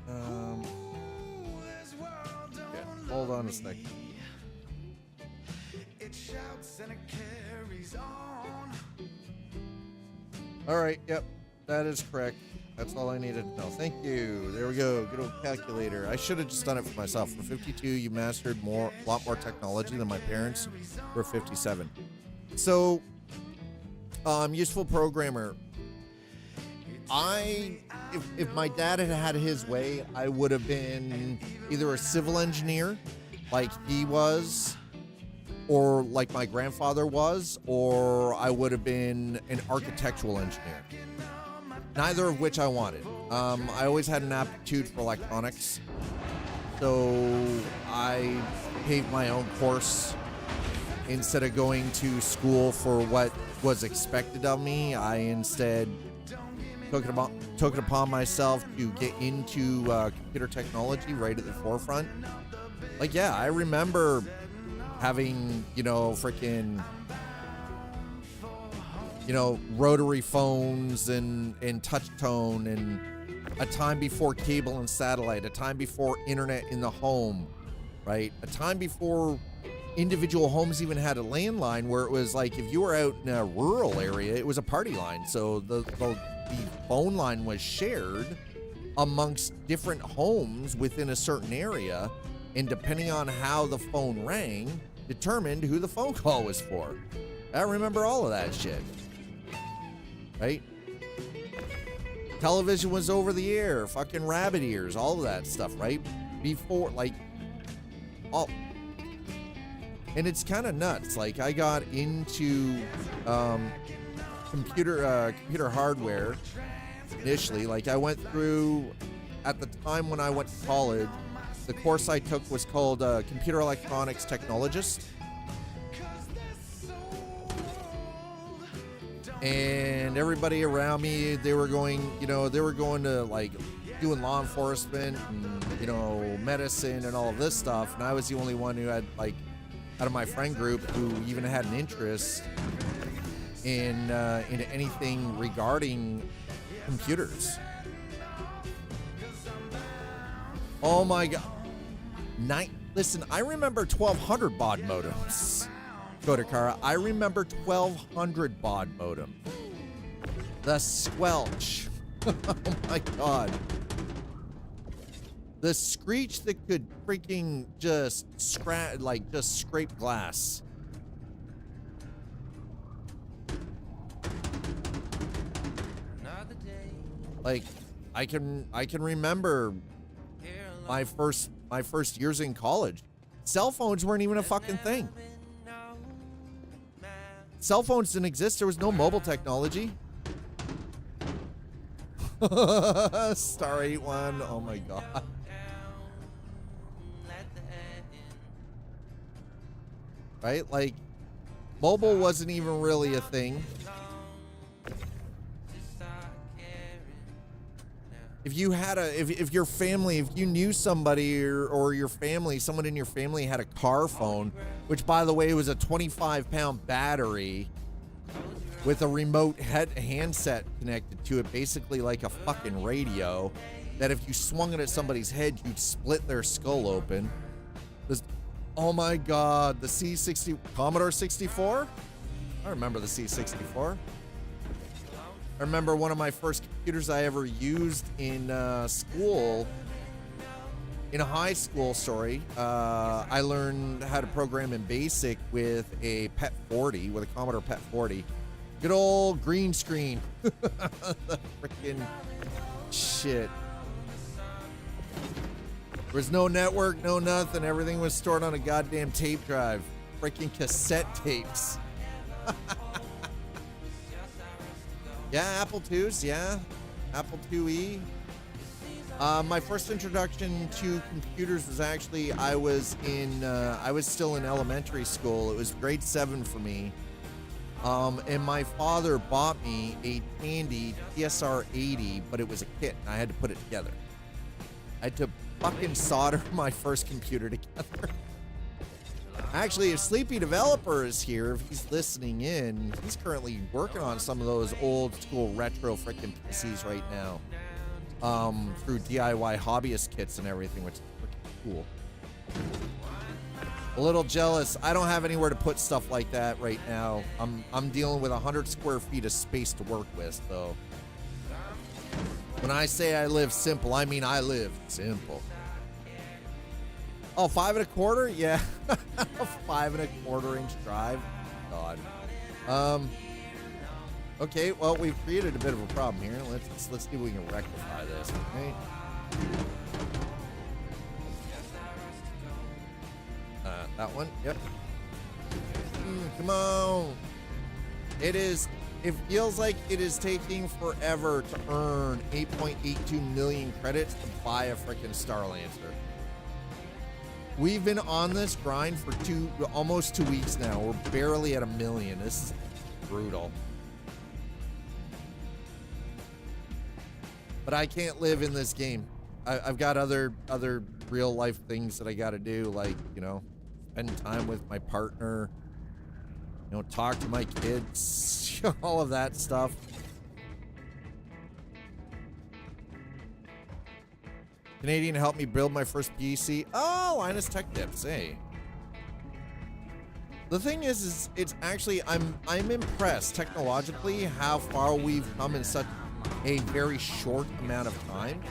Yeah, hold on a second. All right, yep, that is correct. That's all I needed to know. Thank you. There we go. Good old calculator. I should have just done it for myself. For 52, you mastered a lot more technology than my parents were 57. So, useful programmer. If my dad had had his way, I would have been either a civil engineer, like he was, or like my grandfather was, or I would have been an architectural engineer. Neither of which I wanted. I always had an aptitude for electronics, so I paved my own course. Instead of going to school for what was expected of me, I instead took it upon myself to get into computer technology right at the forefront. Like, yeah, I remember having, freaking, rotary phones and touch tone, and a time before cable and satellite, a time before internet in the home, right? A time before individual homes even had a landline, where it was like, if you were out in a rural area, it was a party line. So the phone line was shared amongst different homes within a certain area, and depending on how the phone rang, determined who the phone call was for. I remember all of that shit. Right? Television was over the air, fucking rabbit ears, all of that stuff, right? Before, like, all. And it's kind of nuts. Like, I got into computer hardware initially. Like, I went through, at the time when I went to college, the course I took was called Computer Electronics Technologist. And everybody around me, they were going to like doing law enforcement and, you know, medicine and all of this stuff. And I was the only one who had, like, out of my friend group who even had an interest in anything regarding computers. Oh my God. Listen, I remember 1200 baud modems. Kodakara, I remember 1200 baud modem. The squelch. Oh my God. The screech that could freaking just scrape glass. Like, I can remember my first years in college. Cell phones weren't even a fucking thing. Cell phones didn't exist. There was no mobile technology. Star 81. Oh my God. Right? Like, mobile wasn't even really a thing. If you had if your family, if you knew somebody or your family, someone in your family had a car phone, which by the way was a 25-pound battery with a remote handset connected to it, basically like a fucking radio, that if you swung it at somebody's head, you'd split their skull open. Oh my God, the C60, Commodore 64? I remember the C64. I remember one of my first computers I ever used in school, in high school, I learned how to program in BASIC with a PET 40, with a Commodore PET 40. Good old green screen. Freaking shit. There was no network, no nothing. Everything was stored on a goddamn tape drive. Freaking cassette tapes. Yeah, Apple IIs, yeah. Apple IIe. My first introduction to computers was actually, I was still in elementary school. It was grade 7 for me. And my father bought me a Tandy TSR 80, but it was a kit, and I had to put it together. I had to fucking solder my first computer together. Actually, if Sleepy Developer is here, if he's listening in, he's currently working on some of those old school retro freaking PCs right now. Through DIY hobbyist kits and everything, which is freaking cool. A little jealous. I don't have anywhere to put stuff like that right now. I'm dealing with 100 square feet of space to work with, so. When I say I live simple, I mean I live simple. Oh, 5 1/4? Yeah. 5 1/4 inch drive. God. Okay, well, we've created a bit of a problem here. Let's see if we can rectify this, okay? That one, yep. Come on. It feels like it is taking forever to earn 8.82 million credits to buy a freaking Starlancer. We've been on this grind for almost 2 weeks now. We're barely at 1 million. This is brutal. But I can't live in this game. I've got other real life things that I got to do, like, you know, spend time with my partner, you know, talk to my kids, all of that stuff. Canadian helped me build my first PC. Oh, Linus Tech Tips, hey. The thing is it's actually, I'm impressed technologically how far we've come in such a very short amount of time.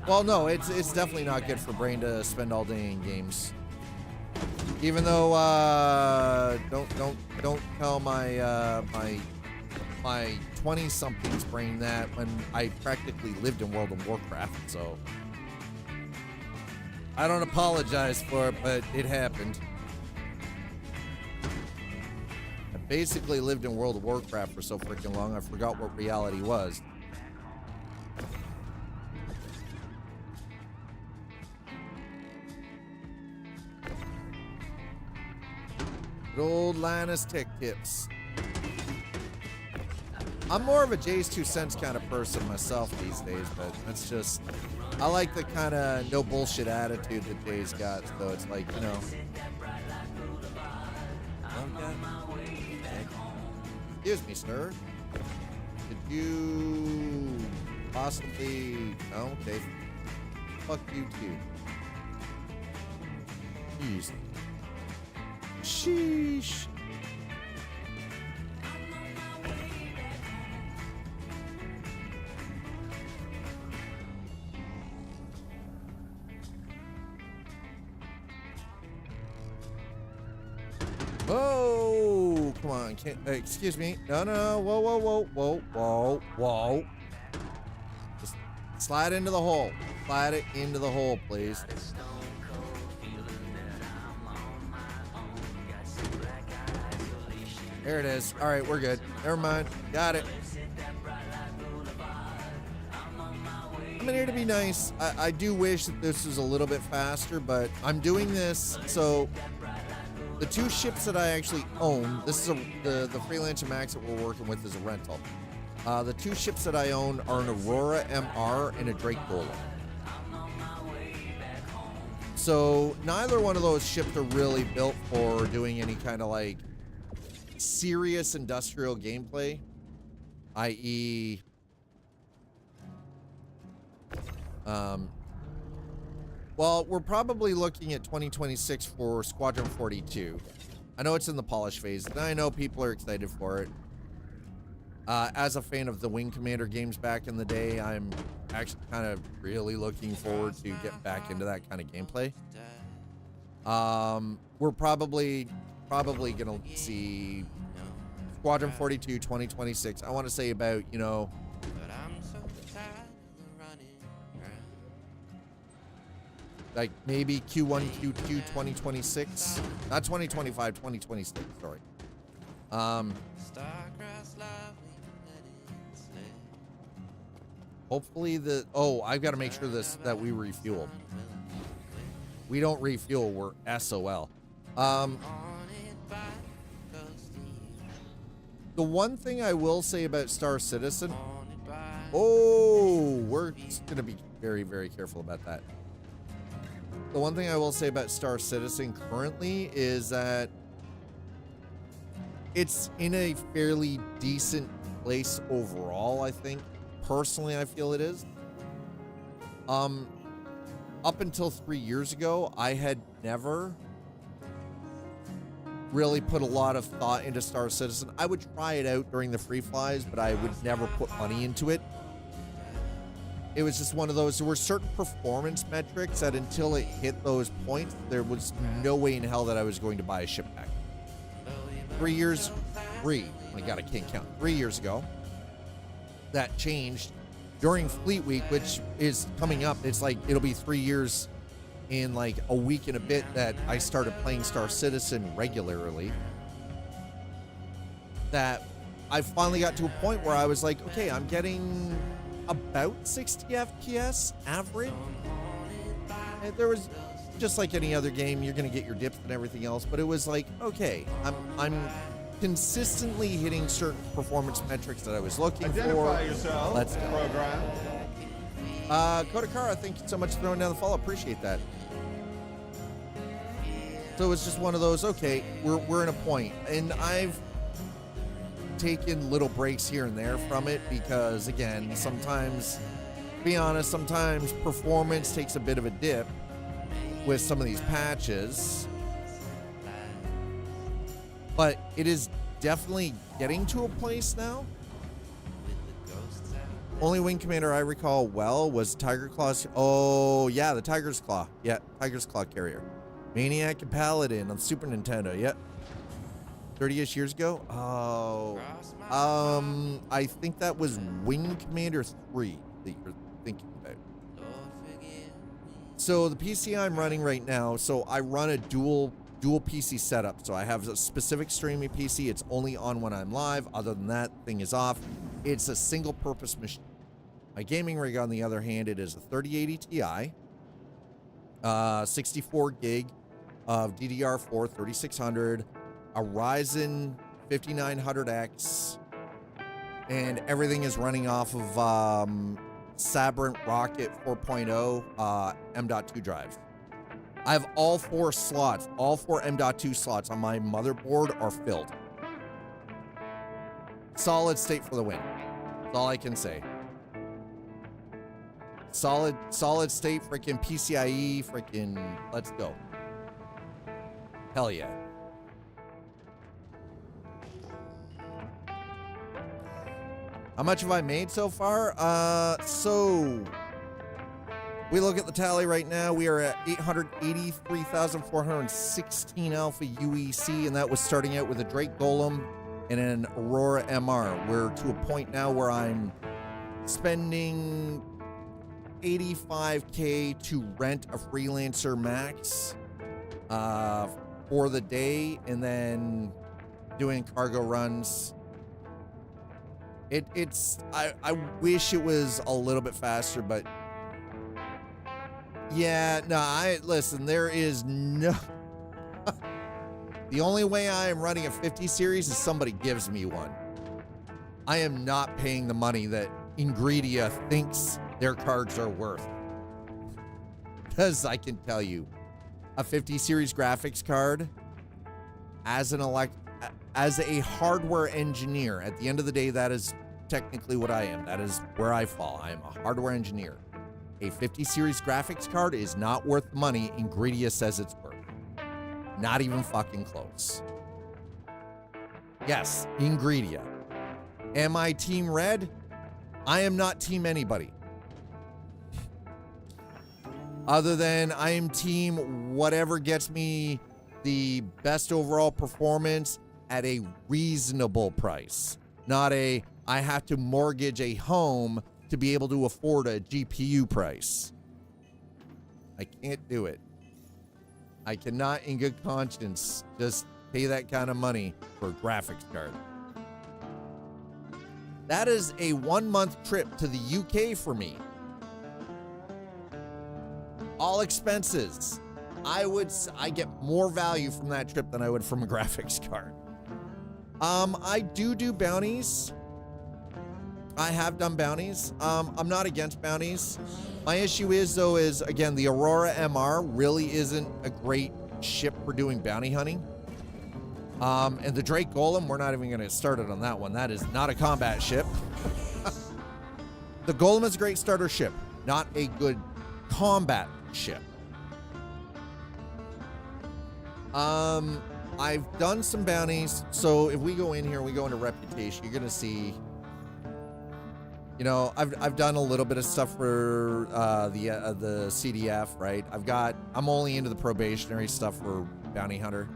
Well, no, it's definitely not good for brain to spend all day in games. Even though don't tell my my 20-something's brain that when I practically lived in World of Warcraft, so I don't apologize for it, but it happened. I basically lived in World of Warcraft for so freaking long, I forgot what reality was. Good old Linus Tech Tips. I'm more of a Jay's 2 cents kind of person myself these days, but that's just, I like the kind of no bullshit attitude that Jay's got, so it's like, you know. Okay. Excuse me, sir. Did you possibly, no, okay. Fuck you too. Jeez. Sheesh. Oh, come on. Can't, excuse me. No, no, whoa, whoa, whoa, whoa, whoa, whoa. Just slide into the hole. Slide it into the hole, please. There it is. All right, we're good. Never mind. Got it. I'm in here to be nice. I do wish that this was a little bit faster, but I'm doing this. So the 2 ships that I actually own, this is the Freelancer MAX that we're working with is a rental. The 2 ships that I own are an Aurora MR and a Drake Golem. So neither one of those ships are really built for doing any kind of like serious industrial gameplay, i.e. Well, we're probably looking at 2026 for Squadron 42. I know it's in the polish phase, and I know people are excited for it. As a fan of the Wing Commander games back in the day, I'm actually kind of really looking forward to get back into that kind of gameplay. We're probably gonna see Squadron 42 2026. I want to say about, you know, like maybe Q1 Q2 2026, not 2025 2026, sorry. Hopefully I've got to make sure that we refuel. We don't refuel, we're SOL. The one thing I will say about Star Citizen, we're going to be very, very careful about that. The one thing I will say about Star Citizen currently is that it's in a fairly decent place overall, I think. Personally, I feel it is. Up until 3 years ago, I had never really put a lot of thought into Star Citizen. I would try it out during the free flies, but I would never put money into it. It was just one of those, there were certain performance metrics that until it hit those points, there was no way in hell that I was going to buy a ship back. 3 years, my God, I can't count. 3 years ago, that changed during Fleet Week, which is coming up. It's like, it'll be 3 years in like a week and a bit that I started playing Star Citizen regularly. That I finally got to a point where I was like, okay, I'm getting about 60 FPS average. And there was, just like any other game, you're gonna get your dips and everything else, but it was like, okay, I'm consistently hitting certain performance metrics that I was looking Identify for. yourself. Let's go. Program. Kodakara, thank you so much for throwing down the follow. Appreciate that. So it's just one of those, okay, we're in a point, and I've taken little breaks here and there from it because, again, sometimes, to be honest, sometimes performance takes a bit of a dip with some of these patches, but it is definitely getting to a place now. Only Wing Commander I recall well was Tiger Claw. Oh, yeah, the Tiger's Claw. Yeah, Tiger's Claw carrier. Maniac and Paladin on Super Nintendo. Yep. 30-ish years ago. Oh. I think that was Wing Commander 3 that you're thinking about. So the PC I'm running right now, so I run a dual PC setup. So I have a specific streaming PC. It's only on when I'm live. Other than that, thing is off. It's a single purpose machine. My gaming rig, on the other hand, it is a 3080 Ti, 64 gig of DDR4 3600, a Ryzen 5900X, and everything is running off of Sabrent Rocket 4.0 M.2 drive. I have all 4 slots, all 4 M.2 slots on my motherboard are filled. Solid state for the win. That's all I can say. Solid state, freaking PCIe, freaking, let's go. Hell yeah. How much have I made so far? So we look at the tally right now. We are at 883,416 alpha UEC, and that was starting out with a Drake Golem and an Aurora MR. We're to a point now where I'm spending $85K to rent a Freelancer MAX for the day, and then doing cargo runs. I wish it was a little bit faster, but yeah, no, listen, there is no, the only way I am running a 50 series is somebody gives me one. I am not paying the money that Ingredia thinks their cards are worth. Because I can tell you, a 50 series graphics card, as a hardware engineer, at the end of the day, that is technically what I am. That is where I fall. I am a hardware engineer. A 50 series graphics card is not worth the money Ingredia says it's worth. Not even fucking close. Yes, Ingredia. Am I Team Red? I am not Team anybody. Other than I am Team whatever gets me the best overall performance at a reasonable price. Not a, I have to mortgage a home to be able to afford a GPU price. I can't do it. I cannot in good conscience just pay that kind of money for a graphics card. That is a 1-month trip to the UK for me. All expenses. I get more value from that trip than I would from a graphics card. I do bounties. I have done bounties. I'm not against bounties. My issue is, though, again, the Aurora MR really isn't a great ship for doing bounty hunting. And the Drake Golem, we're not even going to get started on that one. That is not a combat ship. The Golem is a great starter ship, not a good combat ship. I've done some bounties. So if we go in here, we go into reputation, you're going to see, you know, I've done a little bit of stuff for the CDF, right? I'm only into the probationary stuff for bounty hunter.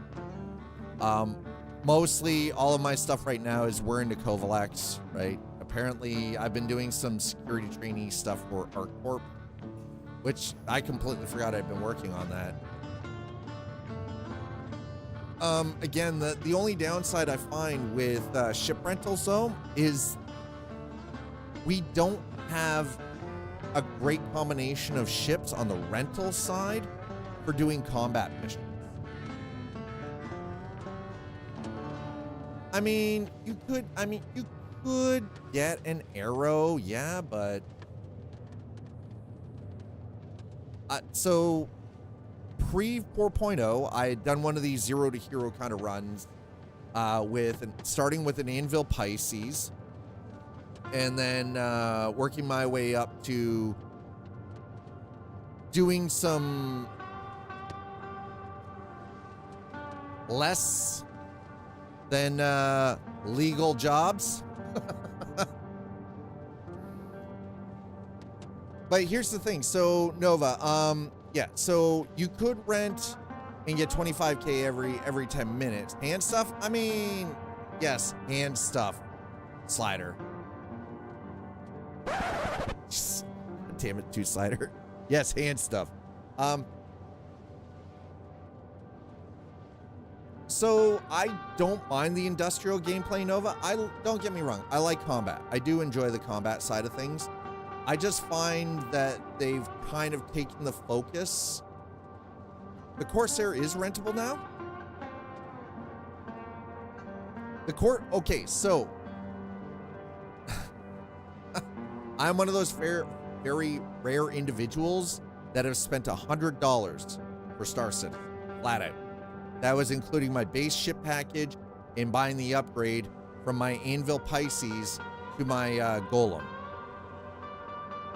Mostly all of my stuff right now is we're into Kovalex, right? Apparently I've been doing some security trainee stuff for ArcCorp, which I completely forgot I'd been working on that. Again, the only downside I find with ship rentals, though, is we don't have a great combination of ships on the rental side for doing combat missions. I mean, you could get an arrow, yeah, but so pre 4.0, I had done one of these 0 to hero kind of runs, starting with an Anvil Pisces, and then working my way up to doing some less than legal jobs. But here's the thing. So Nova, yeah, so you could rent and get 25k every 10 minutes. Hand stuff? I mean, yes, hand stuff. Slider. Damn it, 2 slider. Yes, hand stuff. So I don't mind the industrial gameplay, Nova. Don't get me wrong. I like combat. I do enjoy the combat side of things. I just find that they've kind of taken the focus. The Corsair is rentable now. Okay, so I'm one of those very rare individuals that have spent $100 for Star Citizen, flat out. That was including my base ship package and buying the upgrade from my Anvil Pisces to my Golem.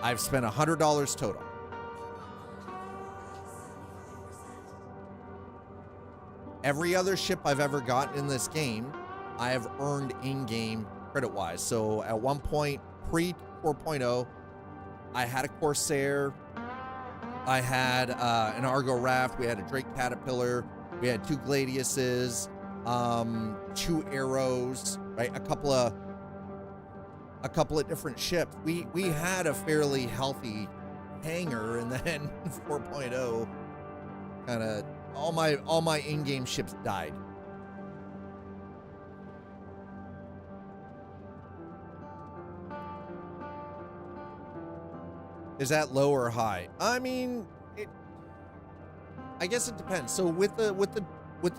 I've spent $100 total. Every other ship I've ever gotten in this game, I have earned in-game credit-wise. So at one point, pre-4.0, I had a Corsair, I had an Argo Raft, we had a Drake Caterpillar, we had 2 Gladiuses, 2 Arrows, right? A couple of different ships. We had a fairly healthy hangar, and then 4.0 kind of all my in-game ships died. Is that low or high? I mean, I guess it depends. So with the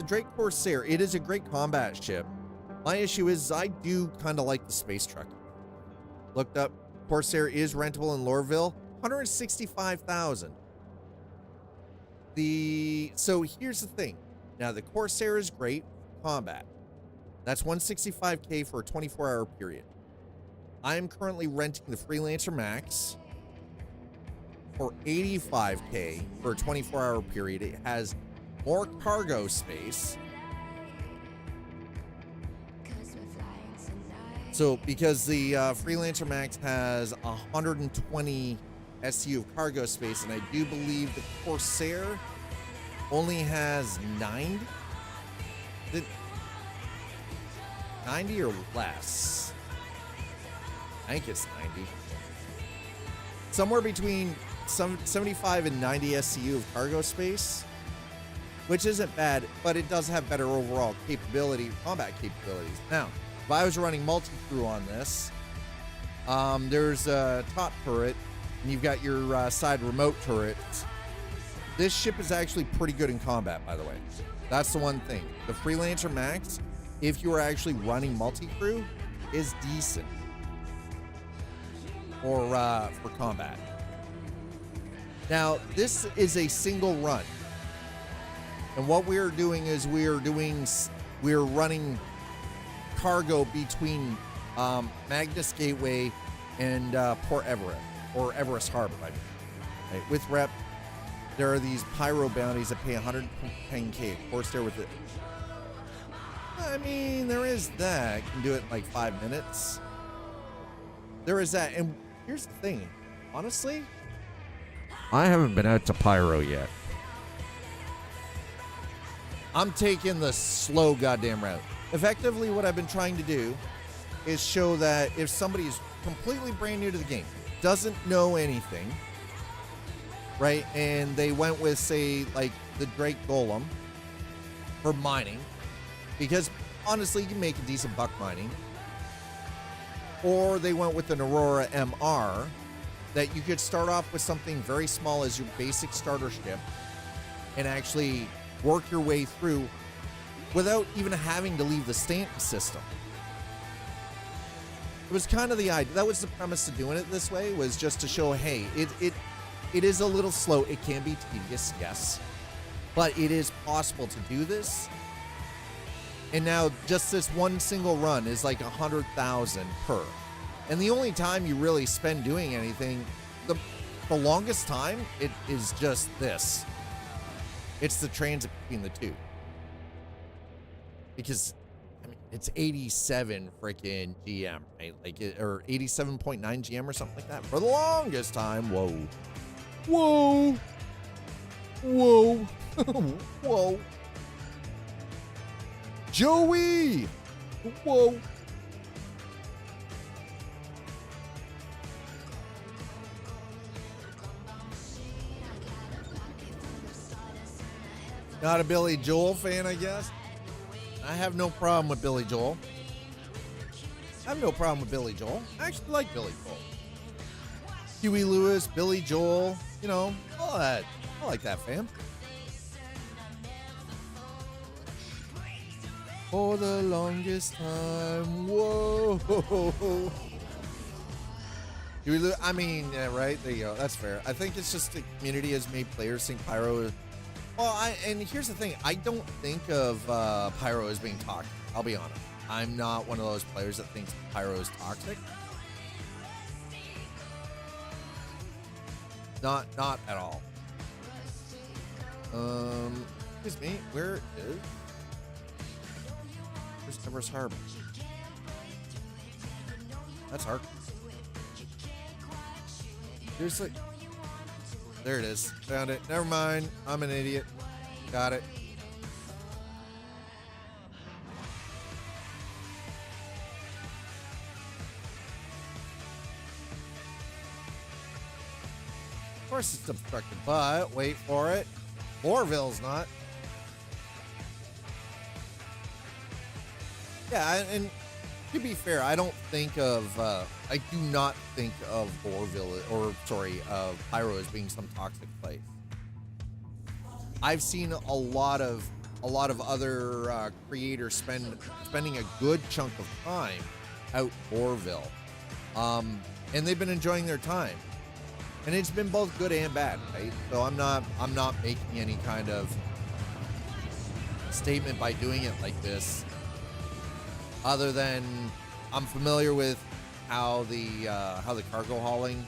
Drake Corsair, it is a great combat ship. My issue is I do kind of like the space trucking. Looked up, Corsair is rentable in Loreville, 165,000. So here's the thing. Now the Corsair is great combat. That's 165k for a 24-hour period. I am currently renting the Freelancer MAX for 85k for a 24-hour period. It has more cargo space. So because the Freelancer MAX has 120 SU of cargo space, and I do believe the Corsair only has 90. 90 or less. I think it's 90. Somewhere between 75 and 90 SCU of cargo space, which isn't bad, but it does have better overall capability, combat capabilities. Now, if I was running multi-crew on this, there's a top turret, and you've got your side remote turrets. This ship is actually pretty good in combat, by the way. That's the one thing. The Freelancer MAX, if you are actually running multi-crew, is decent for combat. Now, this is a single run. And what we're doing is we're running cargo between Magnus Gateway and Port Everett, or Everest Harbor, I mean. Right? With rep, there are these pyro bounties that pay 110k. Of course, there with it. I mean, there is that. You can do it in like 5 minutes. There is that. And here's the thing. Honestly, I haven't been out to pyro yet. I'm taking the slow goddamn route. Effectively, what I've been trying to do is show that if somebody is completely brand new to the game, doesn't know anything, right, and they went with, say, like the Drake Golem for mining, because honestly, you can make a decent buck mining, or they went with an Aurora MR, that you could start off with something very small as your basic starter ship and actually work your way through without even having to leave the Stanton system. It was kind of the idea. That was the premise of doing it this way, was just to show, hey, it is a little slow. It can be tedious, yes, but it is possible to do this. And now just this one single run is like 100,000 per. And the only time you really spend doing anything, the longest time, it is just this. It's the transit between the two. Because, I mean, it's 87 freaking GM, right? Like, or 87.9 GM or something like that. For the longest time, whoa. Whoa. Whoa. Joey. Whoa. Not a Billy Joel fan, I guess. I have no problem with Billy Joel. I have no problem with Billy Joel. I actually like Billy Joel. Huey Lewis, Billy Joel, you know, all that. I like that, fam. For the longest time, whoa. Huey Lewis, I mean, yeah, right? There you go. That's fair. I think it's just the community has made players think Pyro. Well, and here's the thing. I don't think of Pyro as being toxic. I'll be honest. I'm not one of those players that thinks Pyro is toxic. Not at all. Excuse me. Where is Christopher's Harbor? That's hard. Seriously. There it is. Found it. Never mind. I'm an idiot. Got it. Of course it's obstructed, but wait for it. Orville's not. Yeah, and to be fair, I don't think of, I do not think of Orville, or sorry, Pyro as being some toxic place. I've seen a lot of other creators spending a good chunk of time out Orville, and they've been enjoying their time, and it's been both good and bad, right? So I'm not making any kind of statement by doing it like this, other than I'm familiar with how the cargo hauling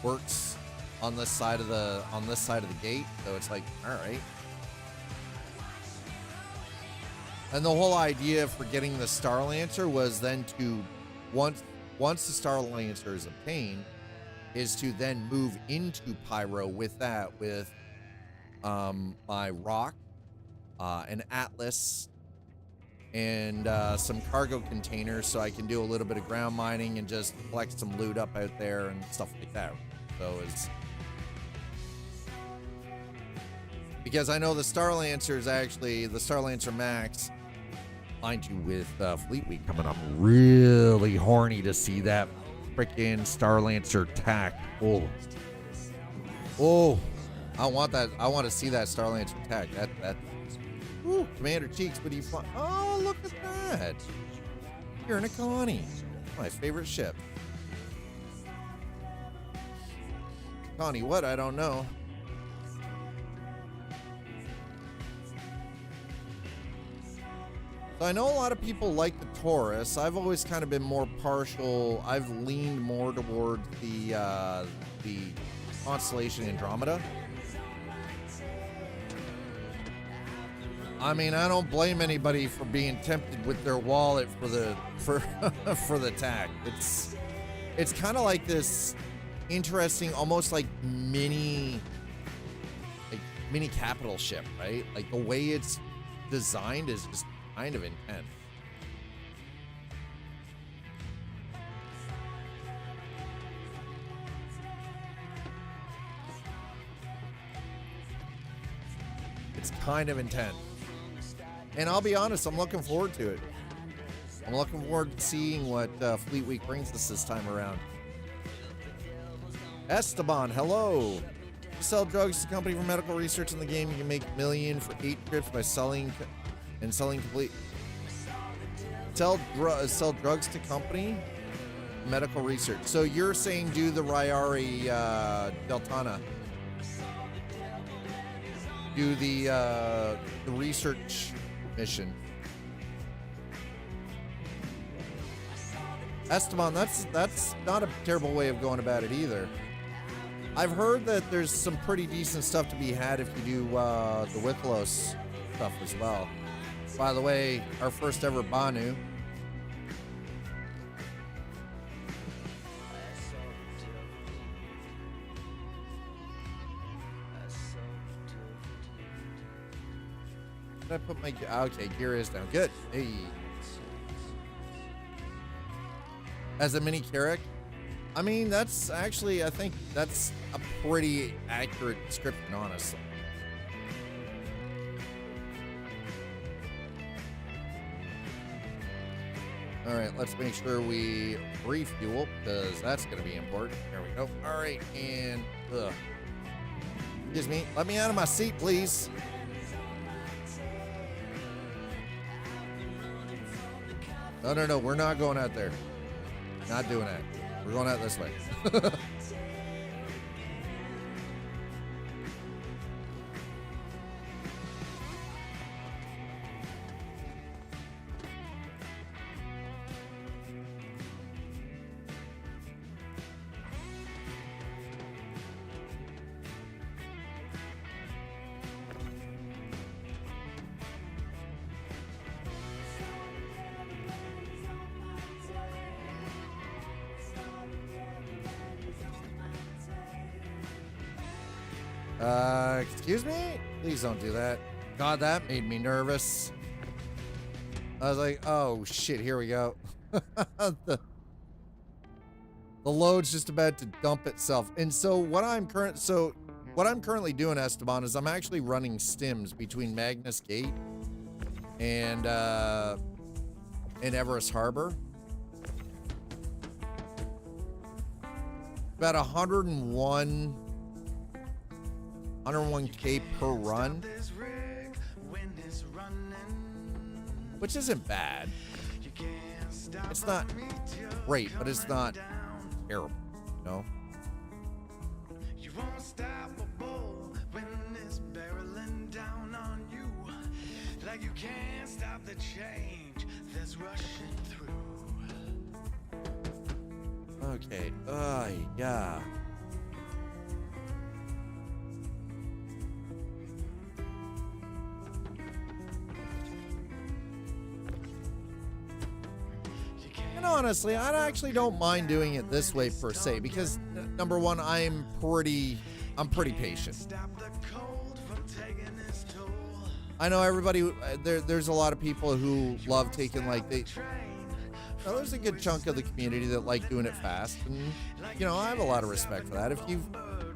works on this side of the gate. So it's like, all right. And the whole idea for getting the Starlancer was then to once the Starlancer is obtained, is to then move into Pyro with that, with my rock, an Atlas, and some cargo containers, so I can do a little bit of ground mining and just collect some loot up out there and stuff like that. So it's because I know the Starlancer is actually the Starlancer MAX. Mind you, with Fleet Week coming up, really horny to see that freaking Starlancer tack. Oh, I want that. I want to see that Starlancer tack. That. Ooh, Commander Cheeks, what do you find? Oh, look at that. You're in a Connie. My favorite ship. Connie, what? I don't know. So I know a lot of people like the Taurus. I've always kind of been more partial. I've leaned more towards the Constellation Andromeda. I mean, I don't blame anybody for being tempted with their wallet for the tack. It's kind of like this interesting, almost like mini capital ship, right? Like the way it's designed is just kind of intense. It's kind of intense. And I'll be honest, I'm looking forward to it. I'm looking forward to seeing what Fleet Week brings us this time around. Esteban, hello. You sell drugs to company for medical research in the game. You can make $1 million for 8 trips by selling complete. Sell drugs to company, medical research. So you're saying do the Ryari Deltana. Do the research mission. Esteban, that's not a terrible way of going about it either. I've heard that there's some pretty decent stuff to be had if you do the Withlos stuff as well. By the way, our first ever Banu. Did I put my okay, gear is down. Good. Hey. As a mini Carrack, I mean, that's actually, I think that's a pretty accurate description, honestly. All right, let's make sure we refuel, because that's going to be important. There we go. All right, and excuse me, let me out of my seat, please. No, we're not going out there. Not doing that. We're going out this way. Excuse me? Please don't do that. God, that made me nervous. I was like, oh shit, here we go. the load's just about to dump itself. And so what I'm currently doing, Esteban, is I'm actually running stims between Magnus Gate and Everest Harbor. About 101K per run, which isn't bad. It's not great, but it's not terrible, you know? You won't stop a bull when it's barreling down on you, like you can't stop the change that's rushing through. Okay, yeah. Honestly, I actually don't mind doing it this way per se, because number one, I'm pretty patient. I know everybody, there's a lot of people who love taking there's a good chunk of the community that like doing it fast, and you know, I have a lot of respect for that.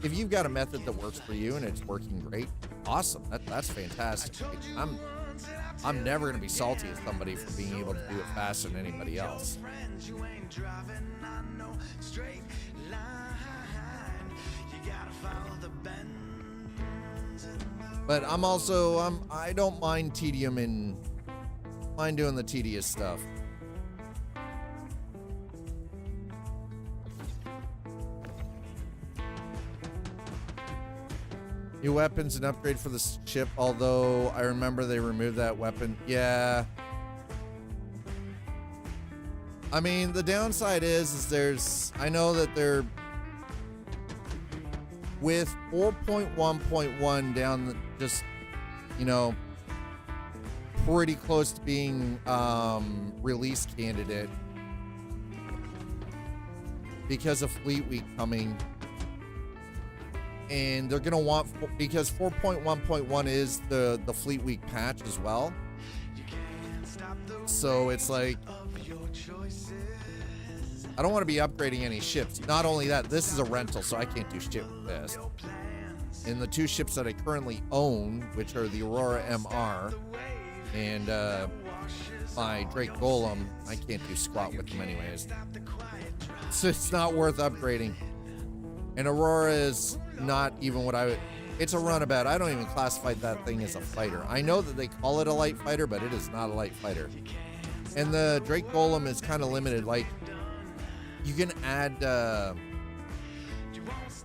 If you've got a method that works for you and it's working great, awesome. That's fantastic. I'm never going to be salty at somebody for being able to do it faster than anybody else. But I don't mind tedium and mind doing the tedious stuff. New weapons and upgrade for the ship, although I remember they removed that weapon. Yeah. I mean, the downside is I know that they're with 4.1.1 down just, you know, pretty close to being release candidate because of Fleet Week coming. And they're going to want, because 4.1.1 is the Fleet Week patch as well. So it's like, I don't want to be upgrading any ships. Not only that, this is a rental, so I can't do shit with this. And the two ships that I currently own, which are the Aurora MR and my Drake Golem, I can't do squat with them anyways. So it's not worth upgrading. And Aurora is not even what I would... It's a runabout. I don't even classify that thing as a fighter. I know that they call it a light fighter, but it is not a light fighter. And the Drake Golem is kind of limited. Like, you can add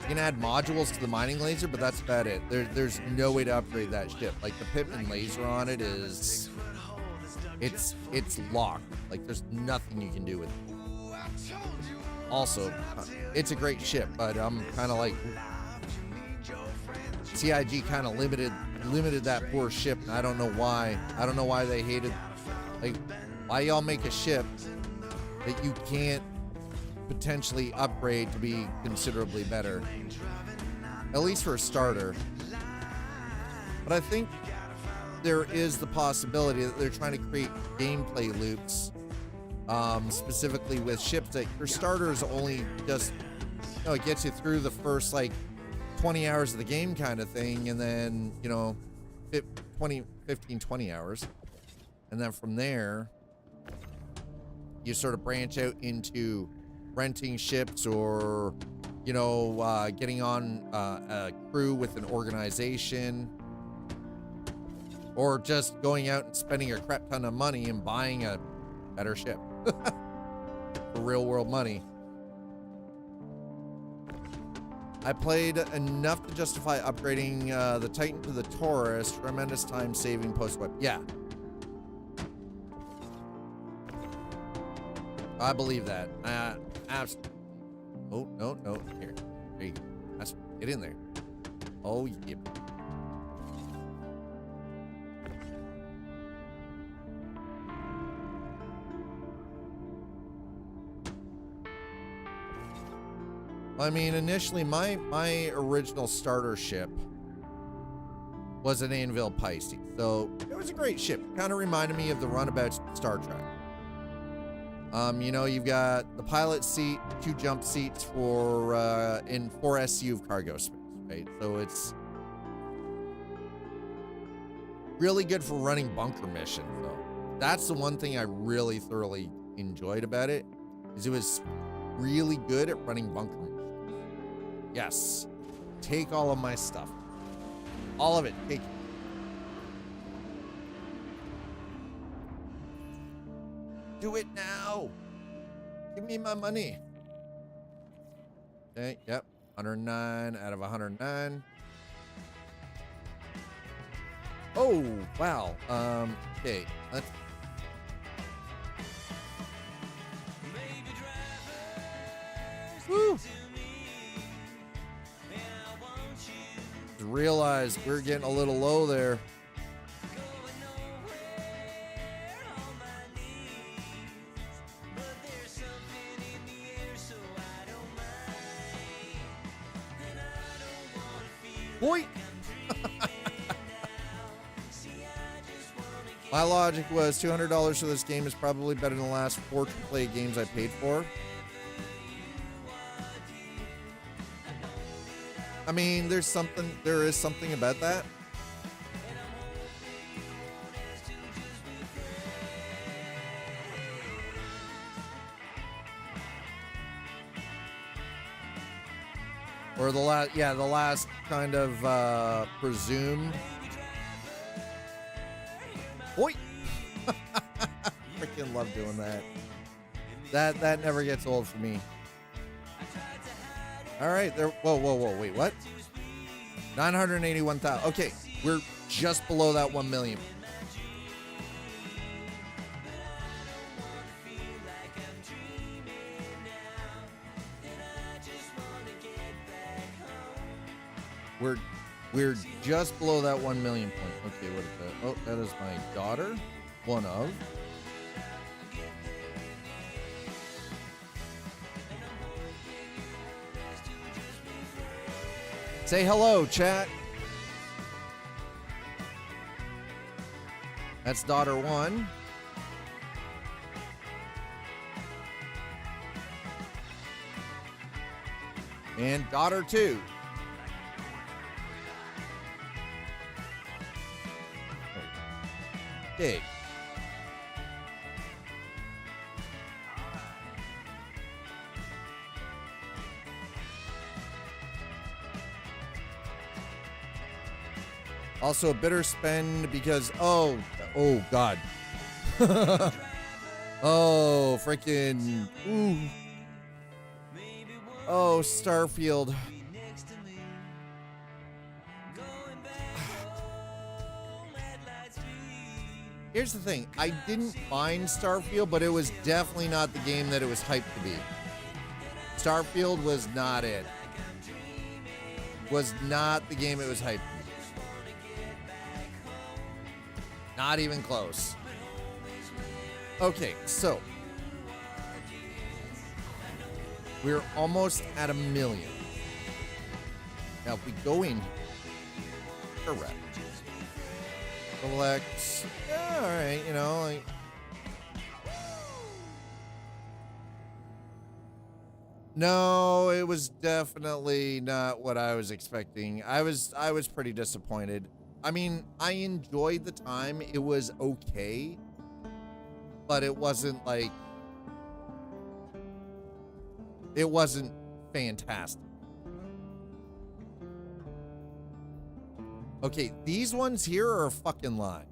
modules to the mining laser, but that's about it. There's no way to upgrade that ship. Like, the Pittman laser on it is... It's locked. Like, there's nothing you can do with it. Also, it's a great ship, but I'm kind of like, CIG kind of limited that poor ship, and I don't know why. I don't know why they hated, like, why y'all make a ship that you can't potentially upgrade to be considerably better, at least for a starter. But I think there is the possibility that they're trying to create gameplay loops, specifically with ships that your starters only just, you know, it gets you through the first like 20 hours of the game kind of thing, and then, you know, 15-20 hours, and then from there you sort of branch out into renting ships, or, you know, getting on a crew with an organization, or just going out and spending a crap ton of money and buying a better ship for real world money. I played enough to justify upgrading the Titan to the Taurus. Tremendous time saving post-web. Yeah. I believe that. Absolutely. Oh, no. Here. There you go. Get in there. Oh, yeah. I mean, initially, my original starter ship was an Anvil Pisces, so it was a great ship. Kind of reminded me of the runabouts of Star Trek. You know, you've got the pilot seat, 2 jump seats for in 4 SU of cargo space, right? So it's really good for running bunker missions, though. That's the one thing I really thoroughly enjoyed about it, is it was really good at running bunker missions. Yes, take all of my stuff. All of it, take it. Do it now. Give me my money. Okay, yep. 109 out of 109. Oh, wow. Okay, let's... Woo! Realize we're getting a little low there. Boy. My logic was $200 for this game is probably better than the last 4 AAA games I paid for. I mean, there is something about that. Or the last kind of presumed. Boy, freaking love doing that. That never gets old for me. All right, there. Whoa, wait, what? 981,000. Okay, we're just below that 1 million. We're just below that 1 million point. Okay, what is that? Oh, that is my daughter. One of. Say hello, chat. That's daughter 1. And daughter 2. Big. Also a bitter spend because oh god. Oh freaking ooh. Oh, Starfield. Here's the thing, I didn't mind Starfield, but it was definitely not the game that it was hyped to be. Starfield was not it. Was not the game it was hyped to be. Not even close. Okay, so we're almost at 1 million. Now, if we go in, correct. Select. Yeah, all right, you know, like. No, it was definitely not what I was expecting. I was pretty disappointed. I mean, I enjoyed the time. It was okay, but it wasn't like, it wasn't fantastic. Okay, these ones here are a fucking lie.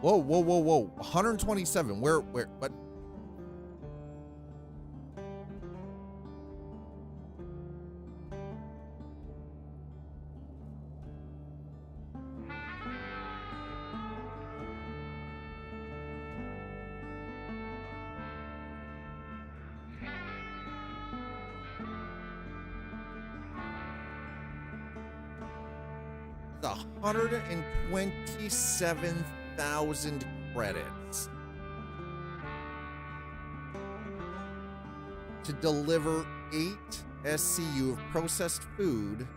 Whoa, whoa, whoa, whoa. 127. Where, what? The 127,000 credits to deliver 8 SCU of processed food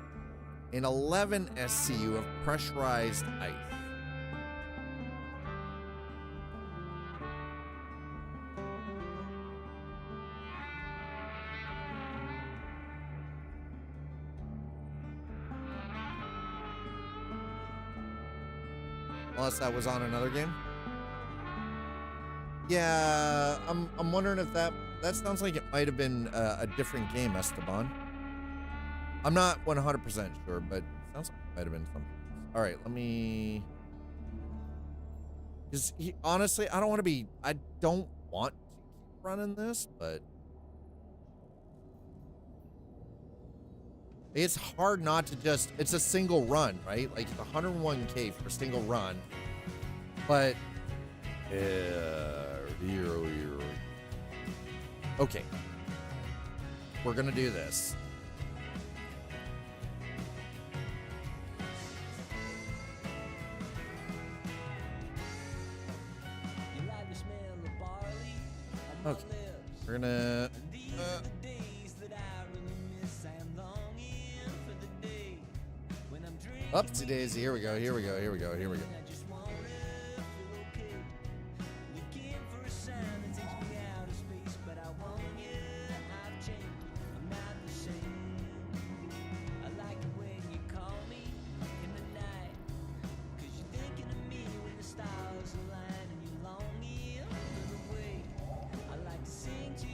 and 11 SCU of pressurized ice. Unless that was on another game. Yeah, I'm wondering if that sounds like it might have been a different game, Esteban. I'm not 100% sure, but it sounds like it might have been something else. All right, let me. Because honestly, I don't want to keep running this, but it's hard not to just, it's a single run, right? Like it's 101K for a single run, but okay, we're gonna do this. Okay, we're gonna upsy daisy. Here we go.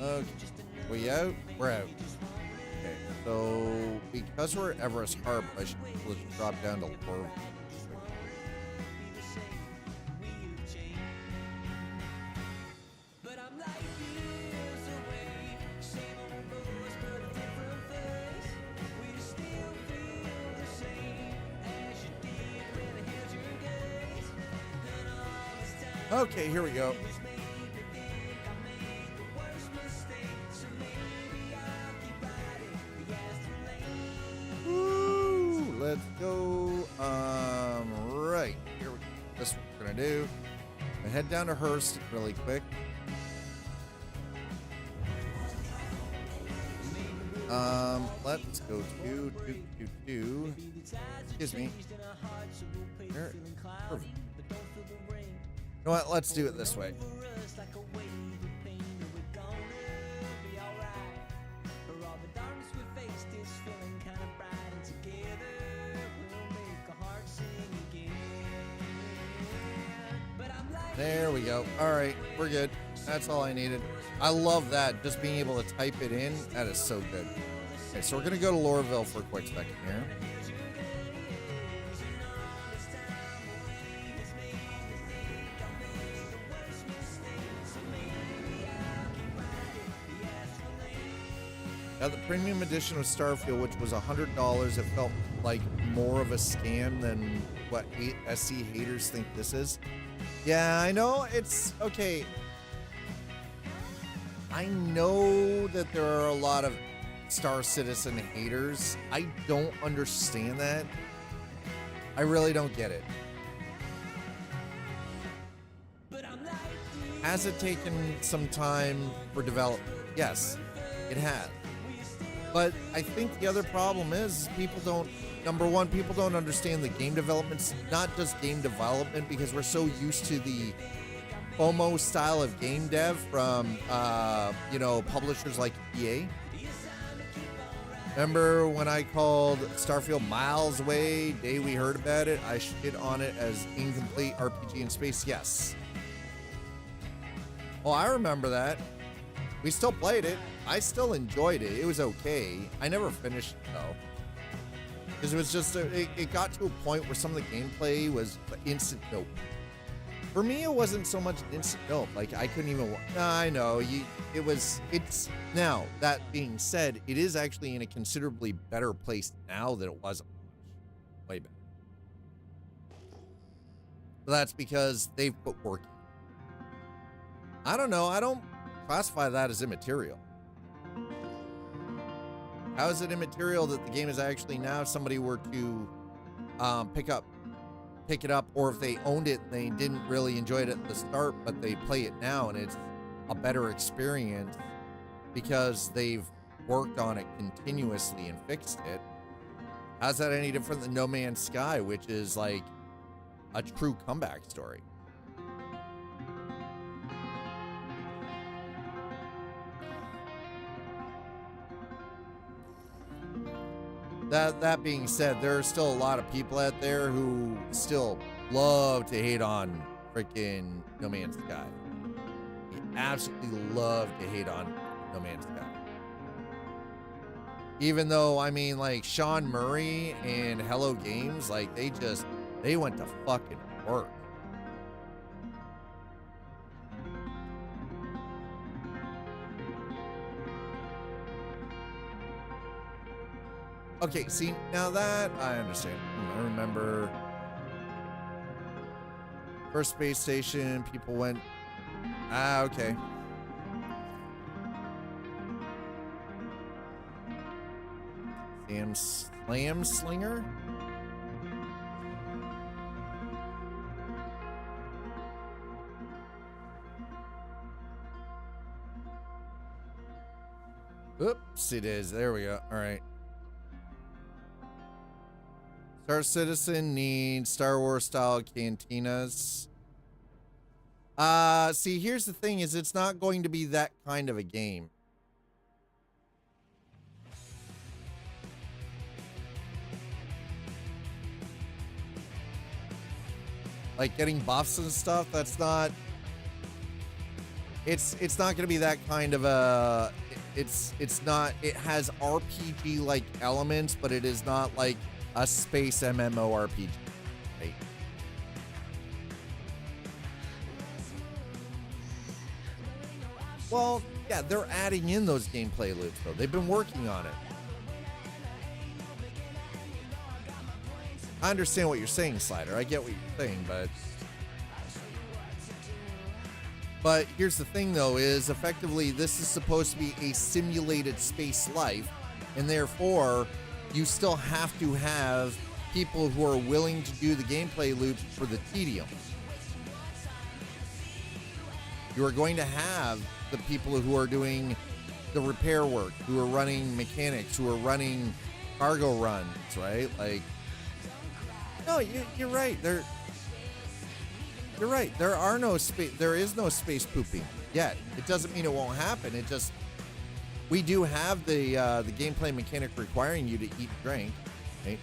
Okay, we out? We're out. Okay, so because we're at Everest Harbor, I should let's drop down to Lorville. Okay, here we go. Let's go. Right here. This is what we're gonna do. I head down to Hearst really quick. Let's go to excuse me. Here. Perfect. You know what? Let's do it this way. There we go. All right, we're good. That's all I needed. I love that. Just being able to type it in, that is so good. Okay, so we're going to go to Lorville for a quick second here. Got the premium edition of Starfield, which was $100. It felt like more of a scam than what SC haters think this is. Yeah, I know. It's okay. I know that there are a lot of Star Citizen haters. I don't understand that. I really don't get it. Has it taken some time for development? Yes, it has. But I think the other problem is people don't, number one, people don't understand the game development, not just game development, because we're so used to the FOMO style of game dev from, publishers like EA. Remember when I called Starfield miles away, day we heard about it, I shit on it as incomplete RPG in space? Yes. Oh, I remember that. We still played it. I still enjoyed it. It was okay. I never finished it though. Because it was just, it got to a point where some of the gameplay was instant nope. For me, it wasn't so much instant nope. Like, I couldn't even, I know, it's, now, that being said, it is actually in a considerably better place now than it was way back. But that's because they've put work in. I don't know, I don't classify that as immaterial. How is it immaterial that the game is actually now, if somebody were to pick it up, or if they owned it and they didn't really enjoy it at the start, but they play it now and it's a better experience because they've worked on it continuously and fixed it? How's that any different than No Man's Sky, which is like a true comeback story? That being said, there are still a lot of people out there who still love to hate on freaking No Man's Sky. They absolutely love to hate on No Man's Sky. Even though, I mean, like, Sean Murray and Hello Games, like, they went to fucking work. Okay, see, now that I understand. I remember first space station, people went, okay. Slam Slinger? Oops, it is. There we go. All right. Star Citizen needs Star Wars style cantinas. See, here's the thing is it's not going to be that kind of a game. Like getting buffs and stuff, that's not, it's not going to be that kind of a, it's not, it has RPG like elements, but it is not like a space MMORPG, right? Well, yeah, they're adding in those gameplay loops, though. They've been working on it. I understand what you're saying, Slider. I get what you're saying, but here's the thing, though, is effectively this is supposed to be a simulated space life, and therefore you still have to have people who are willing to do the gameplay loops for the tedium. You are going to have the people who are doing the repair work, who are running mechanics, who are running cargo runs, right? Like, no, you're right. You're right. There is no space pooping yet. It doesn't mean it won't happen. It just, we do have the gameplay mechanic requiring you to eat and drink, right?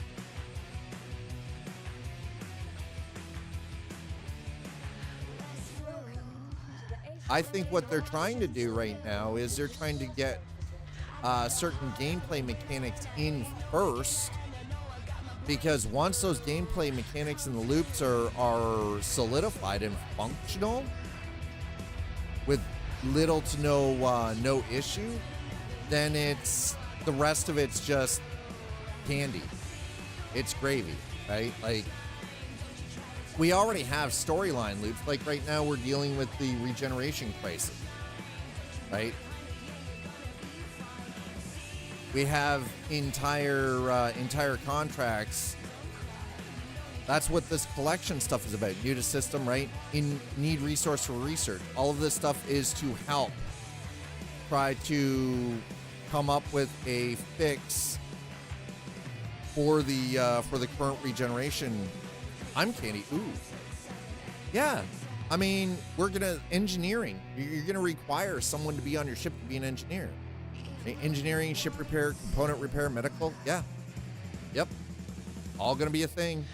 I think what they're trying to do right now is they're trying to get certain gameplay mechanics in first, because once those gameplay mechanics and the loops are solidified and functional with little to no issue, then it's, the rest of it's just candy. It's gravy, right? Like, we already have storyline loops. Like right now we're dealing with the regeneration crisis, right? We have entire contracts. That's what this collection stuff is about. New to system, right? Need resource for research. All of this stuff is to help try to come up with a fix for the current regeneration. I'm candy. Ooh. Yeah. I mean, we're gonna engineering. You're gonna require someone to be on your ship to be an engineer. Engineering, ship repair, component repair, medical. Yeah. Yep. All gonna be a thing.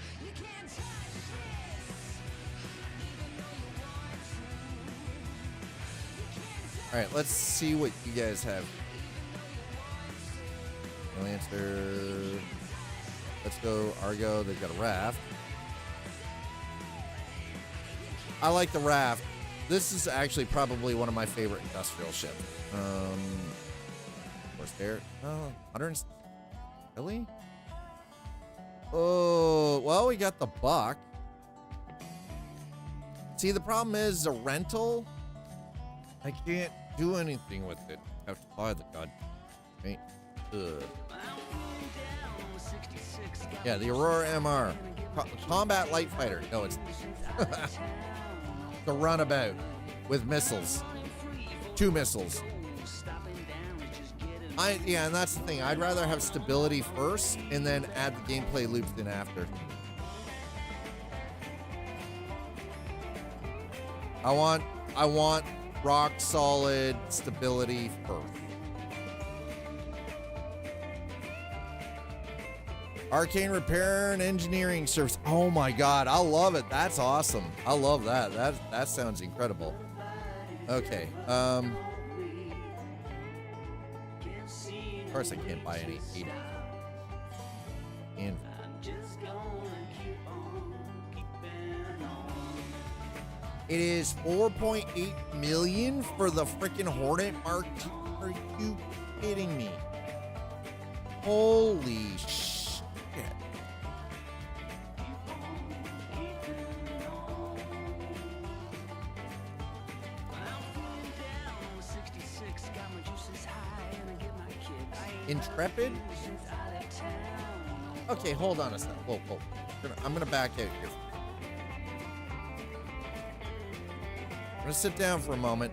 All right, let's see what you guys have. Freelancer. Let's go Argo. They've got a raft. I like the raft. This is actually probably one of my favorite industrial ships. Where's there? Oh, 100. Really? Oh, well, we got the Buck. See, the problem is the rental. I can't do anything with it. I have to buy the god. Right? Ugh. Yeah, the Aurora MR. Combat light fighter. No, it's the runabout with missiles. 2 missiles. Yeah, and that's the thing. I'd rather have stability first and then add the gameplay loops in after. I want rock solid stability first. Arcane repair and engineering service. Oh my god, I love it. That's awesome. I love that. That sounds incredible. Okay. Of course I can't buy any 80. And it is 4.8 million for the freaking Hornet Mark II. Are you kidding me? Holy shit. Intrepid? Okay, hold on a second. Whoa. I'm gonna back out here. I'm gonna sit down for a moment.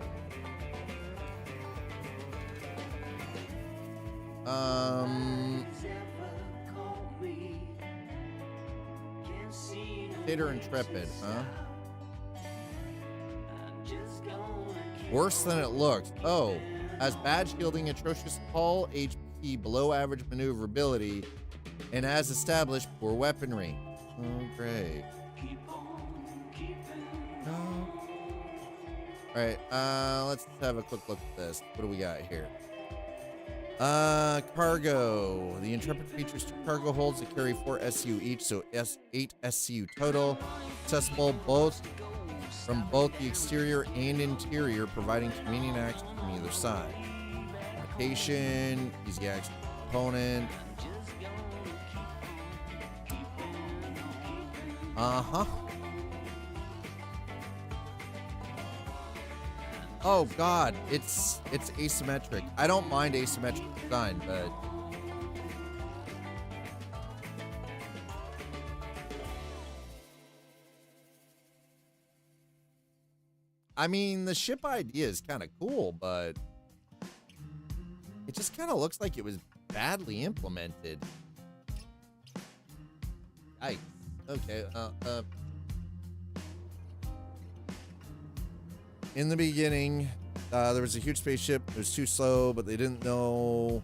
Crusader Intrepid, huh? Worse than it looks. Oh, has bad shielding, atrocious hull, HP, below average maneuverability, and as established, poor weaponry. Oh, great. No. All right, let's have a quick look at this. What do we got here? Cargo. The Intrepid features 2 cargo holds that carry 4 SU each, so 8 SU total. Accessible from both the exterior and interior, providing convenient access from either side. Location, easy access component. Uh-huh. Oh god, it's asymmetric. I don't mind asymmetric design, but I mean, the ship idea is kind of cool, but it just kind of looks like it was badly implemented. Yikes. Okay, in the beginning, there was a huge spaceship. It was too slow, but they didn't know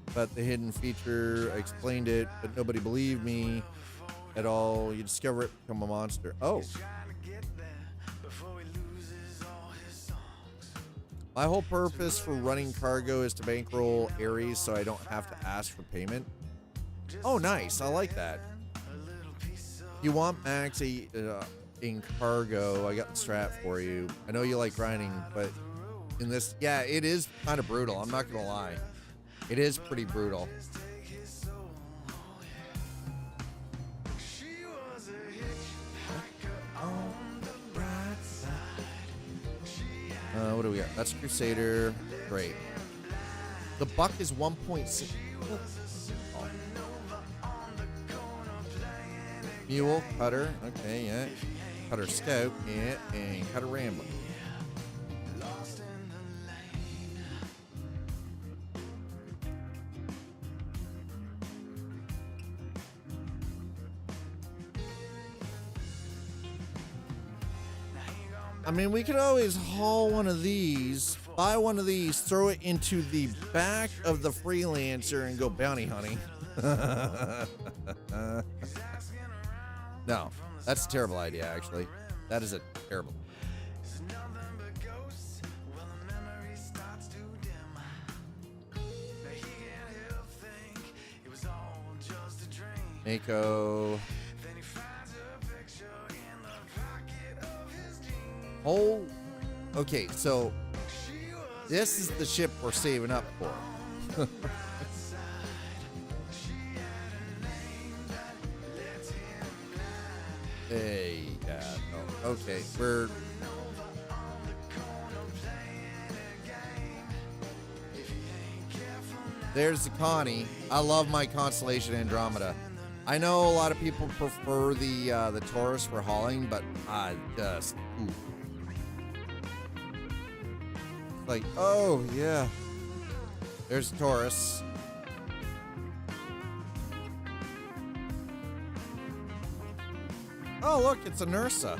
about the hidden feature. I explained it, but nobody believed me at all. You discover it, become a monster. Oh. My whole purpose for running cargo is to bankroll Ares so I don't have to ask for payment. Oh, nice. I like that. You want Max in cargo, I got the strat for you. I know you like grinding, but in this, yeah, it is kind of brutal. I'm not gonna lie. It is pretty brutal. What do we got? That's Crusader. Great. The Buck is 1.6. Oh. Mule, Cutter. Okay, yeah. Cutter Scout, yeah, and Cutter Rambler. I mean, we could always haul one of these, buy one of these, throw it into the back of the Freelancer and go bounty hunting. No, that's a terrible idea, actually. That is a terrible. Mako. Oh, okay, so this is the ship we're saving up for. Hey, oh, okay, we're... There's the Connie. I love my Constellation Andromeda. I know a lot of people prefer the Taurus for hauling, but I just... Ooh. Like, oh, yeah. There's Taurus. Oh, look, it's a Nursa.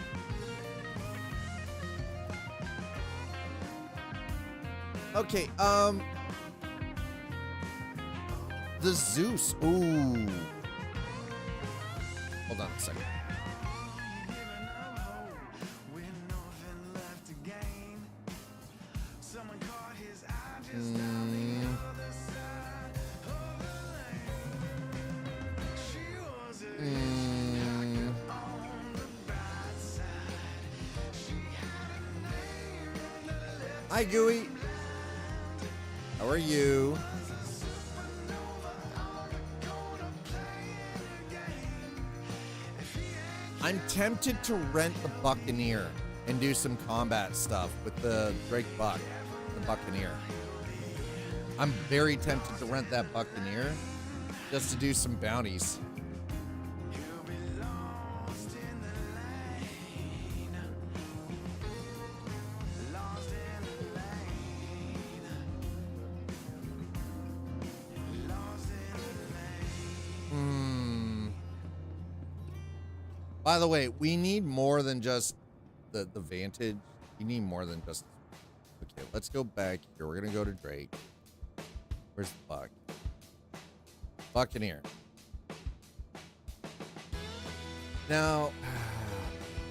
Okay, the Zeus. Ooh. Hold on a second. Hi, Gooey. How are you? I'm tempted to rent the Buccaneer and do some combat stuff with the Drake Buck, the Buccaneer. I'm very tempted to rent that Buccaneer just to do some bounties. By the way, we need more than just the Vantage. We need more than just... Okay, let's go back here. We're going to go to Drake. Where's the Buck? Buccaneer. Now,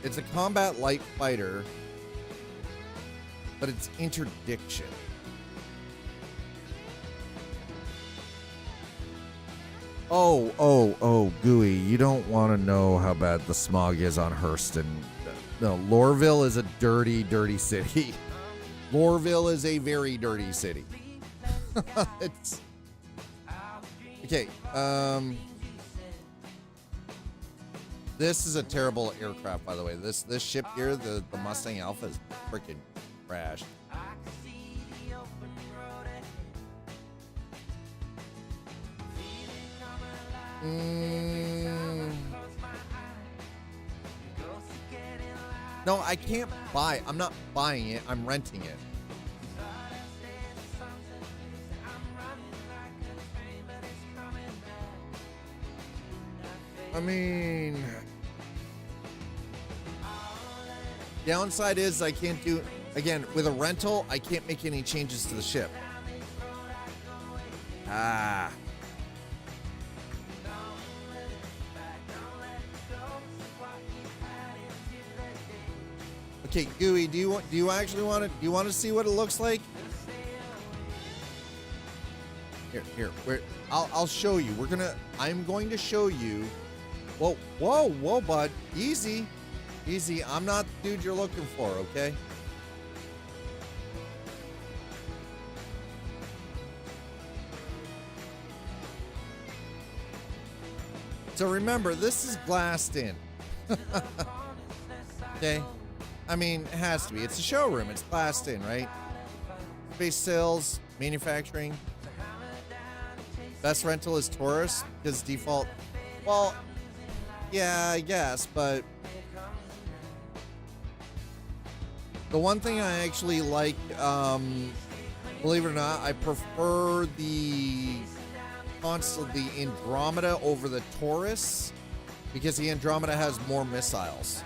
it's a combat light fighter, but it's interdiction. Oh, Gooey, you don't want to know how bad the smog is on Hurston. No, Lorville is a dirty, dirty city. Lorville is a very dirty city. It's... Okay, this is a terrible aircraft, by the way. This ship here, the Mustang Alpha, is freaking crashed. No, I can't buy. I'm not buying it. I'm renting it. I mean, downside is I can't do, again, with a rental, I can't make any changes to the ship. Ah. Okay, Gooey, do you actually want to, do you want to see what it looks like? Here, I'll show you. I'm going to show you. Whoa, bud. Easy. I'm not the dude you're looking for, okay? So remember, this is glassed in. Okay? I mean, it has to be. It's a showroom. It's glassed in, right? Space sales, manufacturing. Best rental is Taurus, because default... Well, yeah, I guess, but... The one thing I actually like, believe it or not, I prefer the Andromeda over the Taurus, because the Andromeda has more missiles.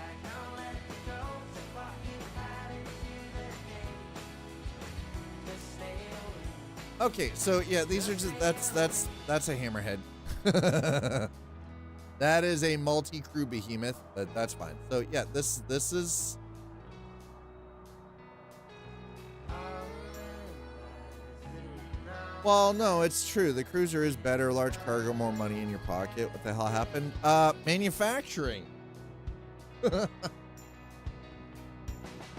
Okay, so yeah, these are just that's a hammerhead. That is a multi-crew behemoth, but that's fine. So yeah, this is. Well, no, it's true. The cruiser is better, large cargo, more money in your pocket. What the hell happened? Manufacturing. The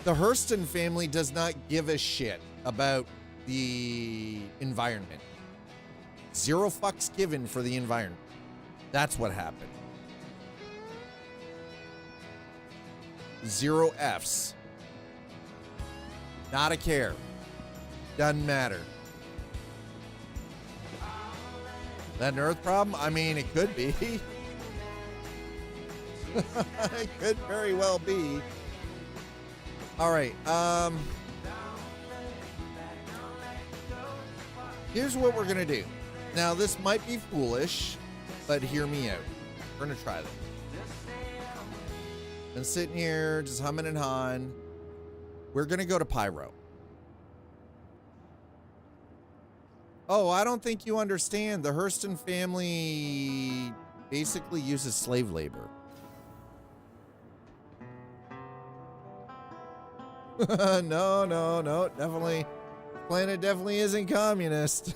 Hurston family does not give a shit about the environment. Zero fucks given for the environment. That's what happened. Zero Fs. Not a care. Doesn't matter. That an Earth problem? I mean, it could be. It could very well be. All right. Here's what we're gonna do. Now, this might be foolish, but hear me out. We're gonna try this. Been sitting here, just humming and hawing. We're gonna go to Pyro. Oh, I don't think you understand. The Hurston family basically uses slave labor. No. Definitely. Planet definitely isn't communist.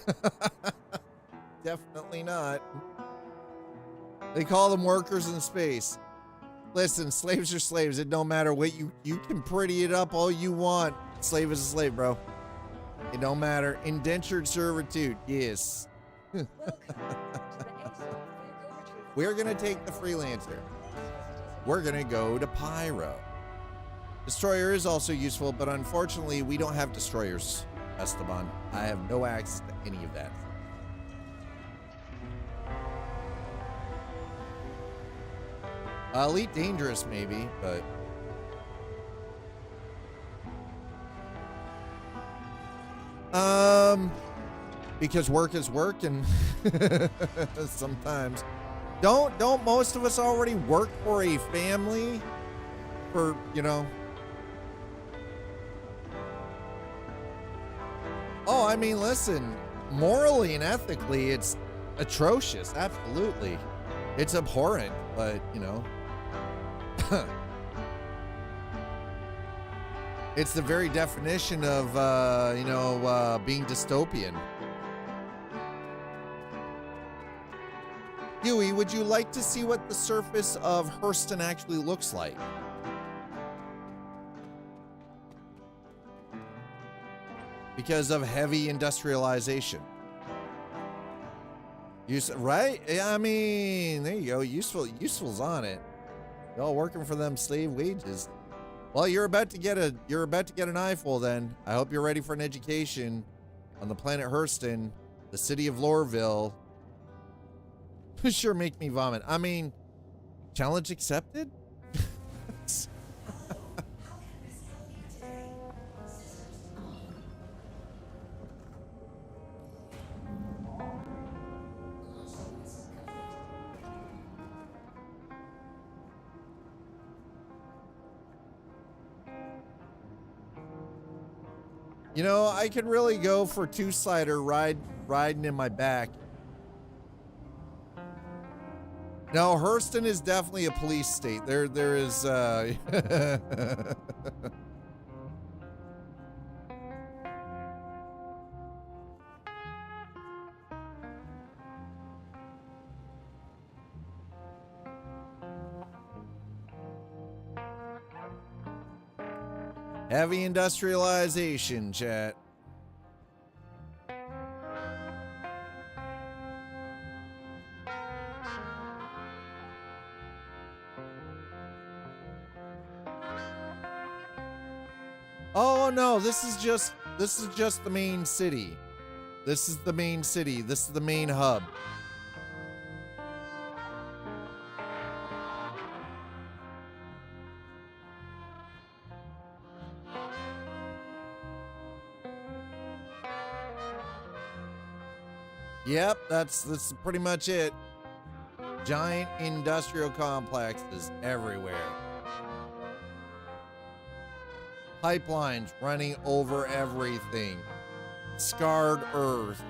Definitely not. They call them workers in space. Listen, slaves are slaves. It don't matter what you can pretty it up all you want. Slave is a slave, bro. It don't matter. Indentured servitude, yes. We're gonna take the Freelancer. We're gonna go to Pyro. Destroyer is also useful, but unfortunately we don't have destroyers, Esteban. I have no access to any of that. Elite Dangerous, maybe, but... Because work is work, and sometimes... Don't most of us already work for a family? For, you know... Oh, I mean, listen, morally and ethically, it's atrocious, absolutely. It's abhorrent, but, you know... It's the very definition of, being dystopian. Huey, would you like to see what the surface of Hurston actually looks like? Because of heavy industrialization. Right? I mean, there you go. Useful's on it. Y'all working for them slave wages. Well, you're about to get an eyeful then. I hope you're ready for an education on the planet Hurston, the city of Lorville. Sure make me vomit. I mean, challenge accepted? You know, I could really go for two-sider riding in my back. No, Hurston is definitely a police state. There is heavy industrialization, chat. Oh no, this is just the main city. This is the main city. This is the main hub. Yep, that's pretty much it. Giant industrial complexes everywhere. Pipelines running over everything. Scarred earth.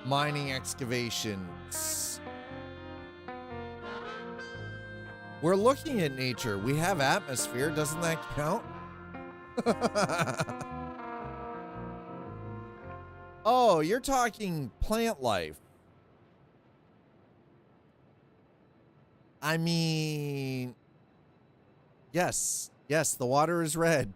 Mining excavations. We're looking at nature. We have atmosphere. Doesn't that count? Oh, you're talking plant life. I mean, yes, the water is red.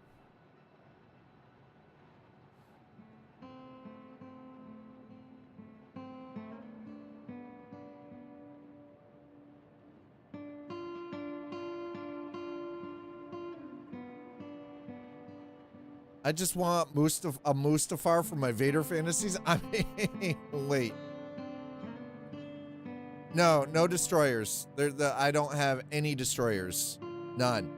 I just want a Mustafar for my Vader fantasies. I mean, wait. No destroyers. I don't have any destroyers. None.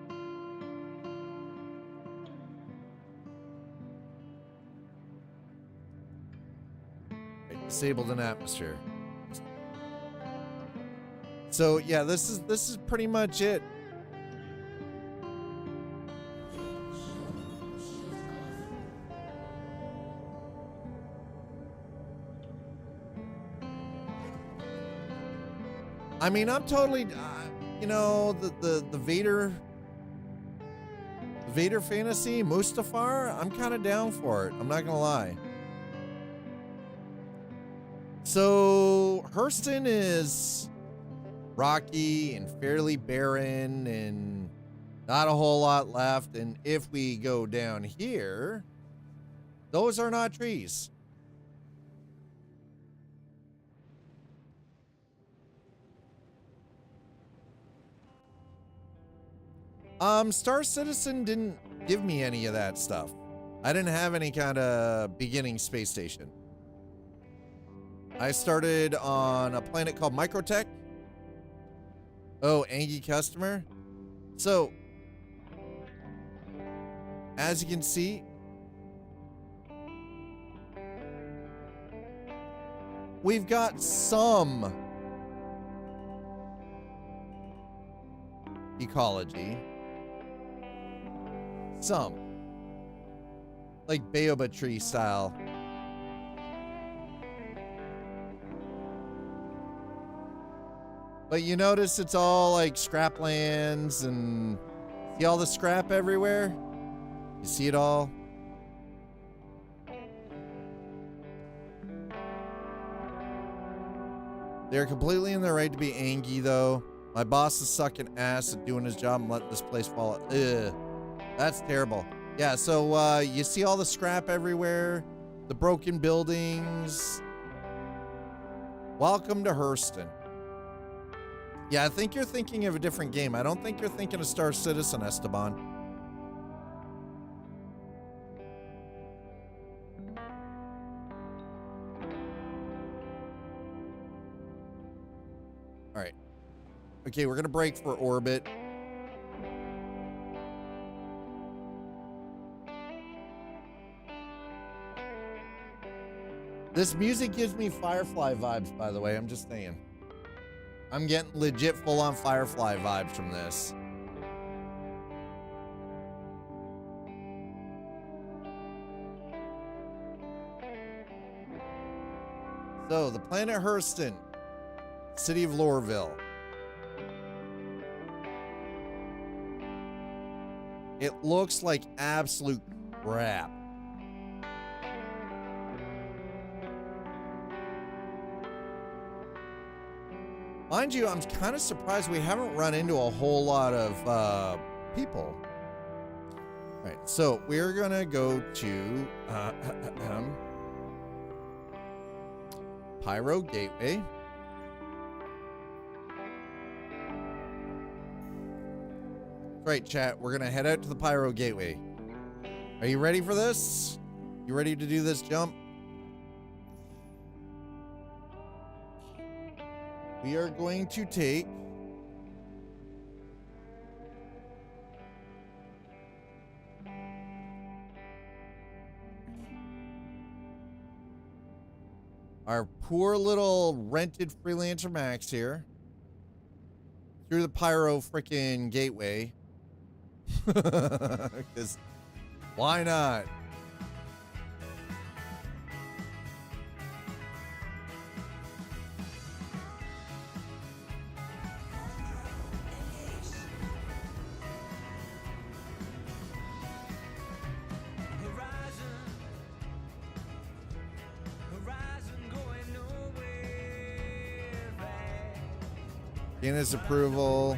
Right, disabled an atmosphere. So yeah, this is pretty much it. I mean, I'm totally, you know, the Vader fantasy, Mustafar, I'm kind of down for it. I'm not gonna lie. So Hurston is rocky and fairly barren and not a whole lot left. And if we go down here, those are not trees. Star Citizen didn't give me any of that stuff. I didn't have any kind of beginning space station. I started on a planet called Microtech. Oh, Angie customer. So, as you can see, we've got some ecology. Some. Like baobab tree style. But you notice it's all like scraplands and see all the scrap everywhere? You see it all? They're completely in their right to be angry though. My boss is sucking ass at doing his job and letting this place fall. Ugh. That's terrible. Yeah, so you see all the scrap everywhere, the broken buildings. Welcome to Hurston. Yeah, I think you're thinking of a different game. I don't think you're thinking of Star Citizen, Esteban. All right. Okay, we're going to break for orbit. This music gives me Firefly vibes, by the way. I'm just saying. I'm getting legit full-on Firefly vibes from this. So, the planet Hurston, city of Lorville. It looks like absolute crap. Mind you, I'm kind of surprised we haven't run into a whole lot of people. All right, so we're gonna go to Pyro Gateway. Right, chat, we're gonna head out to the Pyro Gateway. Are you ready for this? You ready to do this jump? We are going to take our poor little rented Freelancer MAX here through the Pyro frickin' gateway. Because why not? Gain his approval.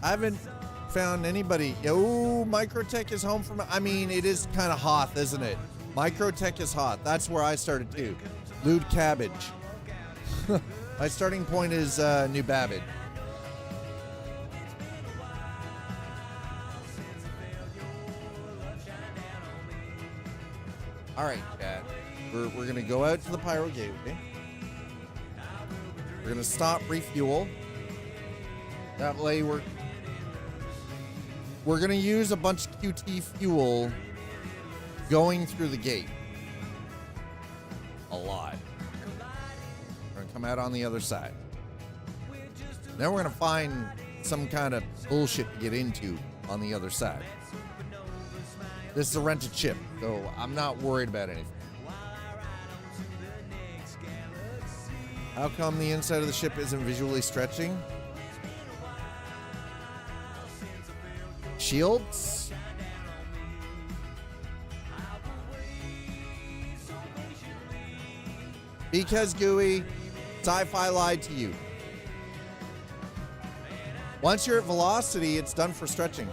I haven't found anybody. Oh, Microtech is home from. I mean, it is kind of Hoth, isn't it? Microtech is Hoth. That's where I started too. Lewd Cabbage. My starting point is New Babbage. All right, chat. We're gonna go out to the Pyro Gateway. We're gonna stop, refuel. That way we're gonna use a bunch of QT fuel going through the gate. A lot. We're gonna come out on the other side. Then we're gonna find some kind of bullshit to get into on the other side. This is a rented ship, so I'm not worried about anything. How come the inside of the ship isn't visually stretching? Shields? Because GUI, sci-fi lied to you. Once you're at velocity, it's done for stretching.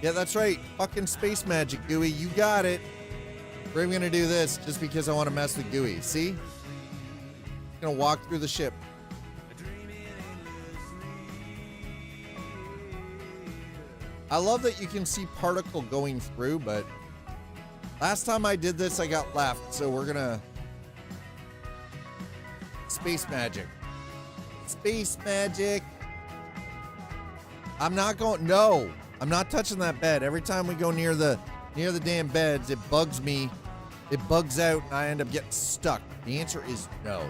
Yeah, that's right. Fucking space magic, GUI. You got it. We're even gonna do this just because I want to mess with GUI. See? I'm gonna walk through the ship. I love that you can see particle going through, but last time I did this, I got left. So we're gonna space magic. Space magic. I'm not going. No. I'm not touching that bed. Every time we go near the damn beds, it bugs me. It bugs out and I end up getting stuck. The answer is no.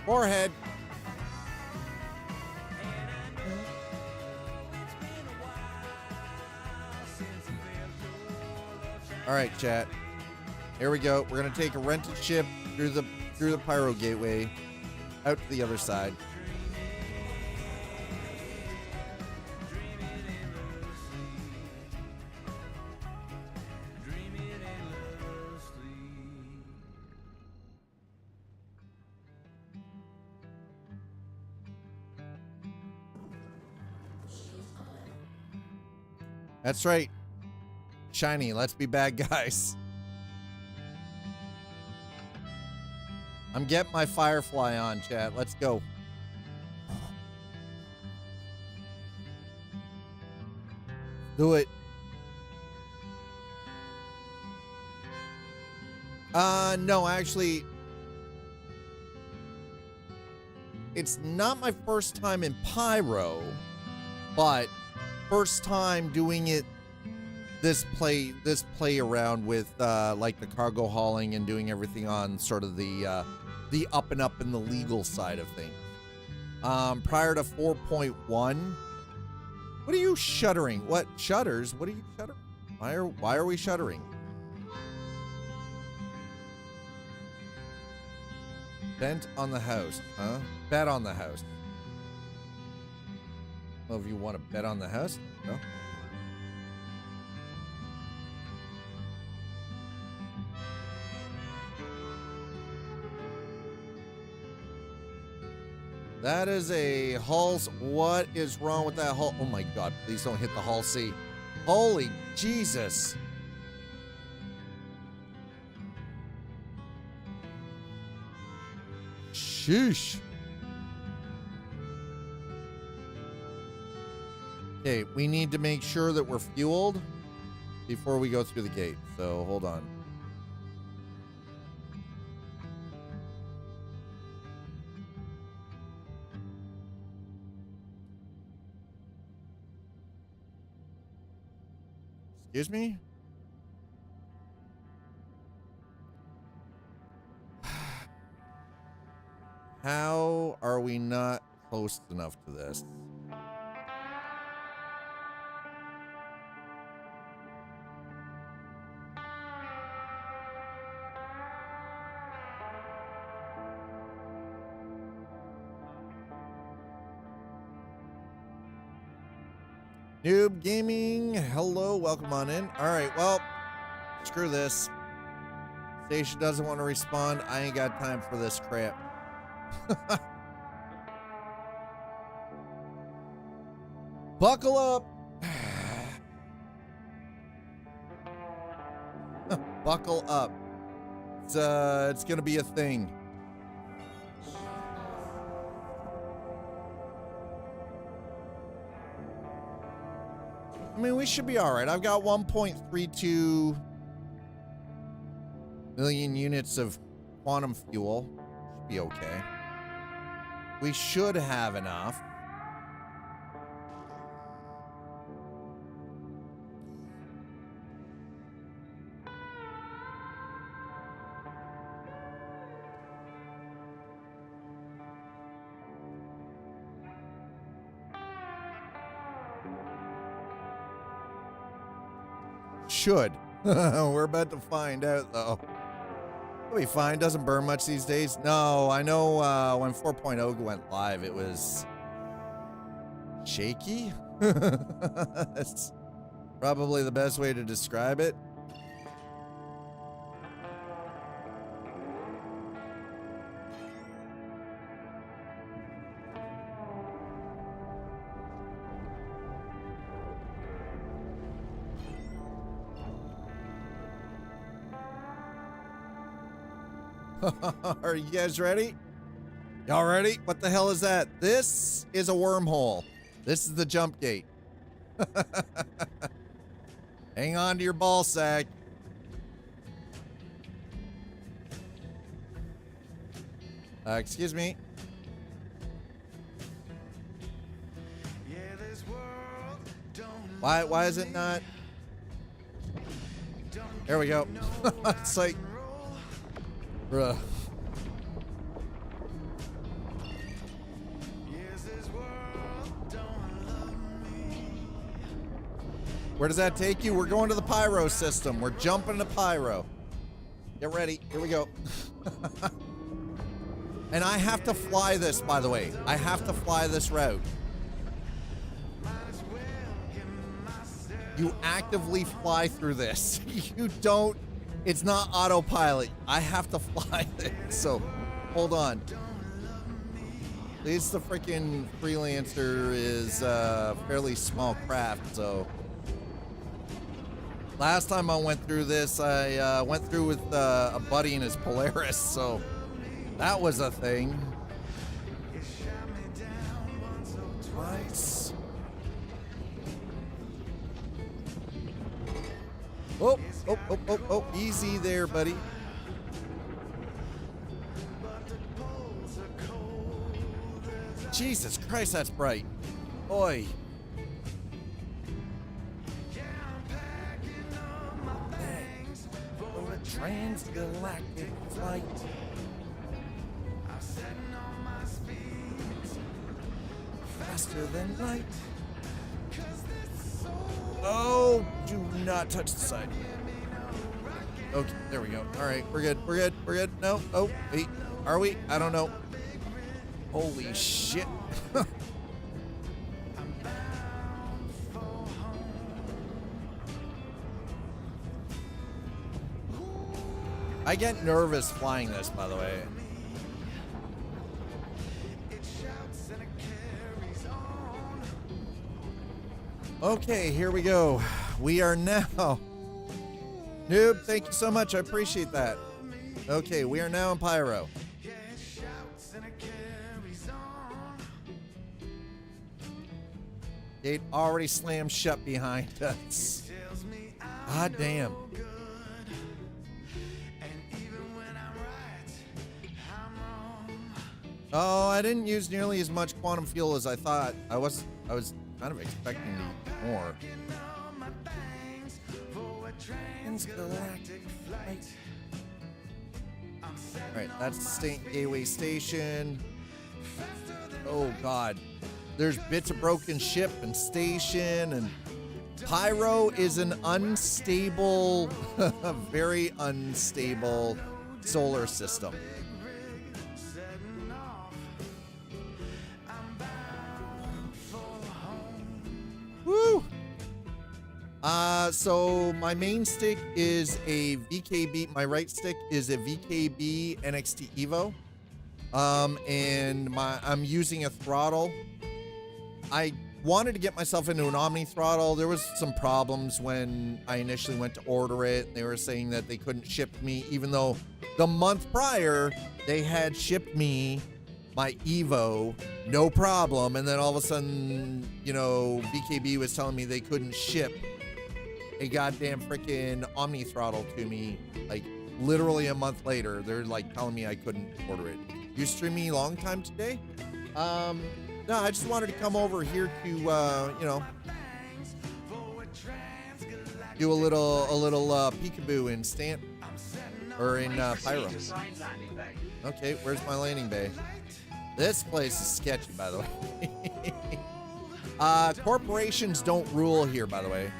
Forehead. All right, chat. Here we go. We're gonna take a rented ship through the Pyro Gateway, out to the other side. That's right. Shiny, let's be bad guys. I'm getting my Firefly on, chat. Let's go. Do it. No, actually, it's not my first time in Pyro, but first time doing it this play around with like the cargo hauling and doing everything on sort of the up and up in the legal side of things. Prior to 4.1, what are you shuddering? What shudders? What are you shuddering? Why are we shuddering? Bent on the house, huh? Bet on the house. Well, if you want to bet on the house, no. That is a hull. What is wrong with that hull? Oh my God, please don't hit the hull C. Holy Jesus. Sheesh. Okay, we need to make sure that we're fueled before we go through the gate. So hold on. Excuse me? How are we not close enough to this? Noob Gaming, hello, welcome on in. All right, well, screw this. Station doesn't want to respond. I ain't got time for this crap. Buckle up. Buckle up. It's gonna be a thing. I mean, we should be all right. I've got 1.32 million units of quantum fuel. Should be okay. We should have enough. Should. We're about to find out, though. It'll be fine. Doesn't burn much these days. No, I know when 4.0 went live, it was shaky. That's probably the best way to describe it. Are you guys ready? Y'all ready? What the hell is that? This is a wormhole. This is the jump gate. Hang on to your ball sack. Excuse me. Why is it not? There we go. It's like, bruh. Where does that take you? We're going to the pyro system. We're jumping to pyro. Get ready. Here we go. And I have to fly this, by the way. I have to fly this route. You actively fly through this. You don't. It's not autopilot. I have to fly it. So, hold on. At least the freaking Freelancer is a fairly small craft, so. Last time I went through this, I went through with a buddy in his Polaris, so that was a thing. Nice. Oh, oh, oh, oh, oh, easy there, buddy. Jesus Christ, that's bright. Oi. Transgalactic flight. Faster than light. Oh, do not touch the side. Okay, there we go. All right, we're good. We're good. We're good. No. Oh, wait. Are we? I don't know. Holy shit. I get nervous flying this, by the way. Okay, here we go. We are now. Noob, thank you so much. I appreciate that. Okay, we are now in pyro. Gate already slammed shut behind us. God damn. Oh, I didn't use nearly as much quantum fuel as I thought. I was kind of expecting to use more. Alright, that's the Gateway Station. Oh god. There's bits of broken ship and station, and pyro is an unstable, very unstable solar system. Woo! So my main stick is a VKB. My right stick is a VKB NXT Evo. And I'm using a throttle. I wanted to get myself into an Omni throttle. There was some problems when I initially went to order it. They were saying that they couldn't ship me, even though the month prior they had shipped me my Evo, no problem. And then all of a sudden, you know, VKB was telling me they couldn't ship a goddamn freaking Omni throttle to me. Like literally a month later, they're like telling me I couldn't order it. You streaming long time today? No, I just wanted to come over here to, you know, do a little peekaboo in Stant or in Pyro. Okay, where's my landing bay? This place is sketchy, by the way. Corporations don't rule here, by the way.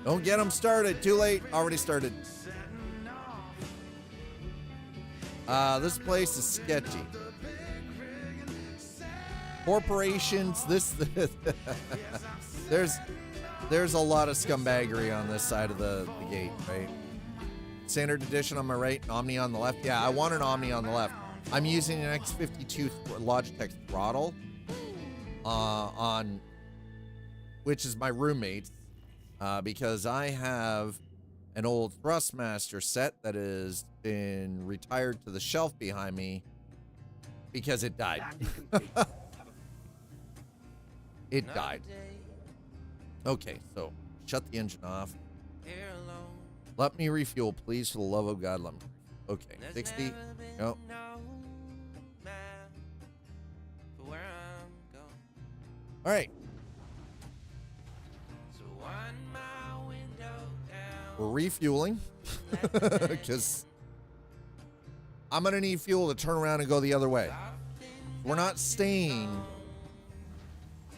Don't get them started. Too late. Already started. This place is sketchy. Corporations, there's a lot of scumbaggery on this side of the gate, right? Standard edition on my right, Omni on the left. Yeah, I want an Omni on the left. I'm using an X52 Logitech throttle on, which is my roommate's, because I have an old Thrustmaster set that has been retired to the shelf behind me because it died. It died. Okay, so shut the engine off. Let me refuel, please, for the love of God. Let me. Okay, 60. No. All right. We're refueling because I'm going to need fuel to turn around and go the other way. We're not staying.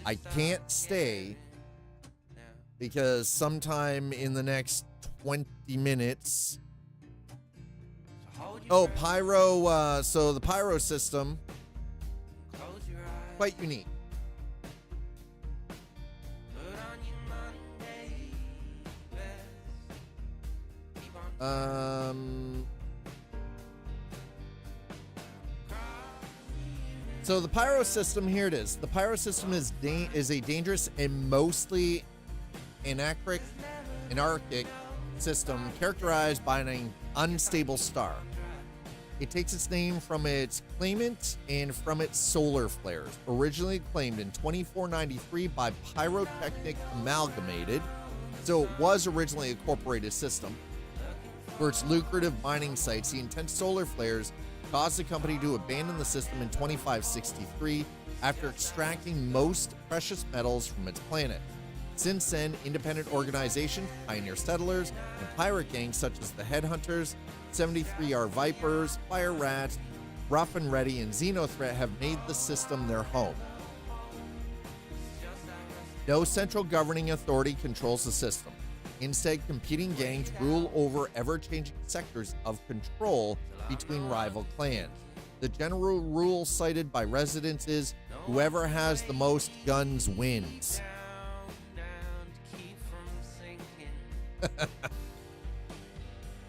I can't stay because sometime in the next 20 minutes. Oh, Pyro. So the Pyro system, quite unique. So the Pyro system, here it is. The Pyro system is a dangerous and mostly anarchic system characterized by an unstable star. It takes its name from its claimant and from its solar flares. Originally claimed in 2493 by Pyrotechnic Amalgamated, so it was originally a corporated system. For its lucrative mining sites, the intense solar flares caused the company to abandon the system in 2563 after extracting most precious metals from its planet. Since then, independent organizations, pioneer settlers, and pirate gangs such as the Headhunters, 73R Vipers, Fire Rats, Rough and Ready, and Xenothreat have made the system their home. No central governing authority controls the system. Instead, competing gangs rule over ever-changing sectors of control between rival clans. The general rule cited by residents is, whoever has the most guns wins.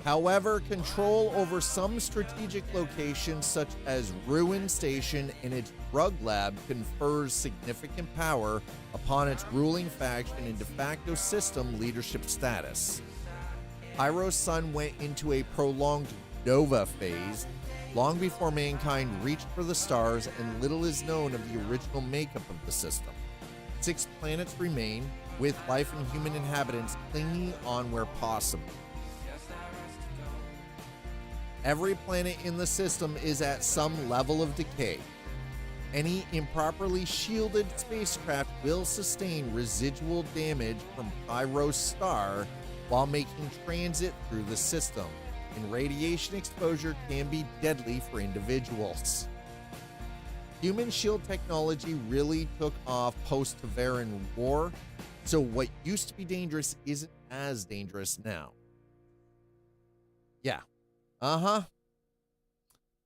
However, control over some strategic locations such as Ruin Station and its drug lab confers significant power upon its ruling faction and de facto system leadership status. Pyro's sun went into a prolonged nova phase long before mankind reached for the stars, and little is known of the original makeup of the system. 6 planets remain, with life and human inhabitants clinging on where possible. Every planet in the system is at some level of decay. Any improperly shielded spacecraft will sustain residual damage from Pyro's star while making transit through the system, and radiation exposure can be deadly for individuals. Human shield technology really took off post-Tavaran War, so what used to be dangerous isn't as dangerous now. Yeah.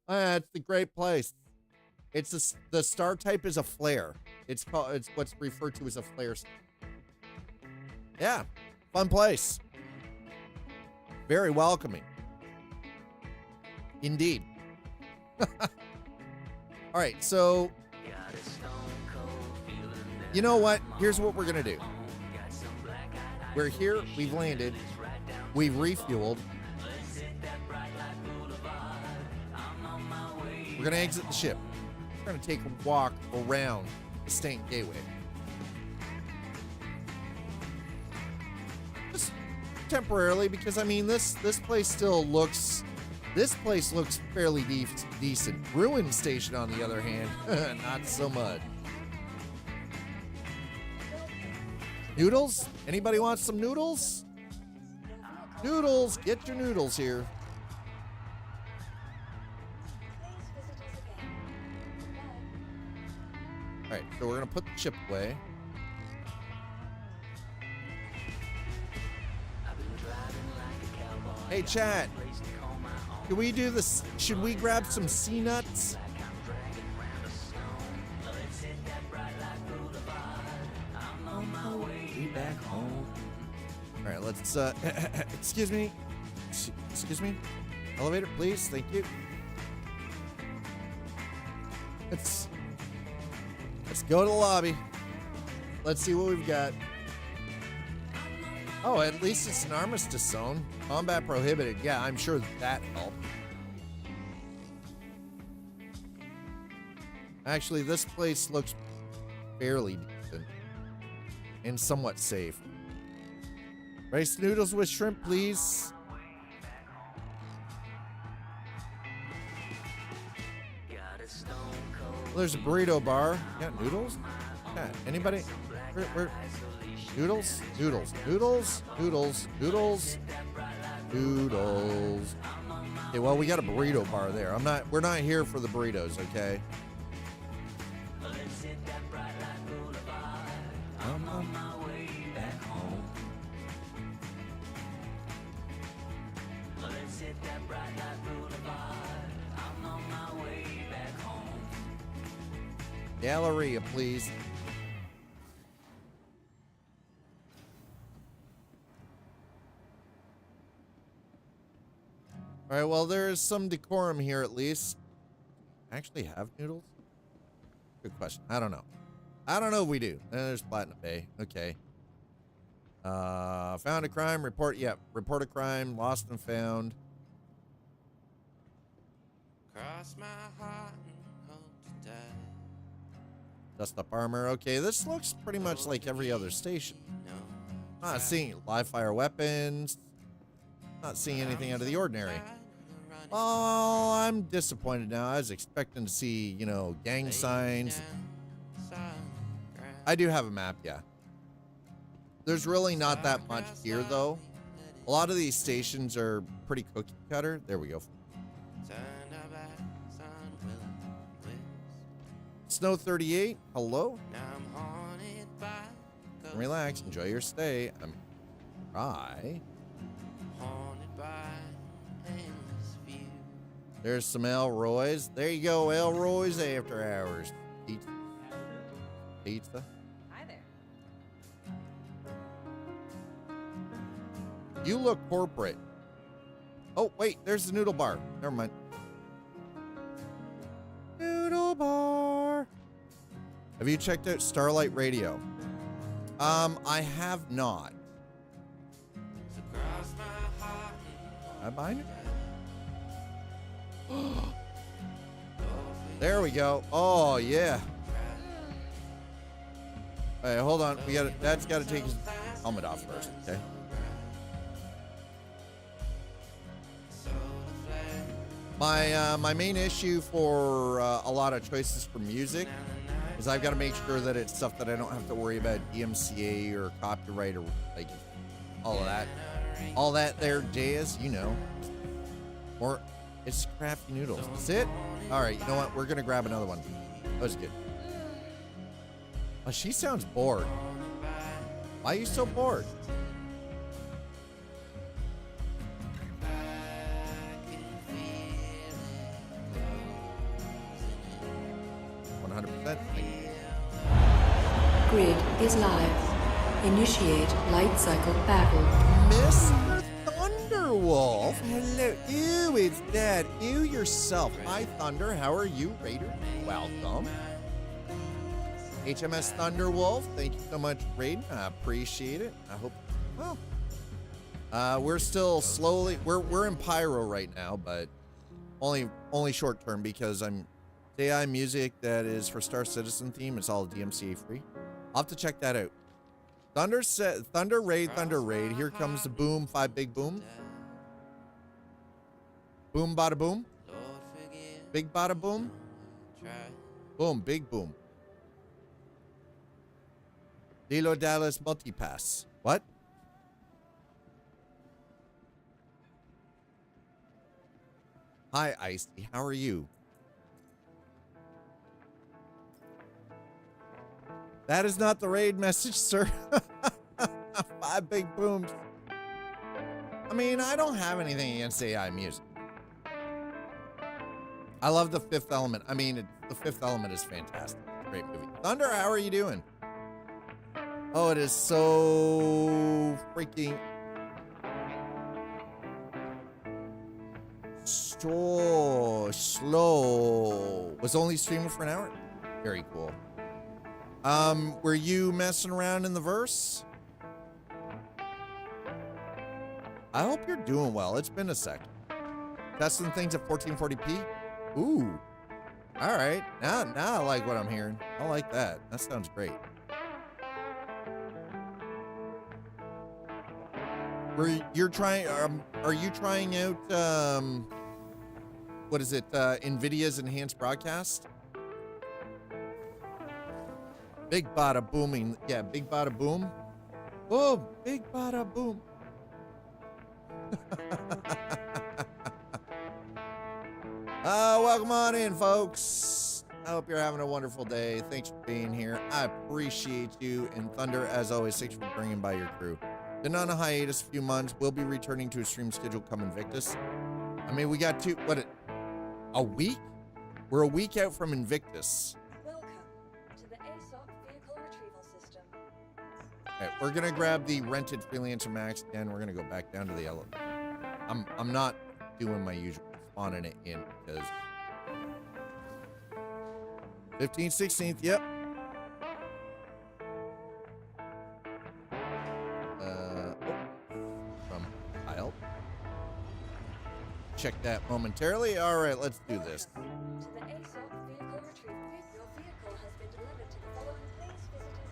That's a great place. the star type is a flare. It's what's referred to as a flare. Yeah, fun place. Very welcoming. Indeed. All right, so you know what? Here's what we're gonna do. We're here. We've landed. We've refueled. We're gonna exit the ship. We're gonna take a walk around the Stank Gateway. Just temporarily, because I mean this place still looks. This place looks fairly decent. Ruin Station, on the other hand, not so much. Noodles? Anybody want some noodles? Noodles, get your noodles here. All right, so we're gonna put the ship away. Hey, chat. Can we do this? Should we grab some sea nuts? Back home. All right, let's excuse me. Excuse me. Elevator, please. Thank you. Let's go to the lobby. Let's see what we've got. Oh, at least it's an armistice zone. Combat prohibited. Yeah, I'm sure that helped. Actually, this place looks fairly decent and somewhat safe. Rice noodles with shrimp, please. There's a burrito bar. Got noodles? Yeah, anybody? Where? Noodles? Noodles. Noodles? Noodles. Noodles. Noodles. Okay, well, we got a burrito bar there. We're not here for the burritos, okay? I'm on my way back home. Let's hit that bright light boulevard. I'm on my way back home. Galleria, please. All right, well, there is some decorum here at least. Actually have noodles? Good question. I don't know. I don't know if we do. There's Platinum Bay. Okay. Found a crime. Report. Yeah. Report a crime. Lost and found. Cross my heart and hope to die. Dust up armor. Okay, this looks pretty much like every other station. Not seeing live fire weapons. Not seeing anything out of the ordinary. Oh, I'm disappointed now. I was expecting to see, you know, gang signs. I do have a map, yeah. There's really not that much here, though. A lot of these stations are pretty cookie cutter. There we go. Snow 38, hello. Relax, enjoy your stay. I'm right. There's some Elroy's. There you go, Elroy's after hours. Pizza. Pizza. Hi there. You look corporate. Oh, wait, there's the noodle bar. Never mind. Noodle bar. Have you checked out Starlight Radio? I have not. Am I buying it? There we go. Oh yeah. All right, hold on. Dad's got to take his helmet off first. Okay. My main issue for a lot of choices for music is I've got to make sure that it's stuff that I don't have to worry about DMCA or copyright or like all of that. All that there, jazz, you know. Or it's crafty noodles. That's it? All right, you know what? We're going to grab another one. That was good. Oh, she sounds bored. Why are you so bored? 100%. Grid is live. Initiate light cycle battle. Mr. Thunderwolf. Hello. Ew, it's that. Ew yourself. Hi, Thunder. How are you, Raider? Welcome. HMS Thunderwolf. Thank you so much, Raiden. I appreciate it. I hope. Well, we're still slowly. We're in Pyro right now, but only short term because I'm AI music that is for Star Citizen theme. It's all DMCA free. I'll have to check that out. Thunder Raid. Here comes the boom. 5 big boom. Boom, bada boom. Big bada boom. Boom, big boom. Lilo Dallas multipass. What? Hi, Icy. How are you? That is not the raid message, sir. 5 big booms. I mean, I don't have anything against AI music. I love The Fifth Element. I mean, The Fifth Element is fantastic. Great movie. Thunder, how are you doing? Oh, it is so freaking slow. Was only streaming for an hour? Very cool. Were you messing around in the verse? I hope you're doing well. It's been a sec. Testing things at 1440p? Ooh. All right. Now I like what I'm hearing. I like that. That sounds great. Are you trying out, what is it, NVIDIA's enhanced broadcast? Big bada booming. Yeah, big bada boom. Oh, big bada boom. Welcome on in, folks. I hope you're having a wonderful day. Thanks for being here. I appreciate you. And Thunder, as always, thanks for bringing by your crew. Been on a hiatus a few months. We'll be returning to a stream schedule come Invictus. I mean, we got a week? We're a week out from Invictus. Welcome to the ASOC vehicle retrieval system. All right, we're gonna grab the rented Freelancer MAX again. We're gonna go back down to the elevator. I'm not doing my usual spawning it in because 15th, 16th, yep. From Kyle. Check that momentarily. All right, let's do this. To the ASOC vehicle retrieval. Your vehicle has been delivered to the following place visitors again.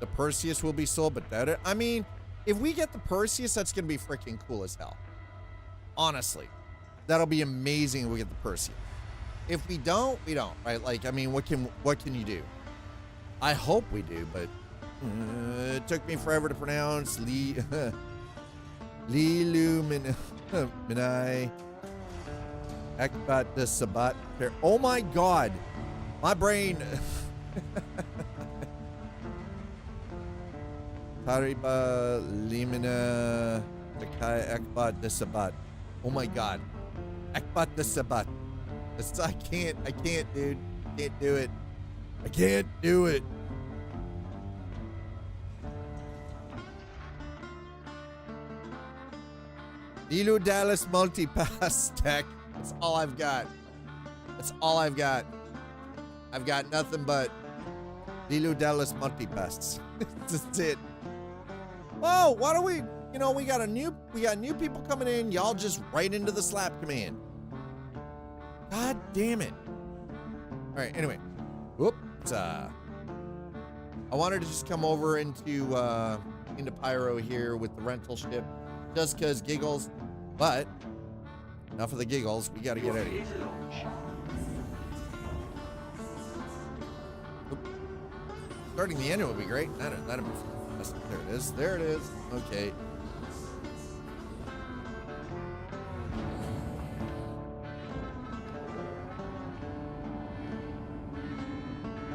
The Perseus will be sold, but that I mean, if we get the Perseus, that's gonna be freaking cool as hell. Honestly, that'll be amazing if we get the Perseus. If we don't, we don't, right? Like, I mean, what can you do? I hope we do, but it took me forever to pronounce Lilu Minai Akbat the Sabat. Oh my God, my brain. Tariba Limina Takai Akbat the Sabat. Oh my God, Akbat the Sabat. I can't, dude. Can't do it. I can't do it. Lilu Dallas multipass tech. That's all I've got. That's all I've got. I've got nothing but Lilu Dallas multipass. That's it. Oh, why don't we? You know, we got new people coming in. Y'all just right into the slap command. God damn it. All right, anyway. Whoops. I wanted to just come over into Pyro here with the rental ship just because giggles. But enough of the giggles. We got to get out of here. Starting the engine would be great. There it is. There it is. Okay.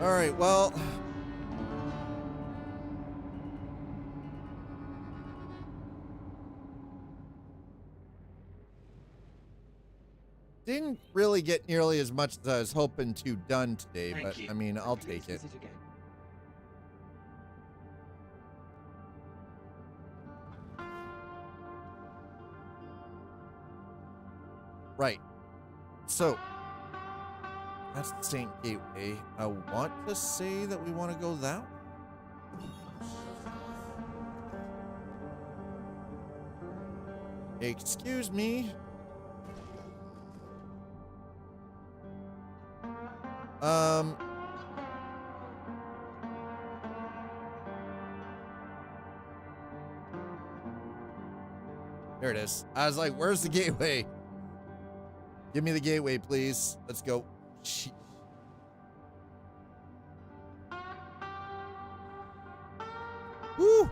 All right, well, didn't really get nearly as much as I was hoping to done today, but I mean, I'll take it. Right. So, that's the St. Gateway. I want to say that we want to go that way. Excuse me. There it is. I was like, where's the gateway? Give me the gateway, please. Let's go. Jeez. Woo!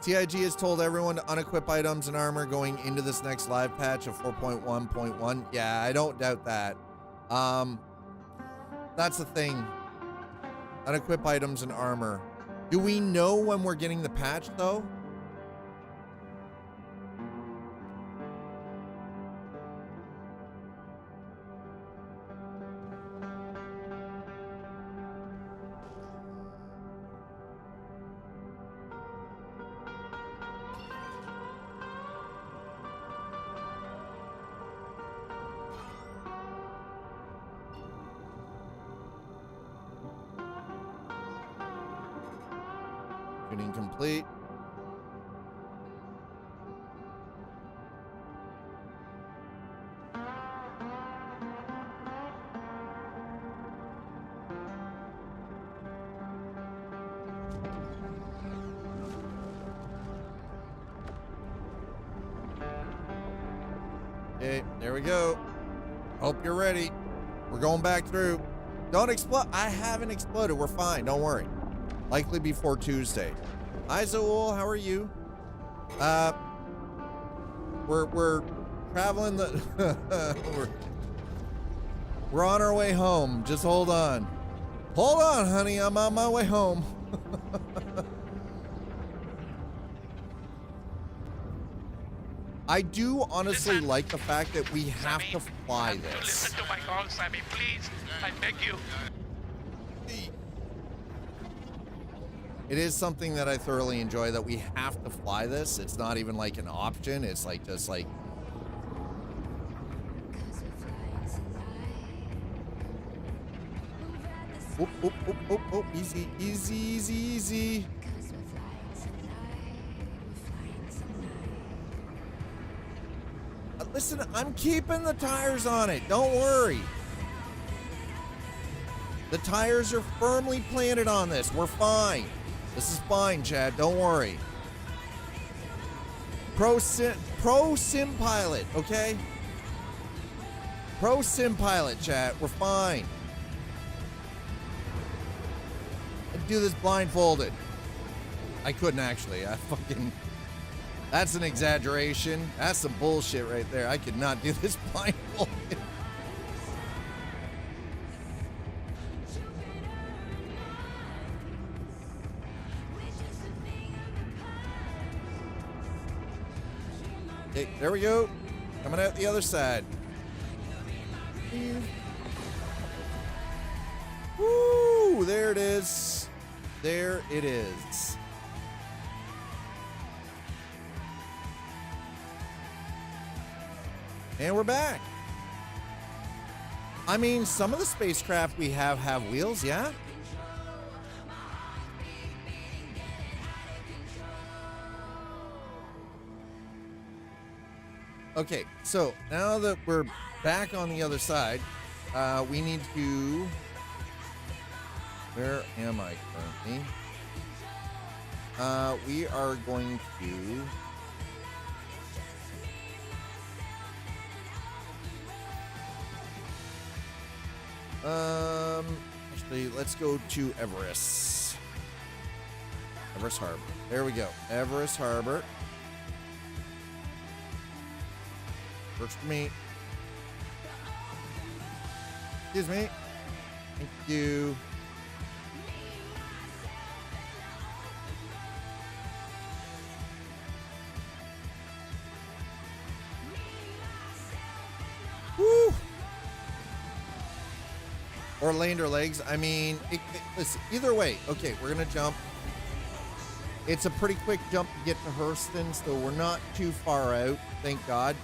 TIG has told everyone to unequip items and armor going into this next live patch of 4.1.1. Yeah, I don't doubt that. That's the thing. Unequip items and armor. Do we know when we're getting the patch, though? Tuning complete. Okay, there we go. Hope you're ready. We're going back through. Don't explode. I haven't exploded. We're fine. Don't worry. Likely before Tuesday. Hi, Zool. How are you? We're traveling the. we're on our way home. Just hold on. Hold on, honey. I'm on my way home. I do honestly like the fact that we have to fly this. Listen to my call, Sammy, please. I beg you. It is something that I thoroughly enjoy, that we have to fly this. It's not even like an option. It's like just like. Oh, oh, oh, oh, oh, easy, easy, easy, easy. Listen, I'm keeping the tires on it. Don't worry. The tires are firmly planted on this. We're fine. This is fine, Chad. Don't worry. Pro sim pilot, okay? Pro sim pilot, chat. We're fine. I'd do this blindfolded. I couldn't actually. I fucking. That's an exaggeration. That's some bullshit right there. I could not do this blindfolded. Okay, there we go. Coming out the other side. Woo! There it is. There it is. And we're back. I mean, some of the spacecraft we have wheels, yeah? Okay, so now that we're back on the other side, we need to... Where am I currently? We are going to... Actually, let's go to Everest. Everest Harbor. There we go. Everest Harbor. Works for me. Excuse me. Thank you. Woo! Or lander legs. I mean, listen, either way. Okay, we're going to jump. It's a pretty quick jump to get to Hurston, so we're not too far out, thank God.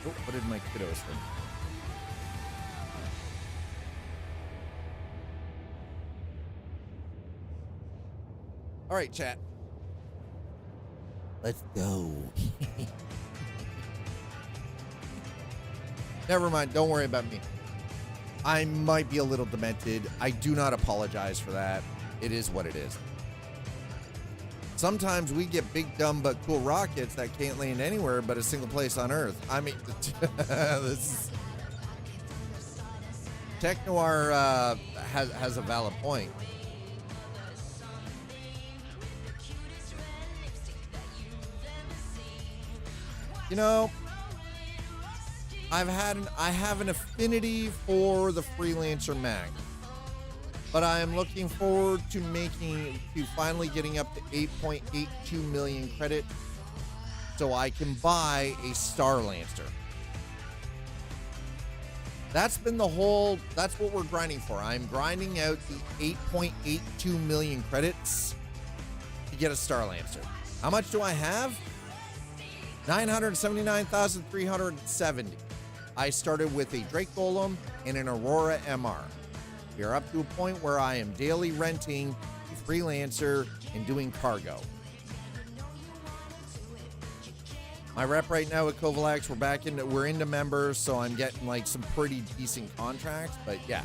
Oh, what did my kiddos think? All right, chat. Let's go. Never mind. Don't worry about me. I might be a little demented. I do not apologize for that. It is what it is. Sometimes we get big, dumb, but cool rockets that can't land anywhere but a single place on Earth. I mean, this is... Tech Noir has a valid point. You know, I have an affinity for the Freelancer MAX, but I am looking forward to finally getting up to 8.82 million credit so I can buy a Starlancer. That's what we're grinding for. I'm grinding out the 8.82 million credits to get a Starlancer. How much do I have? 979,370. I started with a Drake Golem and an Aurora MR. We are up to a point where I am daily renting a Freelancer and doing cargo. My rep right now at Kovalax, we're into members, so I'm getting like some pretty decent contracts, but yeah.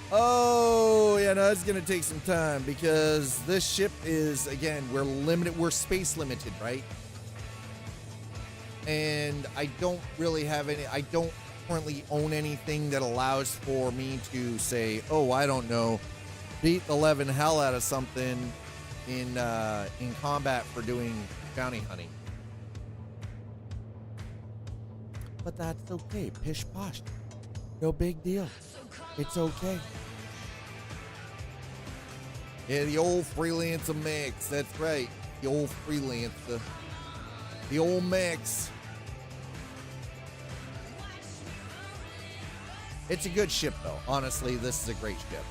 Oh, yeah, no, it's going to take some time because this ship is, again, we're space limited, right? And I don't currently own anything that allows for me to say, oh, I don't know, beat the living hell out of something in combat for doing bounty hunting. But that's okay. Pish posh. No big deal. It's okay. Yeah, the old Freelancer MAX. That's right. The old Freelancer. The old MAX. It's a good ship, though. Honestly, this is a great ship.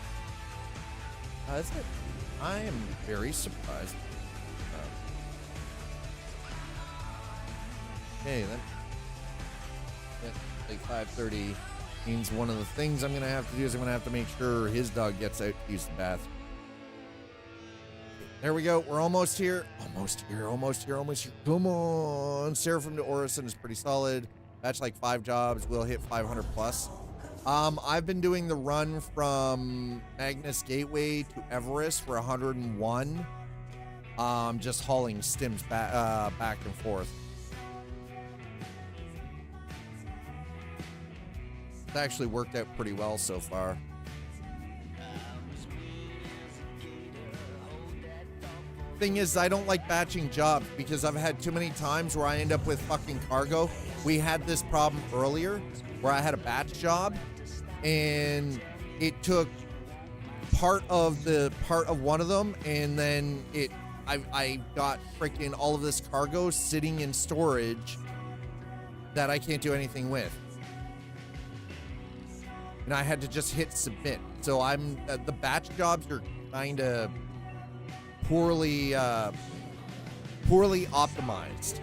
That's it. I am very surprised. Okay, then. Like 5:30 means one of the things I'm going to have to do is I'm going to have to make sure his dog gets out to use the bathroom. There we go. We're almost here. Almost here. Come on. Seraphim to Orison is pretty solid. That's like 5 jobs. We'll hit 500 plus. I've been doing the run from Magnus Gateway to Everest for 101. Just hauling stims back and forth. It's actually worked out pretty well so far. Thing is, I don't like batching jobs because I've had too many times where I end up with fucking cargo. We had this problem earlier where I had a batch job and it took part of one of them, and then I got freaking all of this cargo sitting in storage that I can't do anything with. And I had to just hit submit. So the batch jobs are kind of poorly optimized.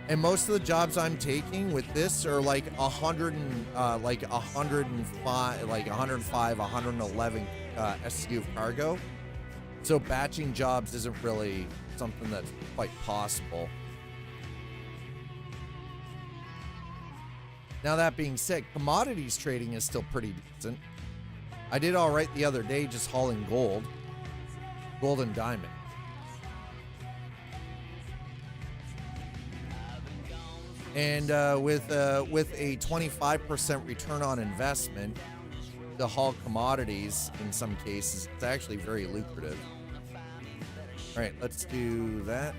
And most of the jobs I'm taking with this are like 105, 111 SCU of cargo. So batching jobs isn't really something that's quite possible. Now that being said, commodities trading is still pretty decent. I did all right the other day just hauling gold and diamond. And with a 25% return on investment to haul commodities in some cases, it's actually very lucrative. All right, let's do that.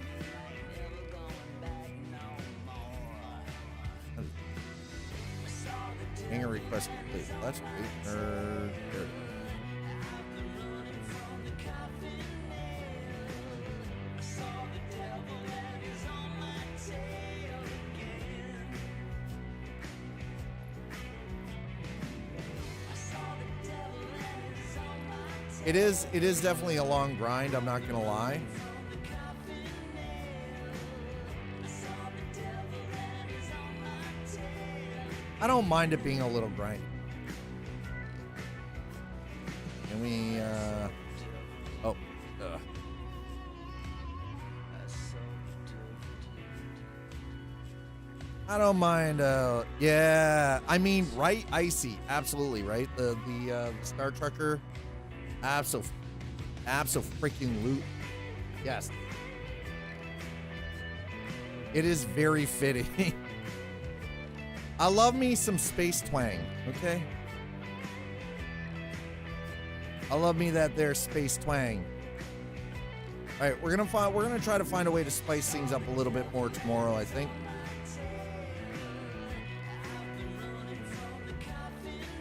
Hangar request complete. Let's wait. There it is. It is definitely a long grind, I'm not gonna lie. I don't mind it being a little grind. And we I don't mind. Yeah, I mean, right? Icy, absolutely, right? The Star Trekker, freaking loot. Yes, it is very fitting. I love me some space twang. Okay, I love me that there space twang. All right, we're gonna try to find a way to spice things up a little bit more tomorrow, I think.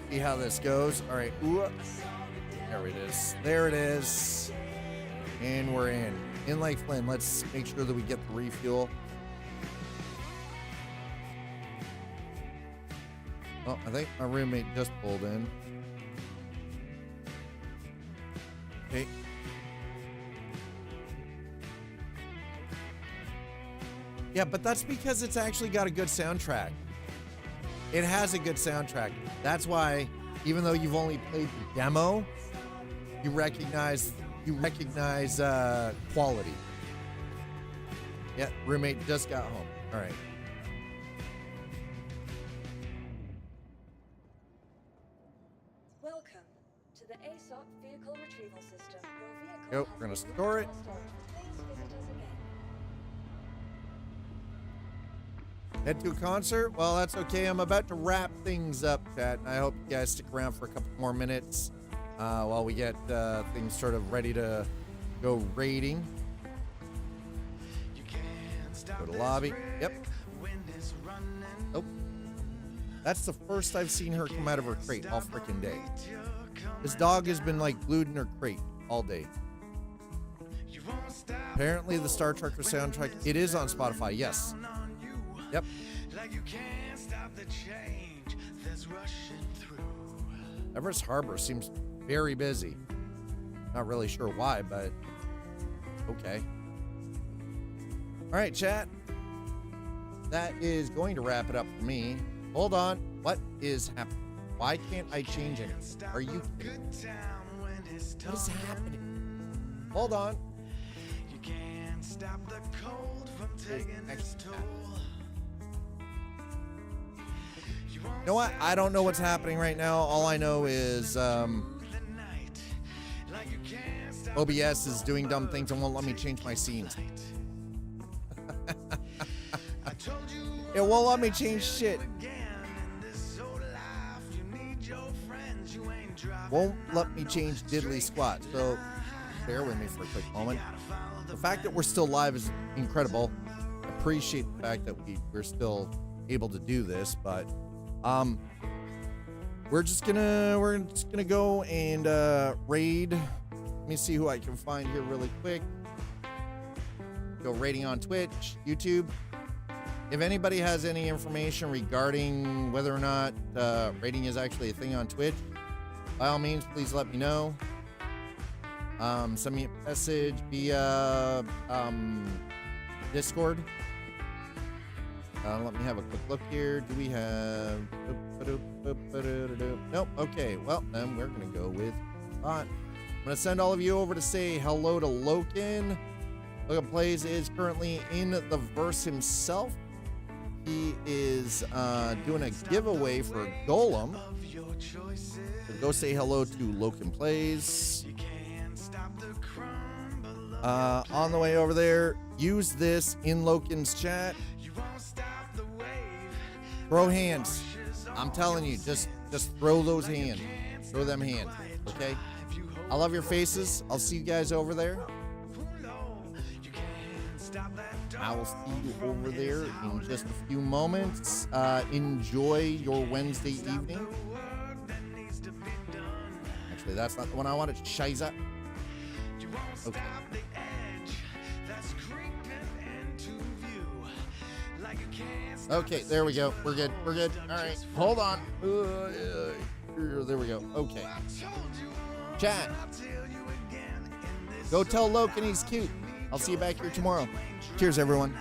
See how this goes. All right. Ooh. There it is. There it is. And we're in Lake Flynn. Let's make sure that we get the refuel. Oh, I think my roommate just pulled in. Okay. Yeah, but that's because it's actually got a good soundtrack. It has a good soundtrack. That's why, even though you've only played the demo, you recognize quality. Yeah, roommate just got home. All right. Welcome to the ASOC vehicle retrieval system. Your vehicle Yep, we're gonna store it. Please visit us again. Head to a concert? Well, that's okay. I'm about to wrap things up, chat. I hope you guys stick around for a couple more minutes while we get things sort of ready to go raiding. Go to lobby. Yep. Nope. That's the first I've seen her come out of her crate all freaking day. This dog has been like glued in her crate all day. Apparently the Star Trekker soundtrack, it is on Spotify. Yes. Yep. Everest Harbor seems very busy. Not really sure why, but okay. All right, chat. That is going to wrap it up for me. Hold on. What is happening? Why can't I change it? Are you kidding? What is happening? Hold on. You can't stop the cold from taking its toll. You know what? I don't know what's happening right now. All I know is OBS is doing dumb things and won't let me change my scenes. It won't let me change shit. Won't let me change diddly squat. So bear with me for a quick moment. The fact that we're still live is incredible. Appreciate the fact that we're still able to do this, but we're just gonna go and raid. Let me see who I can find here really quick. Go raiding on Twitch, YouTube. If anybody has any information regarding whether or not raiding is actually a thing on Twitch, by all means, please let me know. Send me a message via Discord. Let me have a quick look here. Do we have... Nope. Okay. Well, then we're going to go with bot. I'm going to send all of you over to say hello to Loken. Loken Plays is currently in the verse himself. He is doing a giveaway for Golem. So go say hello to Loken Plays. On the way over there, use this in Loken's chat. Throw hands. I'm telling you, just throw those hands. Throw them hands, okay? I love your faces. I'll see you guys over there. I will see you over there in just a few moments. Enjoy your Wednesday evening. Actually, that's not the one I wanted. Shiza. Okay. Okay, there we go. We're good. We're good. All right. Hold on. There we go. Okay. Chat. Go tell Loken he's cute. I'll see you back here tomorrow. Cheers, everyone.